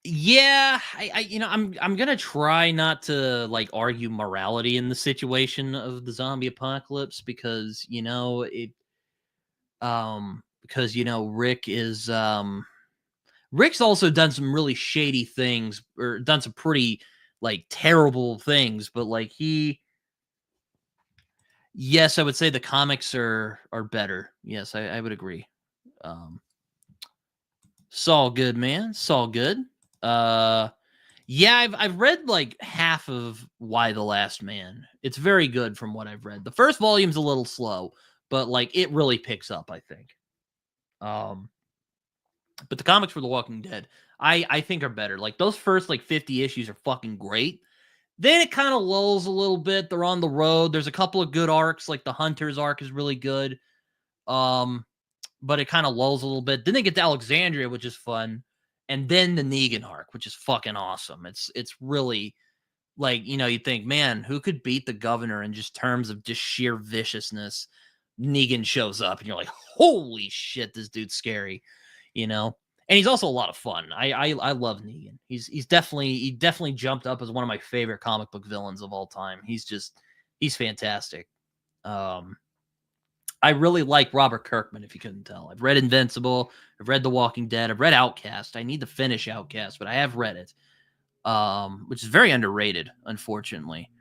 yeah, I'm gonna try not to like argue morality in the situation of the zombie apocalypse because Rick's also done some really shady things or done some pretty like terrible things, but like yes, I would say the comics are better. Yes, I would agree. Um it's all good, man. It's all good. Uh Yeah, I've read like half of Why the Last Man. It's very good from what I've read. The first volume's a little slow, but like it really picks up, I think. Um, but the comics for The Walking Dead, I think are better. Like those first like 50 issues are fucking great. Then it kind of lulls a little bit. They're on the road. There's a couple of good arcs, like the Hunter's arc is really good. Um, but it kind of lulls a little bit. Then they get to Alexandria, which is fun, and then the Negan arc, which is fucking awesome. It's really like, you think, man, who could beat the governor in just terms of just sheer viciousness? Negan shows up, and you're like, holy shit, this dude's scary, you know. And he's also a lot of fun. I love Negan. He definitely jumped up as one of my favorite comic book villains of all time. He's fantastic. Um, I really like Robert Kirkman, if you couldn't tell. I've read Invincible, I've read The Walking Dead, I've read Outcast. I need to finish Outcast, but I have read it. Which is very underrated, unfortunately.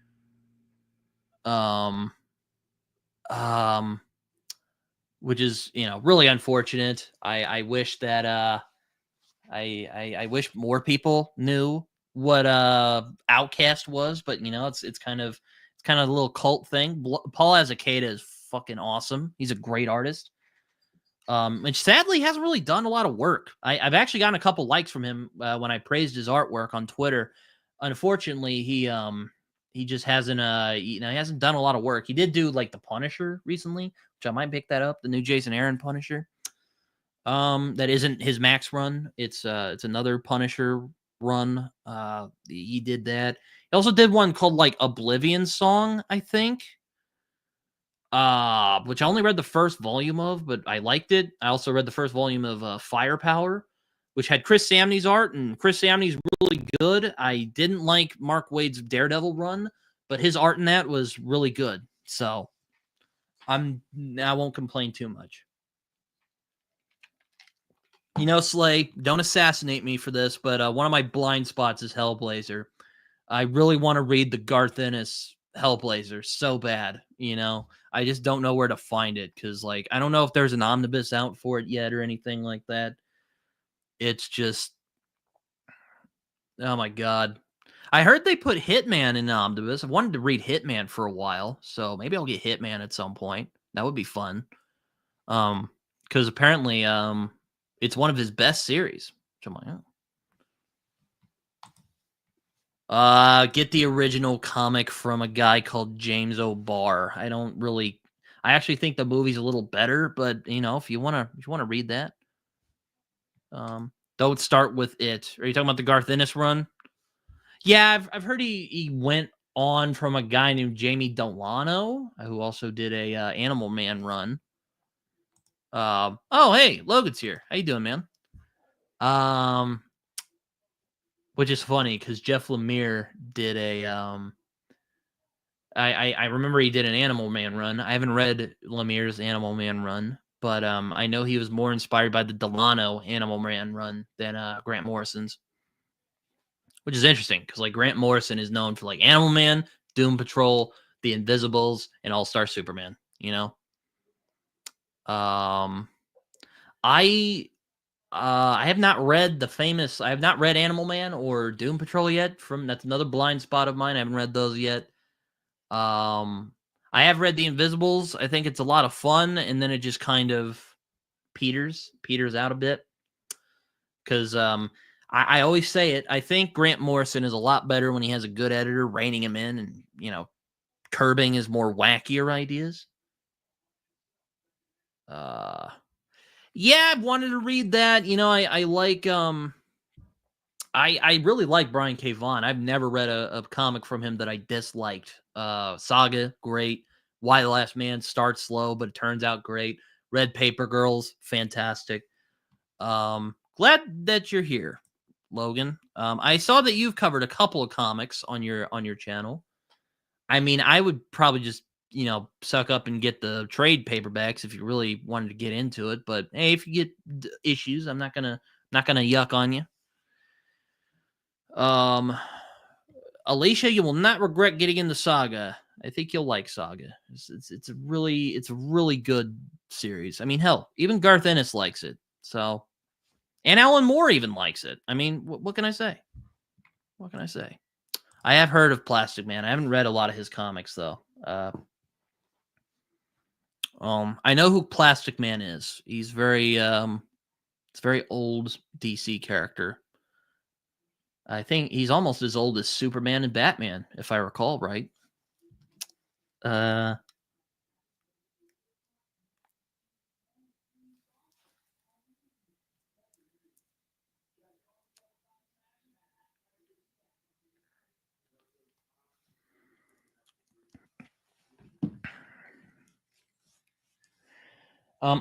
Um, um, which is really unfortunate. I wish that I wish more people knew what Outcast was, but it's kind of a little cult thing. Paul Azaceta is fucking awesome. He's a great artist. Which sadly hasn't really done a lot of work. I've actually gotten a couple likes from him when I praised his artwork on Twitter. Unfortunately, he just hasn't he hasn't done a lot of work. He did do like the Punisher recently, which I might pick that up, the new Jason Aaron Punisher. That isn't his Max run. It's another Punisher run. He did that. He also did one called like Oblivion Song, I think. Which I only read the first volume of, but I liked it. I also read the first volume of Firepower, which had Chris Samney's art, and Chris Samney's really good. I didn't like Mark Waid's Daredevil run, but his art in that was really good. So I won't complain too much. Slay, don't assassinate me for this, but one of my blind spots is Hellblazer. I really want to read the Garth Ennis Hellblazer so bad, I just don't know where to find it because, like, I don't know if there's an omnibus out for it yet or anything like that. It's just, oh my god. I heard they put Hitman in the omnibus. I wanted to read Hitman for a while, so maybe I'll get Hitman at some point. That would be fun. Because apparently, it's one of his best series. Which I'm like, oh. Get the original comic from a guy called James O'Barr. I actually think the movie's a little better, but if you wanna read that, don't start with it. Are you talking about the Garth Ennis run? Yeah, I've heard he went on from a guy named Jamie Delano, who also did a Animal Man run. Oh hey, Logan's here. How you doing, man? Which is funny because Jeff Lemire did a I remember he did an Animal Man run. I haven't read Lemire's Animal Man run, but I know he was more inspired by the Delano Animal Man run than Grant Morrison's, which is interesting because like Grant Morrison is known for like Animal Man, Doom Patrol, The Invisibles, and All Star Superman. I I have not read I have not read Animal Man or Doom Patrol yet. That's another blind spot of mine. I haven't read those yet. I have read The Invisibles. I think it's a lot of fun, and then it just kind of peters out a bit. Because I always say it. I think Grant Morrison is a lot better when he has a good editor reining him in, and curbing his more wackier ideas. Yeah, I've wanted to read that. I like I really like Brian K. Vaughan. I've never read a comic from him that I disliked. Saga, great. Why the Last Man starts slow, but it turns out great. Red Paper Girls, fantastic. Glad that you're here, Logan. I saw that you've covered a couple of comics on your channel. I mean, I would probably just suck up and get the trade paperbacks if you really wanted to get into it. But hey, if you get issues, I'm not gonna yuck on you. Alicia, you will not regret getting into Saga. I think you'll like Saga. It's a really good series. I mean, hell, even Garth Ennis likes it. So, and Alan Moore even likes it. I mean, what can I say? What can I say? I have heard of Plastic Man. I haven't read a lot of his comics though. I know who Plastic Man is. He's it's a very old DC character. I think he's almost as old as Superman and Batman, if I recall right.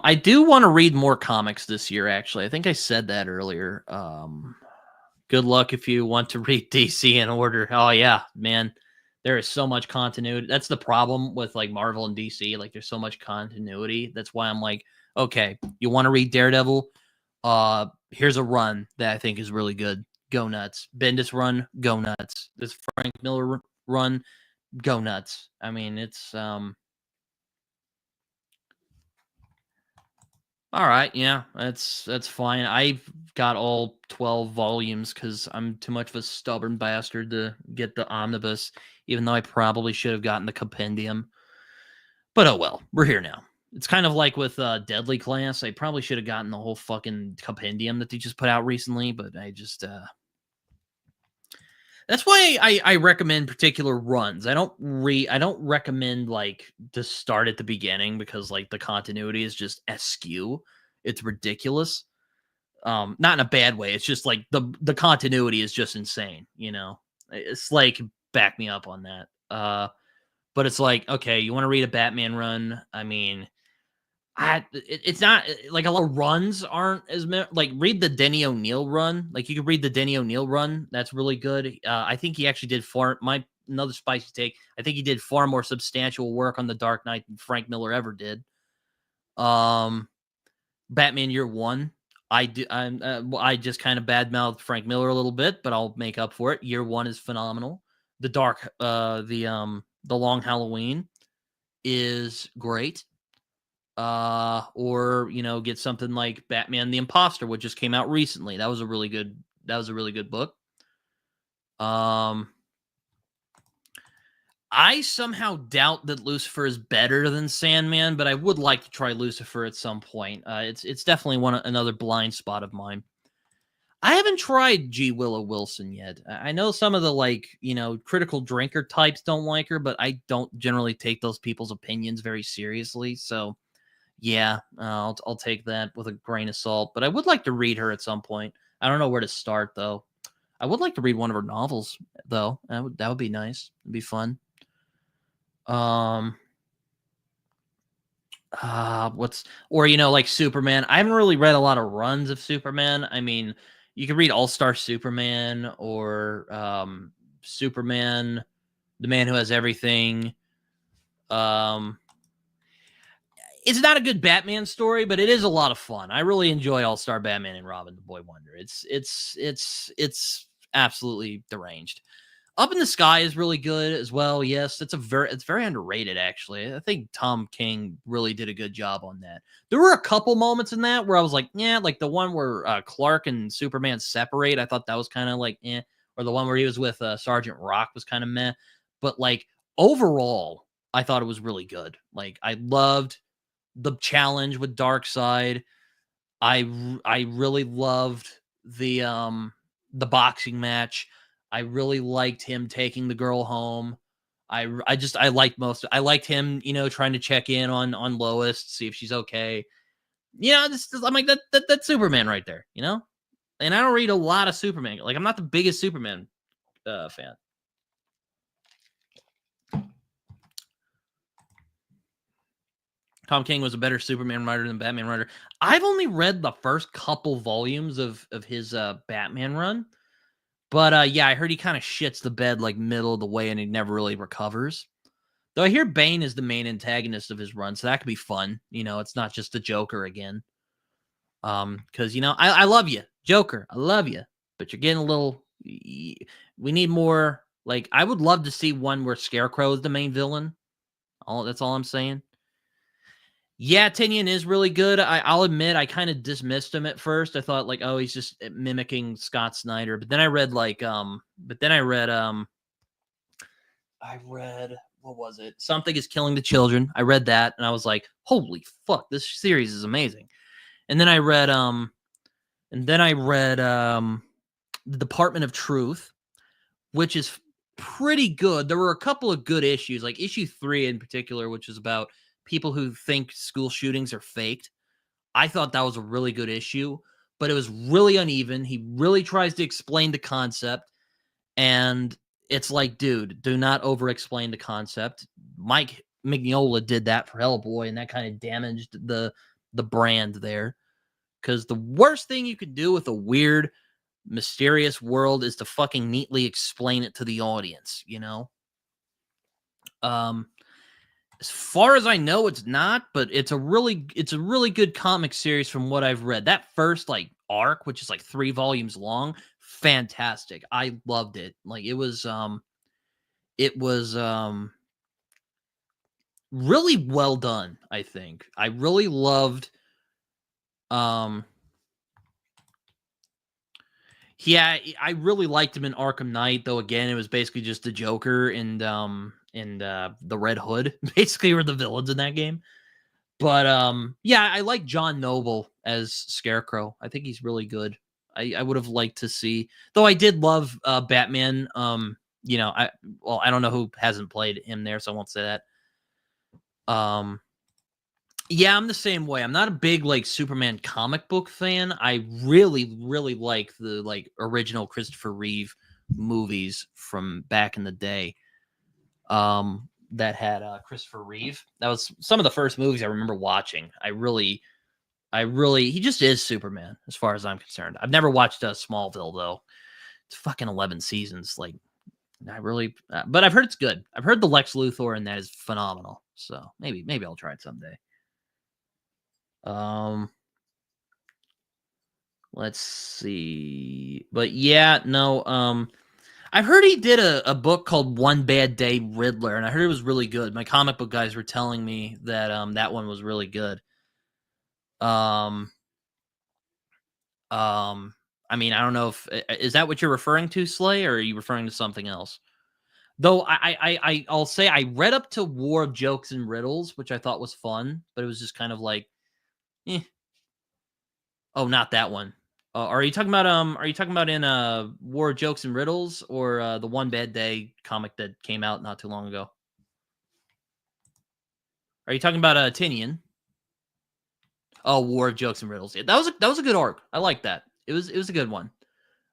I do want to read more comics this year, actually. I think I said that earlier. Good luck if you want to read DC in order. Oh, yeah, man. There is so much continuity. That's the problem with like Marvel and DC. Like, there's so much continuity. That's why I'm like, okay, you want to read Daredevil? Here's a run that I think is really good. Go nuts. Bendis run, go nuts. This Frank Miller run, go nuts. I mean, it's all right, yeah, that's fine. I've got all 12 volumes because I'm too much of a stubborn bastard to get the omnibus, even though I probably should have gotten the compendium. But oh well, we're here now. It's kind of like with Deadly Class. I probably should have gotten the whole fucking compendium that they just put out recently, but I just that's why I recommend particular runs. I don't recommend like to start at the beginning because like the continuity is just askew. It's ridiculous. Not in a bad way. It's just like the continuity is just insane, you know. It's like back me up on that. But it's like, okay, you want to read a Batman run? I mean, it's not like a lot of runs aren't as like read the Denny O'Neil run. Like you could read the Denny O'Neil run. That's really good. I think he actually did another spicy take. I think he did far more substantial work on the Dark Knight than Frank Miller ever did. Batman Year One. I just kind of badmouthed Frank Miller a little bit, but I'll make up for it. Year One is phenomenal. The Long Halloween is great. Or get something like Batman the Imposter, which just came out recently. That was a really good book. I somehow doubt that Lucifer is better than Sandman, but I would like to try Lucifer at some point. It's definitely another blind spot of mine. I haven't tried G. Willow Wilson yet. I know some of the critical drinker types don't like her, but I don't generally take those people's opinions very seriously. So yeah, I'll take that with a grain of salt. But I would like to read her at some point. I don't know where to start though. I would like to read one of her novels though. That would be nice. It'd be fun. Like Superman. I haven't really read a lot of runs of Superman. I mean, you could read All-Star Superman or Superman, the Man Who Has Everything. It's not a good Batman story, but it is a lot of fun. I really enjoy All-Star Batman and Robin the Boy Wonder. It's absolutely deranged. Up in the Sky is really good as well. Yes, it's very underrated actually. I think Tom King really did a good job on that. There were a couple moments in that where I was like, yeah, like the one where Clark and Superman separate. I thought that was kind of like, or the one where he was with Sergeant Rock was kind of meh. But like overall, I thought it was really good. Like I loved the challenge with Darkseid. I really loved the boxing match. I really liked him taking the girl home. I liked him, trying to check in on Lois, see if she's okay. I'm like that's Superman right there, And I don't read a lot of Superman. Like I'm not the biggest Superman fan. Tom King was a better Superman writer than Batman writer. I've only read the first couple volumes of his Batman run, but yeah, I heard he kind of shits the bed like middle of the way and he never really recovers. Though I hear Bane is the main antagonist of his run, so that could be fun. It's not just the Joker again. Because I love you, Joker, I love you, but you're getting a little. We need more. Like, I would love to see one where Scarecrow is the main villain. That's all I'm saying. Yeah, Tinian is really good. I'll admit I kind of dismissed him at first. I thought like, oh, he's just mimicking Scott Snyder. But then I read I read what was it? Something is Killing the Children. I read that and I was like, holy fuck, this series is amazing. And then I read The Department of Truth, which is pretty good. There were a couple of good issues, like issue 3 in particular, which is about people who think school shootings are faked. I thought that was a really good issue, but it was really uneven. He really tries to explain the concept, and it's like, dude, do not over-explain the concept. Mike Mignola did that for Hellboy, and that kind of damaged the brand there. Because the worst thing you could do with a weird, mysterious world is to fucking neatly explain it to the audience, As far as I know, it's not, but it's a really good comic series from what I've read. That first like arc, which is like 3 volumes long, fantastic. I loved it. Like it was really well done, I think. I really loved yeah, I really liked him in Arkham Knight, though again, it was basically just the Joker and the Red Hood, basically were the villains in that game. But yeah, I like John Noble as Scarecrow. I think he's really good. I would have liked to see, though I did love Batman. I don't know who hasn't played him there, so I won't say that. Yeah, I'm the same way. I'm not a big like Superman comic book fan. I really, really like the like original Christopher Reeve movies from back in the day. That had Christopher Reeve. That was some of the first movies I remember watching. He just is Superman as far as I'm concerned. I've never watched Smallville though. It's fucking 11 seasons. Like, but I've heard it's good. I've heard the Lex Luthor in that is phenomenal. So maybe I'll try it someday. Let's see. But yeah, no, I've heard he did a book called One Bad Day Riddler, and I heard it was really good. My comic book guys were telling me that that one was really good. I mean, I don't know if is that what you're referring to, Slay, or are you referring to something else? Though I'll say I read up to War of Jokes and Riddles, which I thought was fun, but it was just kind of like, eh. Oh, not that one. Are you talking about in War of Jokes and Riddles or the One Bad Day comic that came out not too long ago? Are you talking about Tinian? Oh, War of Jokes and Riddles. Yeah, that was a good arc. I like that. It was a good one.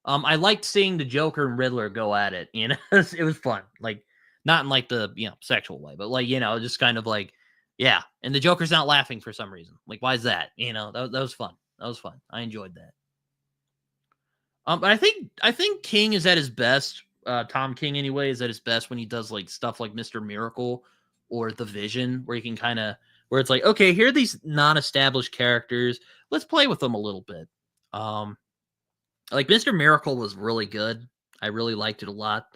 I liked seeing the Joker and Riddler go at it. It was fun. Like, not in like the sexual way, but like just kind of like, yeah. And the Joker's not laughing for some reason. Like, why is that? That was fun. That was fun. I enjoyed that. But I think King is at his best. Tom King, anyway, is at his best when he does like stuff like Mr. Miracle or The Vision, where you can where it's like, okay, here are these non-established characters. Let's play with them a little bit. Like Mr. Miracle was really good. I really liked it a lot.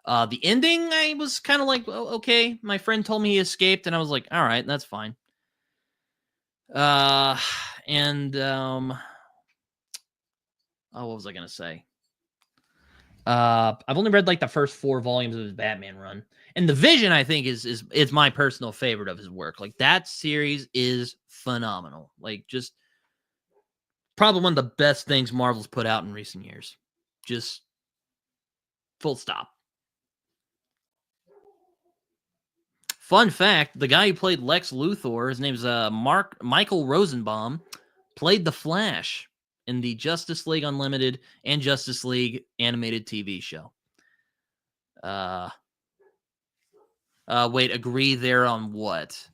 The ending, I was kind of like, oh, okay. My friend told me he escaped, and I was like, all right, that's fine. And what was I gonna say? I've only read like the first 4 volumes of his Batman run, and The Vision I think is my personal favorite of his work. Like that series is phenomenal. Like just probably one of the best things Marvel's put out in recent years. Just full stop. Fun fact: the guy who played Lex Luthor, his name's Michael Rosenbaum, played the Flash in the Justice League Unlimited and Justice League animated TV show. Wait, agree there on what?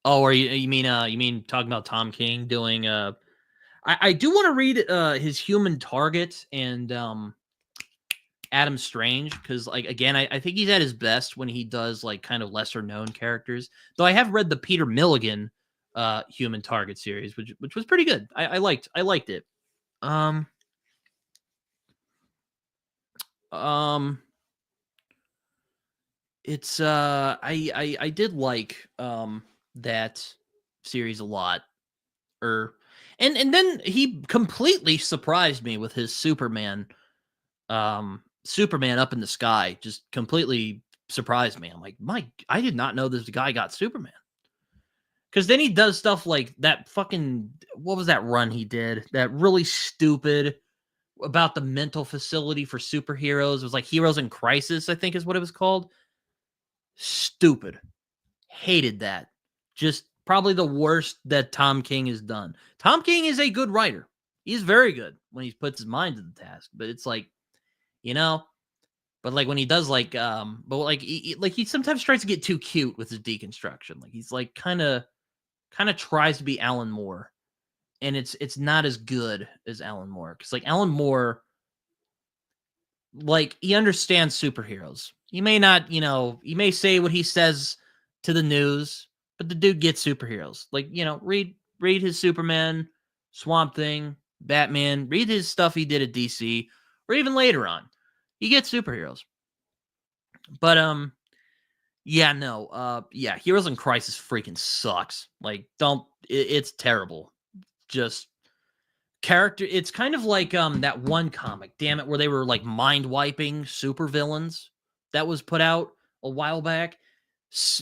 Oh, or you mean talking about Tom King doing I do want to read his Human Target and Adam Strange, because like again, I think he's at his best when he does like kind of lesser known characters. Though I have read the Peter Milligan Human Target series, which was pretty good. I liked it. Um um it's I did like that series a lot. Or and then he completely surprised me with his Superman Up in the Sky. Just completely surprised me. I'm like, Mike, I did not know this guy got Superman. Because then he does stuff like that fucking, what was that run he did? That really stupid about the mental facility for superheroes. It was like Heroes in Crisis, I think is what it was called. Stupid. Hated that. Just probably the worst that Tom King has done. Tom King is a good writer. He's very good when he puts his mind to the task. But it's like, you know, but like when he does but like he sometimes tries to get too cute with his deconstruction. Like he's like kind of tries to be Alan Moore, and it's not as good as Alan Moore, because like Alan Moore, like he understands superheroes. He may not, he may say what he says to the news, but the dude gets superheroes. Like, read his Superman, Swamp Thing, Batman, read his stuff he did at DC, or even later on. He gets superheroes. But yeah, no, yeah, Heroes in Crisis freaking sucks. Like, it's terrible. Just character, it's kind of like that one comic, damn it, where they were like mind wiping super villains that was put out a while back,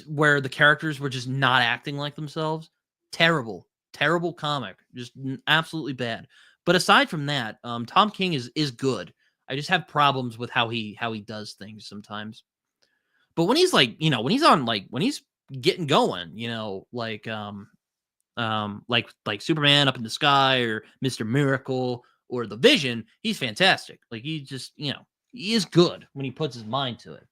where the characters were just not acting like themselves. Terrible comic, just absolutely bad. But aside from that, Tom King is good. I just have problems with how he does things sometimes. But when he's like, when he's on, like when he's getting going, like Superman Up in the Sky or Mr. Miracle or The Vision, he's fantastic. Like he just, he is good when he puts his mind to it.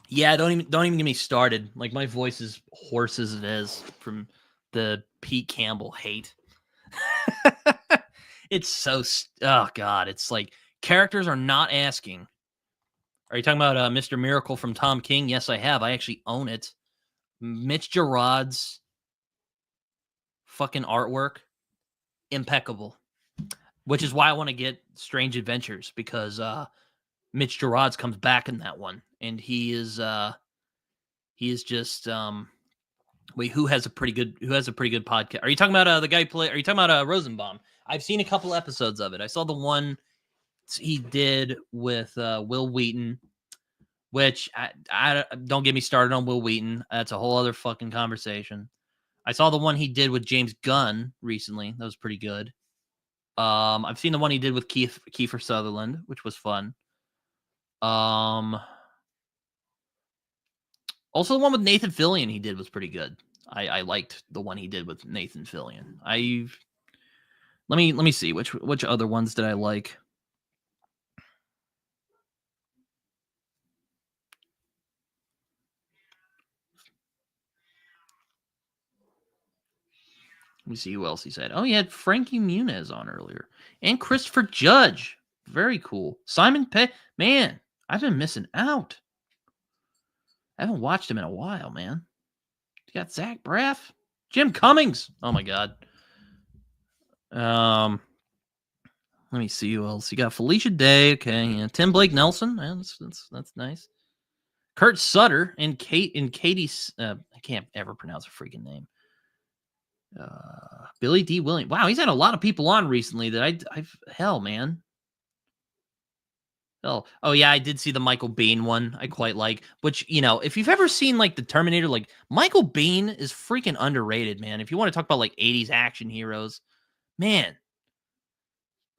Yeah, don't even get me started. Like my voice is hoarse as it is from the Pete Campbell hate. It's so oh god, it's like characters are not asking. Are you talking about Mr. Miracle from Tom King? Yes, I have. I actually own it. Mitch Gerard's fucking artwork, impeccable. Which is why I want to get Strange Adventures, because Mitch Gerard's comes back in that one, and he is just wait, who has a pretty good podcast? Are you talking about the guy play? Are you talking about Rosenbaum? I've seen a couple episodes of it. I saw the one he did with Will Wheaton, which I don't get me started on Will Wheaton. That's a whole other fucking conversation. I saw the one he did with James Gunn recently. That was pretty good. I've seen the one he did with Kiefer Sutherland, which was fun. Also the one with Nathan Fillion he did was pretty good. I liked the one he did with Nathan Fillion. Let me see which other ones did I like. Let me see who else he said. Oh, he had Frankie Muniz on earlier. And Christopher Judge. Very cool. Simon Pegg. Man, I've been missing out. I haven't watched him in a while, man. You got Zach Braff. Jim Cummings. Oh, my God. Let me see who else. You got Felicia Day. Okay. Yeah. Tim Blake Nelson. Yeah, that's nice. Kurt Sutter and Katie. I can't ever pronounce her freaking name. Billy D. Williams. Wow, he's had a lot of people on recently that I've hell, man. Oh yeah, I did see the Michael Biehn one. I quite like. Which, if you've ever seen like the Terminator, like Michael Biehn is freaking underrated, man. If you want to talk about like 80s action heroes, man,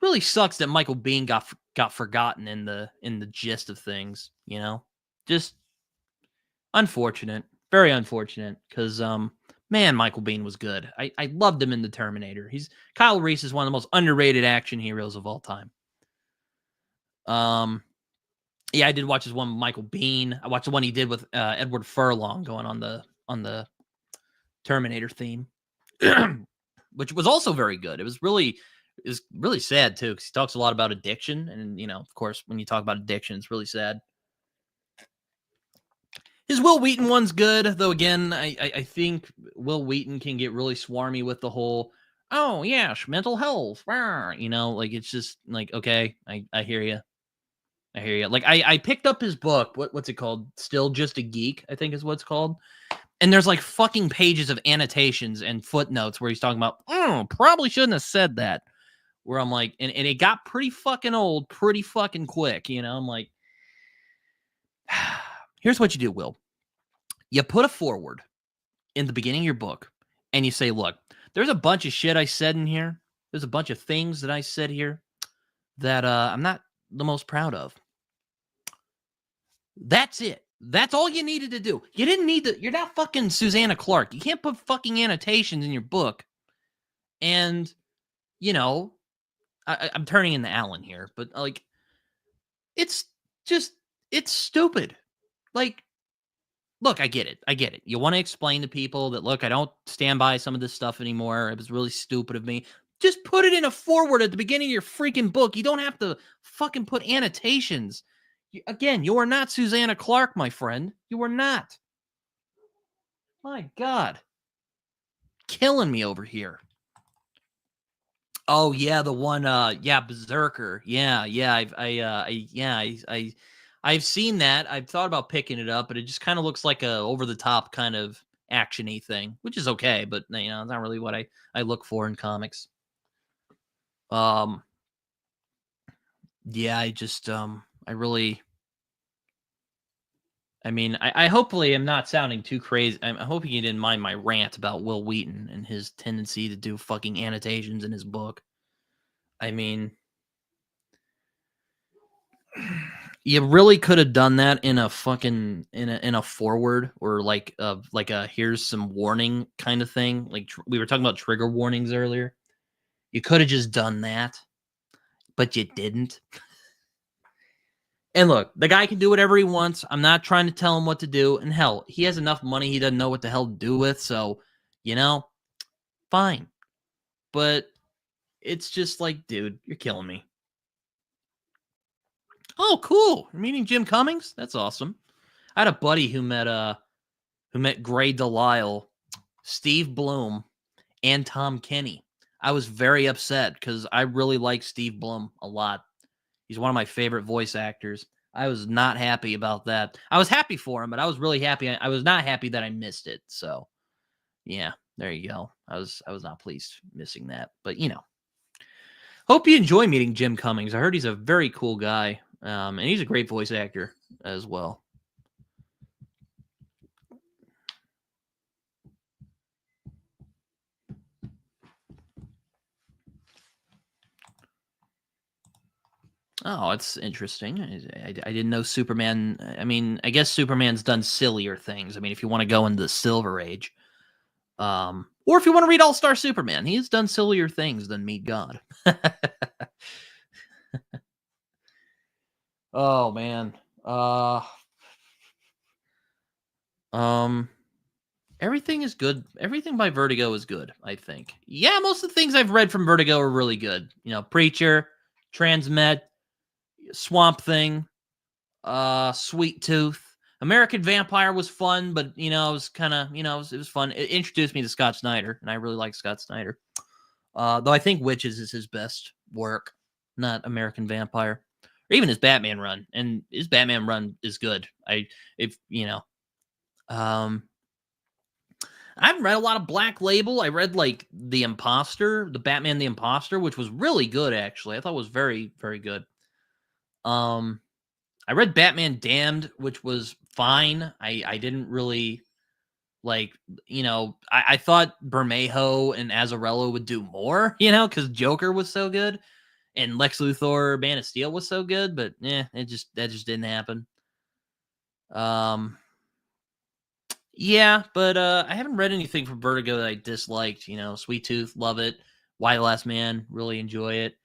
really sucks that Michael Biehn got forgotten in the gist of things. Just unfortunate, very unfortunate. Because man, Michael Biehn was good. I loved him in the Terminator. Kyle Reese is one of the most underrated action heroes of all time. Yeah, I did watch his one with Michael Biehn. I watched the one he did with Edward Furlong going on the Terminator theme, which was also very good. It was really sad too, because he talks a lot about addiction, and of course, when you talk about addiction, it's really sad. His Will Wheaton one's good, though. Again, I think Will Wheaton can get really swarmy with the whole, oh yes, mental health, like it's just like, okay, I hear you. I hear you. Like I picked up his book. What's it called? Still Just a Geek, I think is what it's called. And there's like fucking pages of annotations and footnotes where he's talking about, probably shouldn't have said that. Where I'm like, and it got pretty fucking old, pretty fucking quick. I'm like, here's what you do, Will. You put a foreword in the beginning of your book, and you say, look, there's a bunch of shit I said in here. There's a bunch of things that I said here that I'm not the most proud of. That's it. That's all you needed to do. You didn't need to. You're not fucking Susanna Clark. You can't put fucking annotations in your book. And, I'm turning into Alan here, but like, it's stupid. Like, look, I get it. You want to explain to people that, look, I don't stand by some of this stuff anymore. It was really stupid of me. Just put it in a foreword at the beginning of your freaking book. You don't have to fucking put annotations. Again, you are not Susanna Clark, my friend. You are not. My God. Killing me over here. Oh yeah, the one Berserker. Yeah, I've seen that. I've thought about picking it up, but it just kind of looks like a over the top kind of action-y thing, which is okay, but it's not really what I look for in comics. Yeah, I just I really, I hopefully am not sounding too crazy. I'm hoping you didn't mind my rant about Will Wheaton and his tendency to do fucking annotations in his book. You really could have done that in a fucking in a forward, or like a here's some warning kind of thing. Like we were talking about trigger warnings earlier. You could have just done that, but you didn't. And look, the guy can do whatever he wants. I'm not trying to tell him what to do. And hell, he has enough money he doesn't know what the hell to do with. So, fine. But it's just like, dude, you're killing me. Oh, cool. You're meeting Jim Cummings? That's awesome. I had a buddy who met Gray Delisle, Steve Bloom, and Tom Kenny. I was very upset because I really like Steve Bloom a lot. He's one of my favorite voice actors. I was not happy about that. I was happy for him, but I was really happy. I was not happy that I missed it. So, yeah, there you go. I was not pleased missing that. But, hope you enjoy meeting Jim Cummings. I heard he's a very cool guy, and he's a great voice actor as well. Oh, it's interesting. I didn't know Superman. I guess Superman's done sillier things. If you want to go into the Silver Age, or if you want to read All-Star Superman, he's done sillier things than meet God. Oh man. Everything is good. Everything by Vertigo is good, I think. Yeah, most of the things I've read from Vertigo are really good. Preacher, Transmet, Swamp Thing, Sweet Tooth. American Vampire was fun, but it was kind of, it was fun. It introduced me to Scott Snyder, and I really like Scott Snyder. Though I think Witches is his best work, not American Vampire, or even his Batman run. And his Batman run is good. I haven't read a lot of Black Label. I read like The Imposter, the Batman the Imposter, which was really good actually. I thought it was very, very good. I read Batman Damned, which was fine. I didn't really like, I thought Bermejo and Azzarello would do more, because Joker was so good and Lex Luthor, Man of Steel was so good, but that just didn't happen. Yeah, but I haven't read anything from Vertigo that I disliked. Sweet Tooth, love it. Y the Last Man, really enjoy it.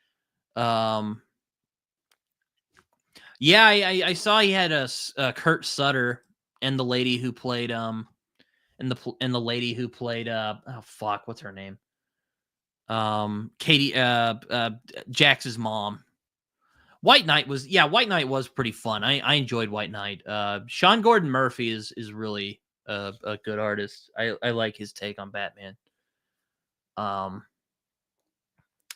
Yeah, I saw he had a Kurt Sutter and the lady who played and the lady who played oh fuck, what's her name? Katie Jax's mom. White Knight was pretty fun. I enjoyed White Knight. Sean Gordon Murphy is really a good artist. I like his take on Batman. Um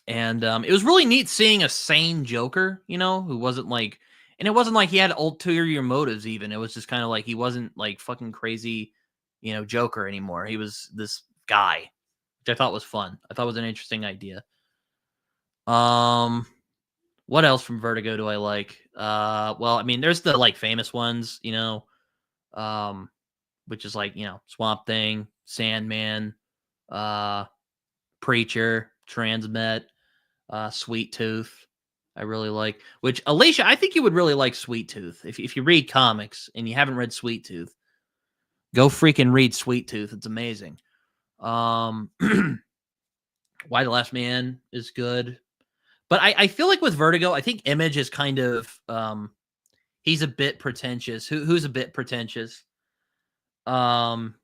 and it was really neat seeing a sane Joker, you know, who wasn't like, and it wasn't like he had ulterior motives even. It was just kind of like he wasn't like fucking crazy, you know, Joker anymore. He was this guy, which I thought was fun. I thought was an interesting idea. Um what else from Vertigo do I like? Well, I mean, there's the like famous ones, you know, um, which is like, you know, Swamp Thing, Sandman, uh, Preacher, Transmet, Sweet Tooth. I really like. Which Alicia, I think you would really like Sweet Tooth if you read comics and you haven't read Sweet Tooth. Go freaking read Sweet Tooth. It's amazing. Um, Why the Last Man is good. But I feel like with Vertigo, I think Image is kind of he's a bit pretentious. Who's a bit pretentious? Um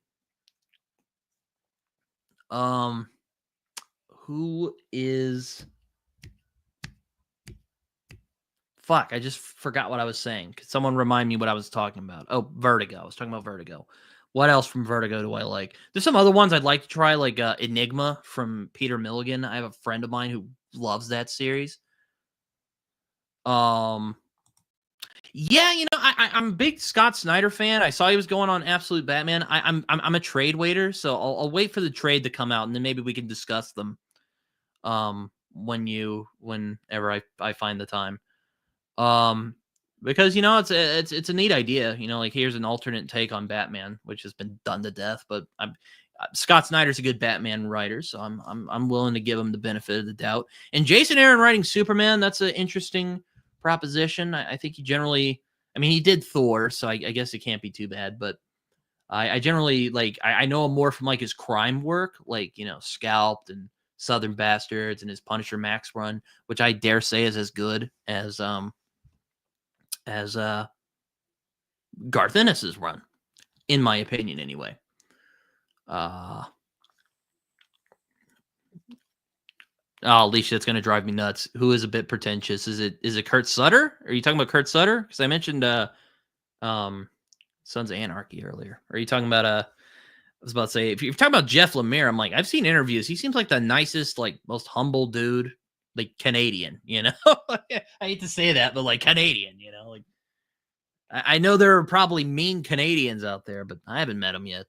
um who is fuck, I just forgot what I was saying. Could someone remind me what I was talking about? Oh, Vertigo. I was talking about Vertigo. What else from Vertigo do I like? There's some other ones I'd like to try, like Enigma from Peter Milligan. I have a friend of mine who loves that series. Um Yeah, you know, I'm a big Scott Snyder fan. I saw he was going on Absolute Batman. I'm a trade waiter, so I'll wait for the trade to come out, and then maybe we can discuss them. Whenever I find the time. Um, because you know it's a neat idea. You know, like here's an alternate take on Batman, which has been done to death. But Scott Snyder's a good Batman writer, so I'm willing to give him the benefit of the doubt. And Jason Aaron writing Superman, that's an interesting proposition. I think he generally, I mean, he did Thor, so I guess it can't be too bad. But I generally like, I know him more from like his crime work, like you know, Scalped and Southern Bastards and his Punisher Max run, which I dare say is as good as Garth Ennis's run, in my opinion, anyway. Uh, oh, Alicia, that's gonna drive me nuts. Who is a bit pretentious? Is it Kurt Sutter? Are you talking about Kurt Sutter? Because I mentioned um Sons of Anarchy earlier. Are you talking about I was about to say, if you're talking about Jeff Lemire, I'm like, I've seen interviews. He seems like the nicest, like most humble dude, like Canadian, you know? I hate to say that, but like Canadian, you know, like I know there are probably mean Canadians out there, but I haven't met them yet.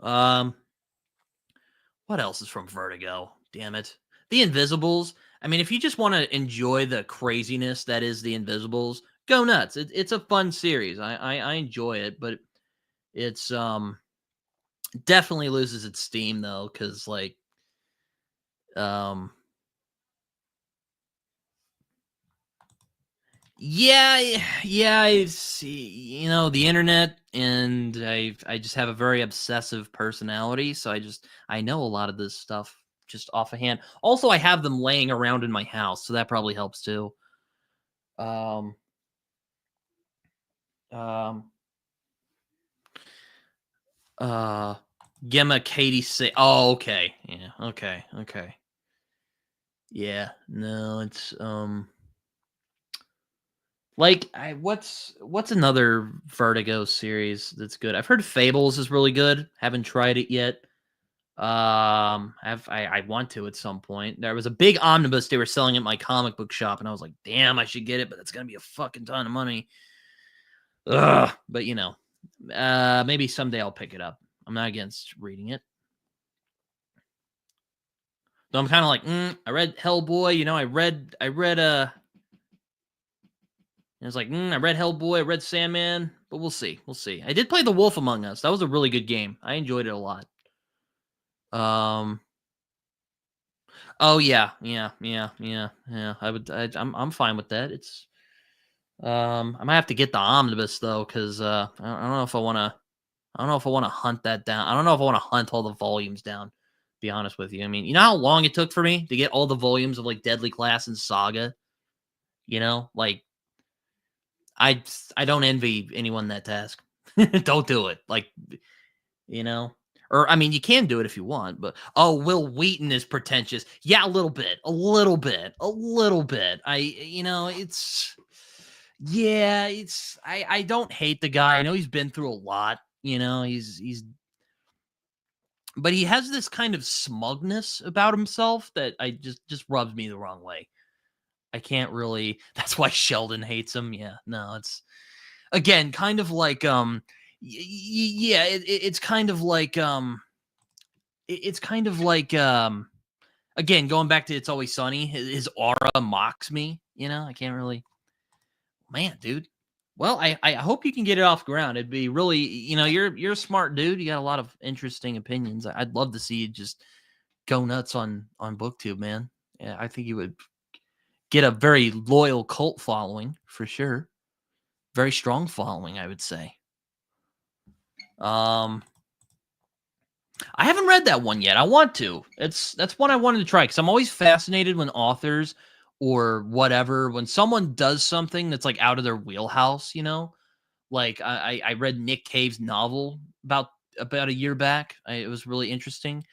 Um, what else is from Vertigo? Damn it. The Invisibles. I mean, if you just want to enjoy the craziness that is The Invisibles, go nuts. It's a fun series. I enjoy it, but it's definitely loses its steam though, because like um yeah, I see, you know, the internet, and I just have a very obsessive personality, so I know a lot of this stuff just off of hand. Also, I have them laying around in my house, so that probably helps too. Um um uh Gemma Katie say, oh, okay. Yeah, okay. Yeah, no, it's like what's another Vertigo series that's good? I've heard Fables is really good. Haven't tried it yet. I want to at some point. There was a big omnibus they were selling at my comic book shop, and I was like, damn, I should get it, but it's gonna be a fucking ton of money. Ugh. But you know, maybe someday I'll pick it up. I'm not against reading it. So I'm kind of like, I read Hellboy. You know, I read And it's like, I read Hellboy, I read Sandman, but we'll see. We'll see. I did play The Wolf Among Us. That was a really good game. I enjoyed it a lot. Um. Oh yeah. I'm fine with that. It's I might have to get the omnibus though, because I don't know if I want to. I don't know if I want to hunt that down. I don't know if I want to hunt all the volumes down. be honest with you. I mean, you know how long it took for me to get all the volumes of like Deadly Class and Saga? You know, like I don't envy anyone that task. Don't do it. Like, you know, or I mean, you can do it if you want, but oh, Will Wheaton is pretentious. Yeah, a little bit, a little bit, a little bit. It's yeah, it's I don't hate the guy. I know he's been through a lot. You know, he's but he has this kind of smugness about himself that I just rubs me the wrong way. I can't really. That's why Sheldon hates him. Yeah, no, it's again kind of like yeah, it's kind of like it's kind of like again going back to It's Always Sunny. His aura mocks me. You know, I can't really. Man, dude. Well, I hope you can get it off ground. It'd be really, you're a smart dude. You got a lot of interesting opinions. I'd love to see you just go nuts on BookTube, man. Yeah, I think you would get a very loyal cult following for sure. Very strong following, I would say. I haven't read that one yet. I want to. That's one I wanted to try because I'm always fascinated when authors or whatever, when someone does something that's like out of their wheelhouse, like I read Nick Cave's novel about a year back. It was really interesting.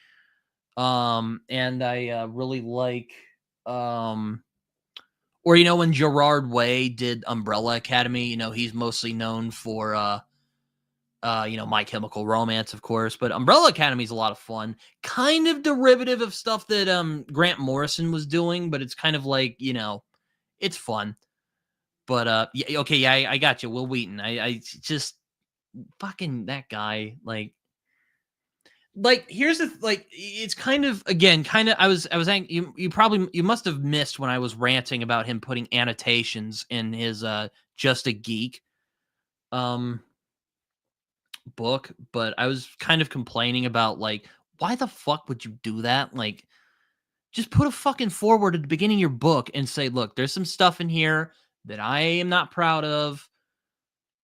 And I really like or when Gerard Way did Umbrella Academy, he's mostly known for My Chemical Romance, of course, but Umbrella Academy is a lot of fun. Kind of derivative of stuff that Grant Morrison was doing, but it's kind of like, it's fun. But yeah, okay, yeah, I got you, Will Wheaton. I just fucking that guy, like here's the it's kind of again I was you must have missed when I was ranting about him putting annotations in his Just a Geek book, but I was kind of complaining about like why the fuck would you do that? Like just put a fucking forward at the beginning of your book and say, look, there's some stuff in here that I am not proud of.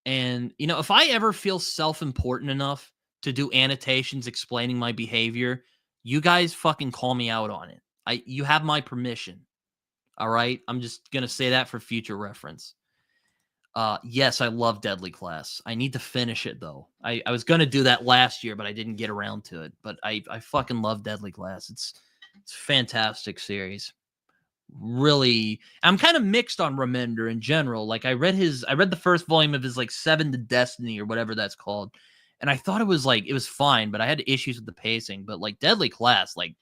And, if I ever feel self-important enough to do annotations explaining my behavior, you guys fucking call me out on it. You have my permission. All right? I'm just going to say that for future reference. Yes, I love Deadly Class. I need to finish it, though. I was going to do that last year, but I didn't get around to it. But I fucking love Deadly Class. It's a fantastic series. Really, I'm kind of mixed on Remender in general. Like I read the first volume of his like 7 to Destiny or whatever that's called, and I thought it was fine, but I had issues with the pacing. But like Deadly Class, like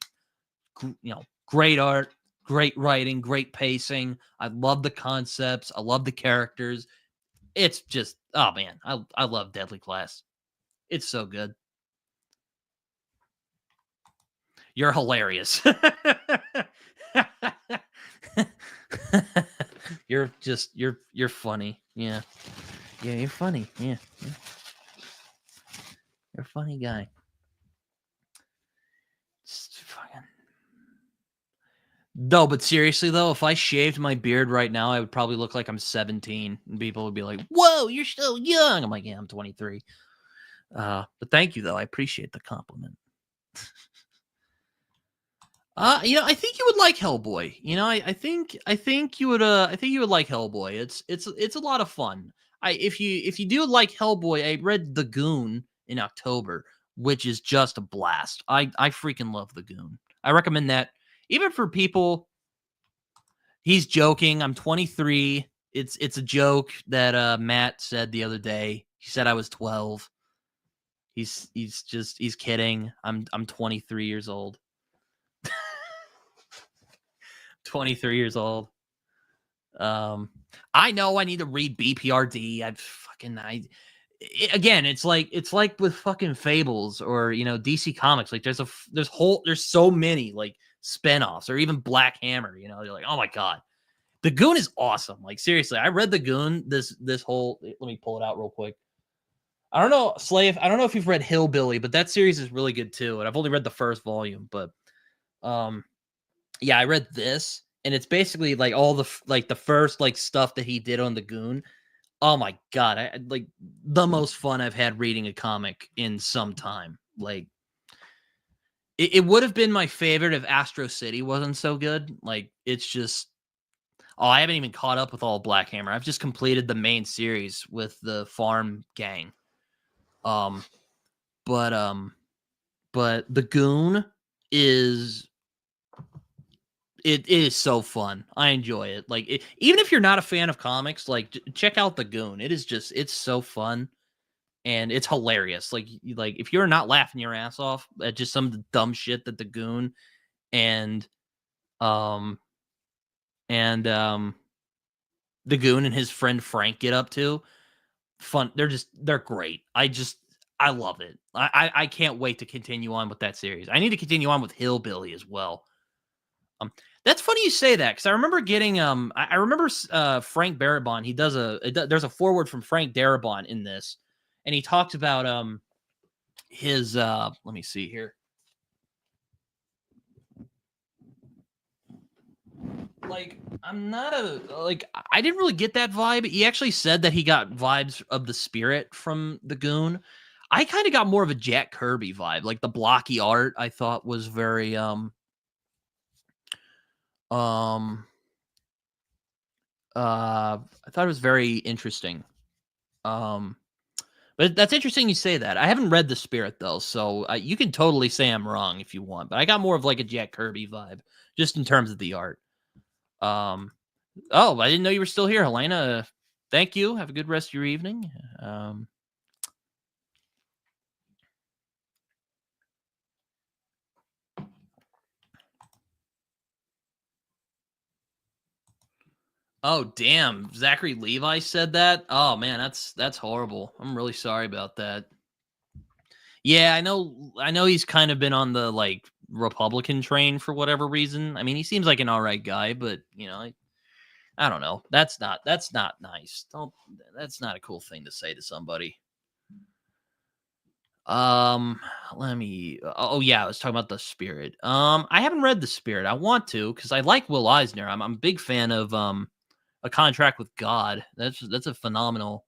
great art, great writing, great pacing. I love the concepts. I love the characters. It's just, oh man, I love Deadly Class. It's so good. You're hilarious. you're funny. Yeah. Yeah, you're funny. Yeah. You're a funny guy. Just fucking. No, but seriously though, if I shaved my beard right now, I would probably look like I'm 17, and people would be like, "Whoa, you're so young." I'm like, "Yeah, I'm 23." But thank you though. I appreciate the compliment. I think you would like Hellboy. I think you would like Hellboy. It's a lot of fun. If you do like Hellboy, I read The Goon in October, which is just a blast. I freaking love The Goon. I recommend that even for people. He's joking. I'm 23. It's a joke that Matt said the other day. He said I was 12. He's kidding. I'm 23 years old. 23 years old. I know I need to read BPRD. Again, it's like with fucking Fables or DC Comics. Like there's so many like spinoffs or even Black Hammer. You're like, oh my god, The Goon is awesome. Like seriously, I read The Goon. This whole let me pull it out real quick. I don't know, Slave. I don't know if you've read Hillbilly, but that series is really good too. And I've only read the first volume, but yeah, I read this, and it's basically like all the first like stuff that he did on The Goon. Oh my god, I like the most fun I've had reading a comic in some time. Like It would have been my favorite if Astro City wasn't so good. Like, it's just oh, I haven't even caught up with all Black Hammer. I've just completed the main series with the farm gang. Um, but but the Goon is it is so fun. I enjoy it. Like even if you're not a fan of comics, like check out the Goon. It is just it's so fun and it's hilarious. Like if you're not laughing your ass off at just some of the dumb shit that the Goon and um and the Goon and his friend Frank get up to, fun. They're great. I love it. I can't wait to continue on with that series. I need to continue on with Hillbilly as well. Um, that's funny you say that because I remember getting I remember Frank Darabont. He does there's a forward from Frank Darabont in this, and he talks about his let me see here. Like I'm not a like I didn't really get that vibe. He actually said that he got vibes of the Spirit from the Goon. I kind of got more of a Jack Kirby vibe. Like the blocky art I thought was very um I thought it was very interesting. Um but that's interesting you say that. I haven't read The Spirit though, so you can totally say I'm wrong if you want, but I got more of like a Jack Kirby vibe just in terms of the art. Um Oh, I didn't know you were still here, Helena. Thank you. Have a good rest of your evening. Um, oh, damn. Zachary Levi said that. Oh man, that's horrible. I'm really sorry about that. Yeah, I know he's kind of been on the like Republican train for whatever reason. I mean, he seems like an all right guy, but you know, I don't know. That's not nice. Don't that's not a cool thing to say to somebody. Um, let me. Oh yeah, I was talking about The Spirit. I haven't read The Spirit. I want to because I like Will Eisner. I'm a big fan of A Contract with God. That's a phenomenal.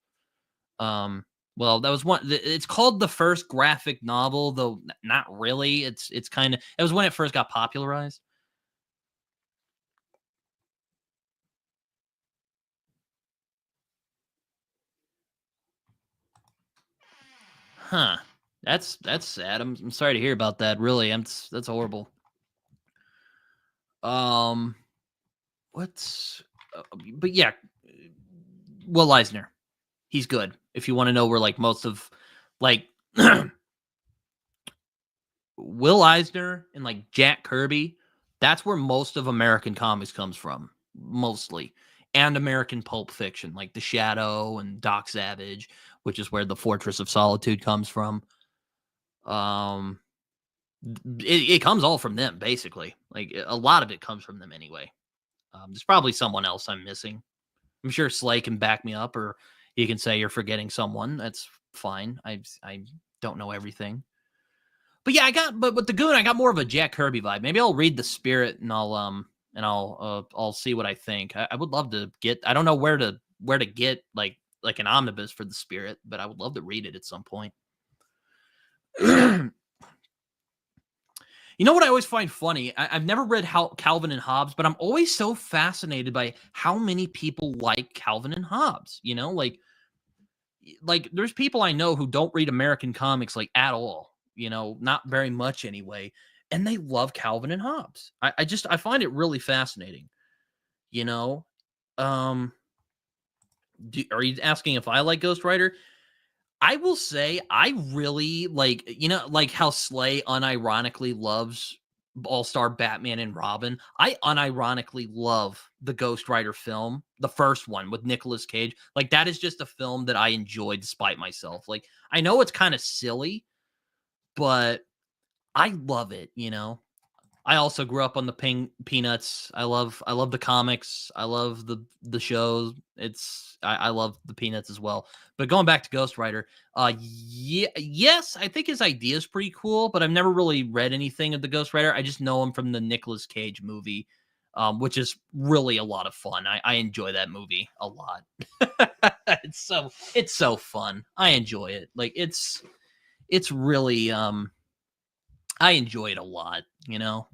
Um, well, that was one. It's called the first graphic novel, though not really. It's kind of it was when it first got popularized. Huh. That's sad. I'm sorry to hear about that. Really, that's horrible. Um, what's but yeah, Will Eisner. He's good. If you want to know where like most of like Will Eisner and like Jack Kirby, that's where most of American comics comes from, mostly. And American pulp fiction, like The Shadow and Doc Savage, which is where the Fortress of Solitude comes from. Um it comes all from them, basically. Like a lot of it comes from them anyway. There's probably someone else I'm missing. I'm sure Slay can back me up, or you can say you're forgetting someone. That's fine. I don't know everything. But yeah, I got but with the Goon, I got more of a Jack Kirby vibe. Maybe I'll read The Spirit and I'll see what I think. I would love to get. I don't know where to get like an omnibus for The Spirit, but I would love to read it at some point. You know what I always find funny? I've never read Calvin and Hobbes, but I'm always so fascinated by how many people like Calvin and Hobbes. You know, like there's people I know who don't read American comics like at all. You know, not very much anyway, and they love Calvin and Hobbes. I find it really fascinating. You know, um, are you asking if I like Ghost Rider? I will say I really like, you know, like how Slay unironically loves All-Star Batman and Robin. I unironically love the Ghost Rider film, the first one with Nicolas Cage. Like that is just a film that I enjoy despite myself. Like I know it's kind of silly, but I love it, you know. I also grew up on the Peanuts. I love the comics. I love the shows. I love the Peanuts as well. But going back to Ghost Rider, yeah, yes, I think his idea is pretty cool, but I've never really read anything of the Ghost Rider. I just know him from the Nicolas Cage movie, which is really a lot of fun. I enjoy that movie a lot. It's so fun. I enjoy it. Like it's really I enjoy it a lot, you know.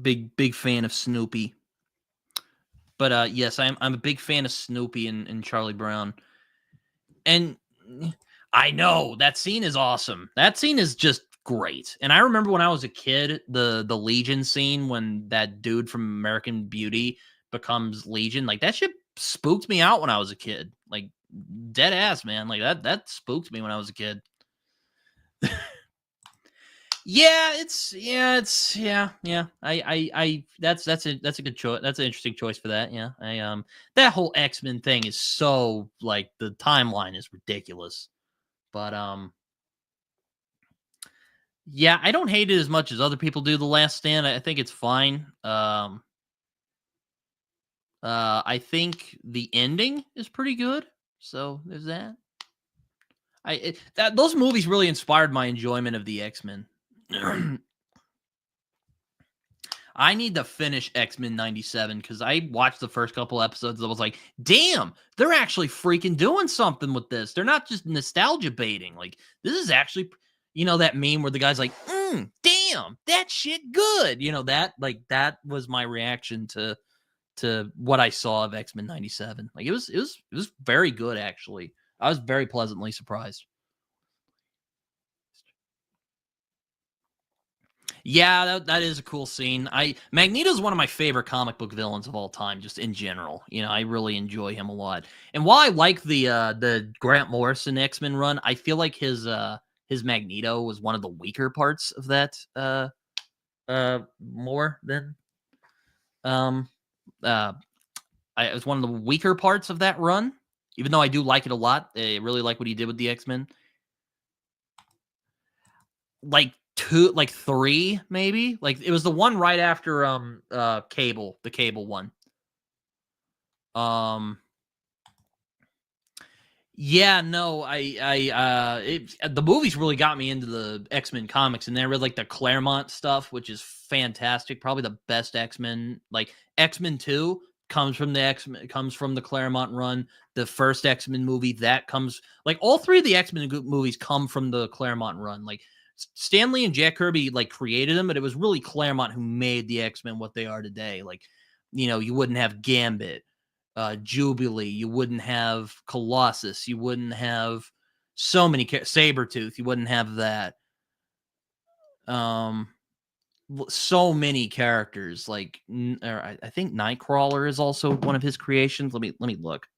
Big fan of Snoopy. But yes, I'm a big fan of Snoopy and Charlie Brown. And I know that scene is awesome. That scene is just great. And I remember when I was a kid, the Legion scene when that dude from American Beauty becomes Legion, like that shit spooked me out when I was a kid. Like dead ass, man. Like that spooked me when I was a kid. Yeah. That's a good choice. That's an interesting choice for that. Yeah. That whole X-Men thing is so like the timeline is ridiculous. But yeah, I don't hate it as much as other people do. The Last Stand, I think it's fine. I think the ending is pretty good. So there's that. Those movies really inspired my enjoyment of the X-Men. I need to finish X-Men 97 because I watched the first couple episodes and I was like, damn, they're actually freaking doing something with this. They're not just nostalgia baiting. Like, this is actually, that meme where the guy's like, damn, that shit good. That was my reaction to what I saw of X-Men 97. Like it was very good actually. I was very pleasantly surprised. Yeah, that is a cool scene. Magneto's one of my favorite comic book villains of all time, just in general. I really enjoy him a lot. And while I like the Grant Morrison X-Men run, I feel like his Magneto was one of the weaker parts of that more than um uh it was one of the weaker parts of that run. Even though I do like it a lot. I really like what he did with the X-Men. Like two, like three, maybe. Like it was the one right after Cable, the Cable one. Um yeah, no, the movies really got me into the X-Men comics, and then I read like the Claremont stuff, which is fantastic. Probably the best X-Men. Like X-Men 2 comes from the Claremont run. The first X-Men movie that comes like all three of the X-Men movies come from the Claremont run. Like Stanley and Jack Kirby like created them, but it was really Claremont who made the X-Men what they are today. Like, you wouldn't have Gambit, Jubilee, you wouldn't have Colossus, you wouldn't have so many Sabretooth, you wouldn't have that. Um, so many characters like I think Nightcrawler is also one of his creations. Let me look.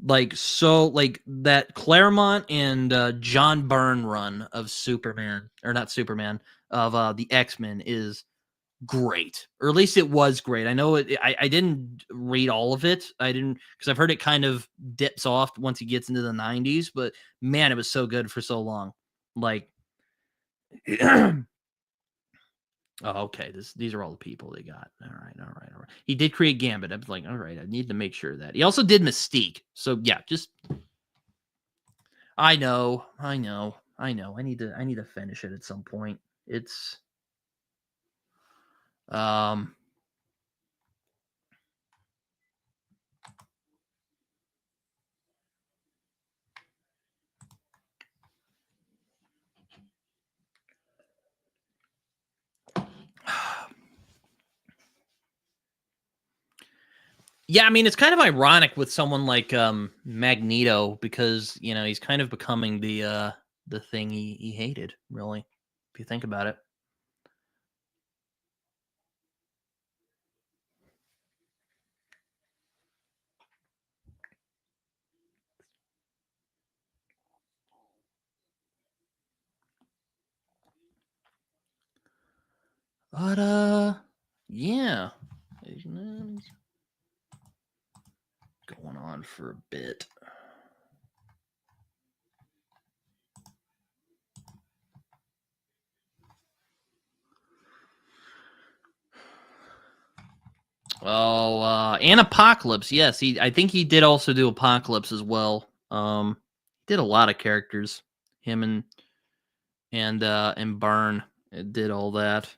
Like that Claremont and John Byrne run of Superman, or not Superman, of the X-Men is great, or at least it was great. I know I didn't read all of it. I didn't, because I've heard it kind of dips off once he gets into the 90s, but man, it was so good for so long. Like oh, okay, these are all the people they got. All right. He did create Gambit. I was like, all right, I need to make sure of that. He also did Mystique. So yeah, just I know. I need to finish it at some point. It's um yeah, I mean, it's kind of ironic with someone like Magneto, because he's kind of becoming the thing he hated, really, if you think about it. But yeah, going on for a bit. Oh, and Apocalypse. Yes, I think he did also do Apocalypse as well. Did a lot of characters. Him and Byrne did all that.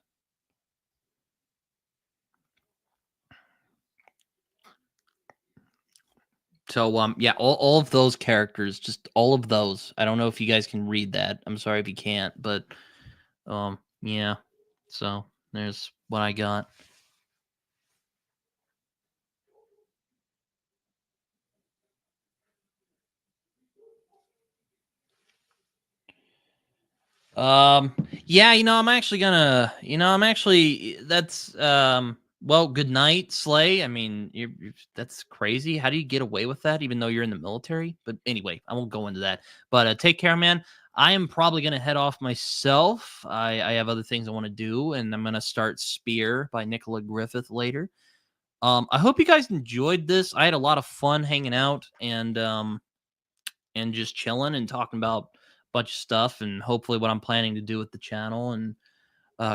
So yeah, all of those characters, just all of those. I don't know if you guys can read that. I'm sorry if you can't, but yeah. So there's what I got. Yeah, I'm actually that's well, good night, Slay. I mean, that's crazy. How do you get away with that even though you're in the military? But anyway, I won't go into that. But take care, man. I am probably gonna head off myself. I have other things I want to do, and I'm gonna start Spear by Nicola Griffith later. I hope you guys enjoyed this. I had a lot of fun hanging out and just chilling and talking about a bunch of stuff and hopefully what I'm planning to do with the channel and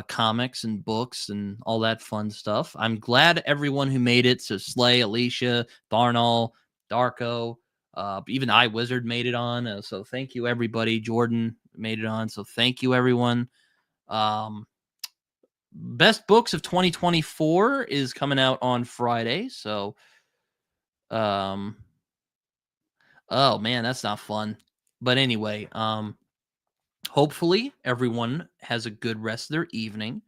comics and books and all that fun stuff. I'm glad everyone who made it. So Slay, Alicia, Tharnall, Darko, even I Wizard made it on. So thank you everybody. Jordan made it on. So thank you everyone. Um, Best books of 2024 is coming out on Friday. So um, oh man, that's not fun. But anyway, hopefully everyone has a good rest of their evening.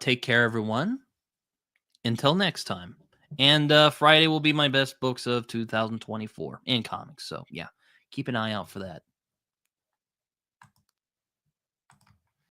Take care, everyone. Until next time. And Friday will be my best books of 2024 in comics. So yeah, keep an eye out for that.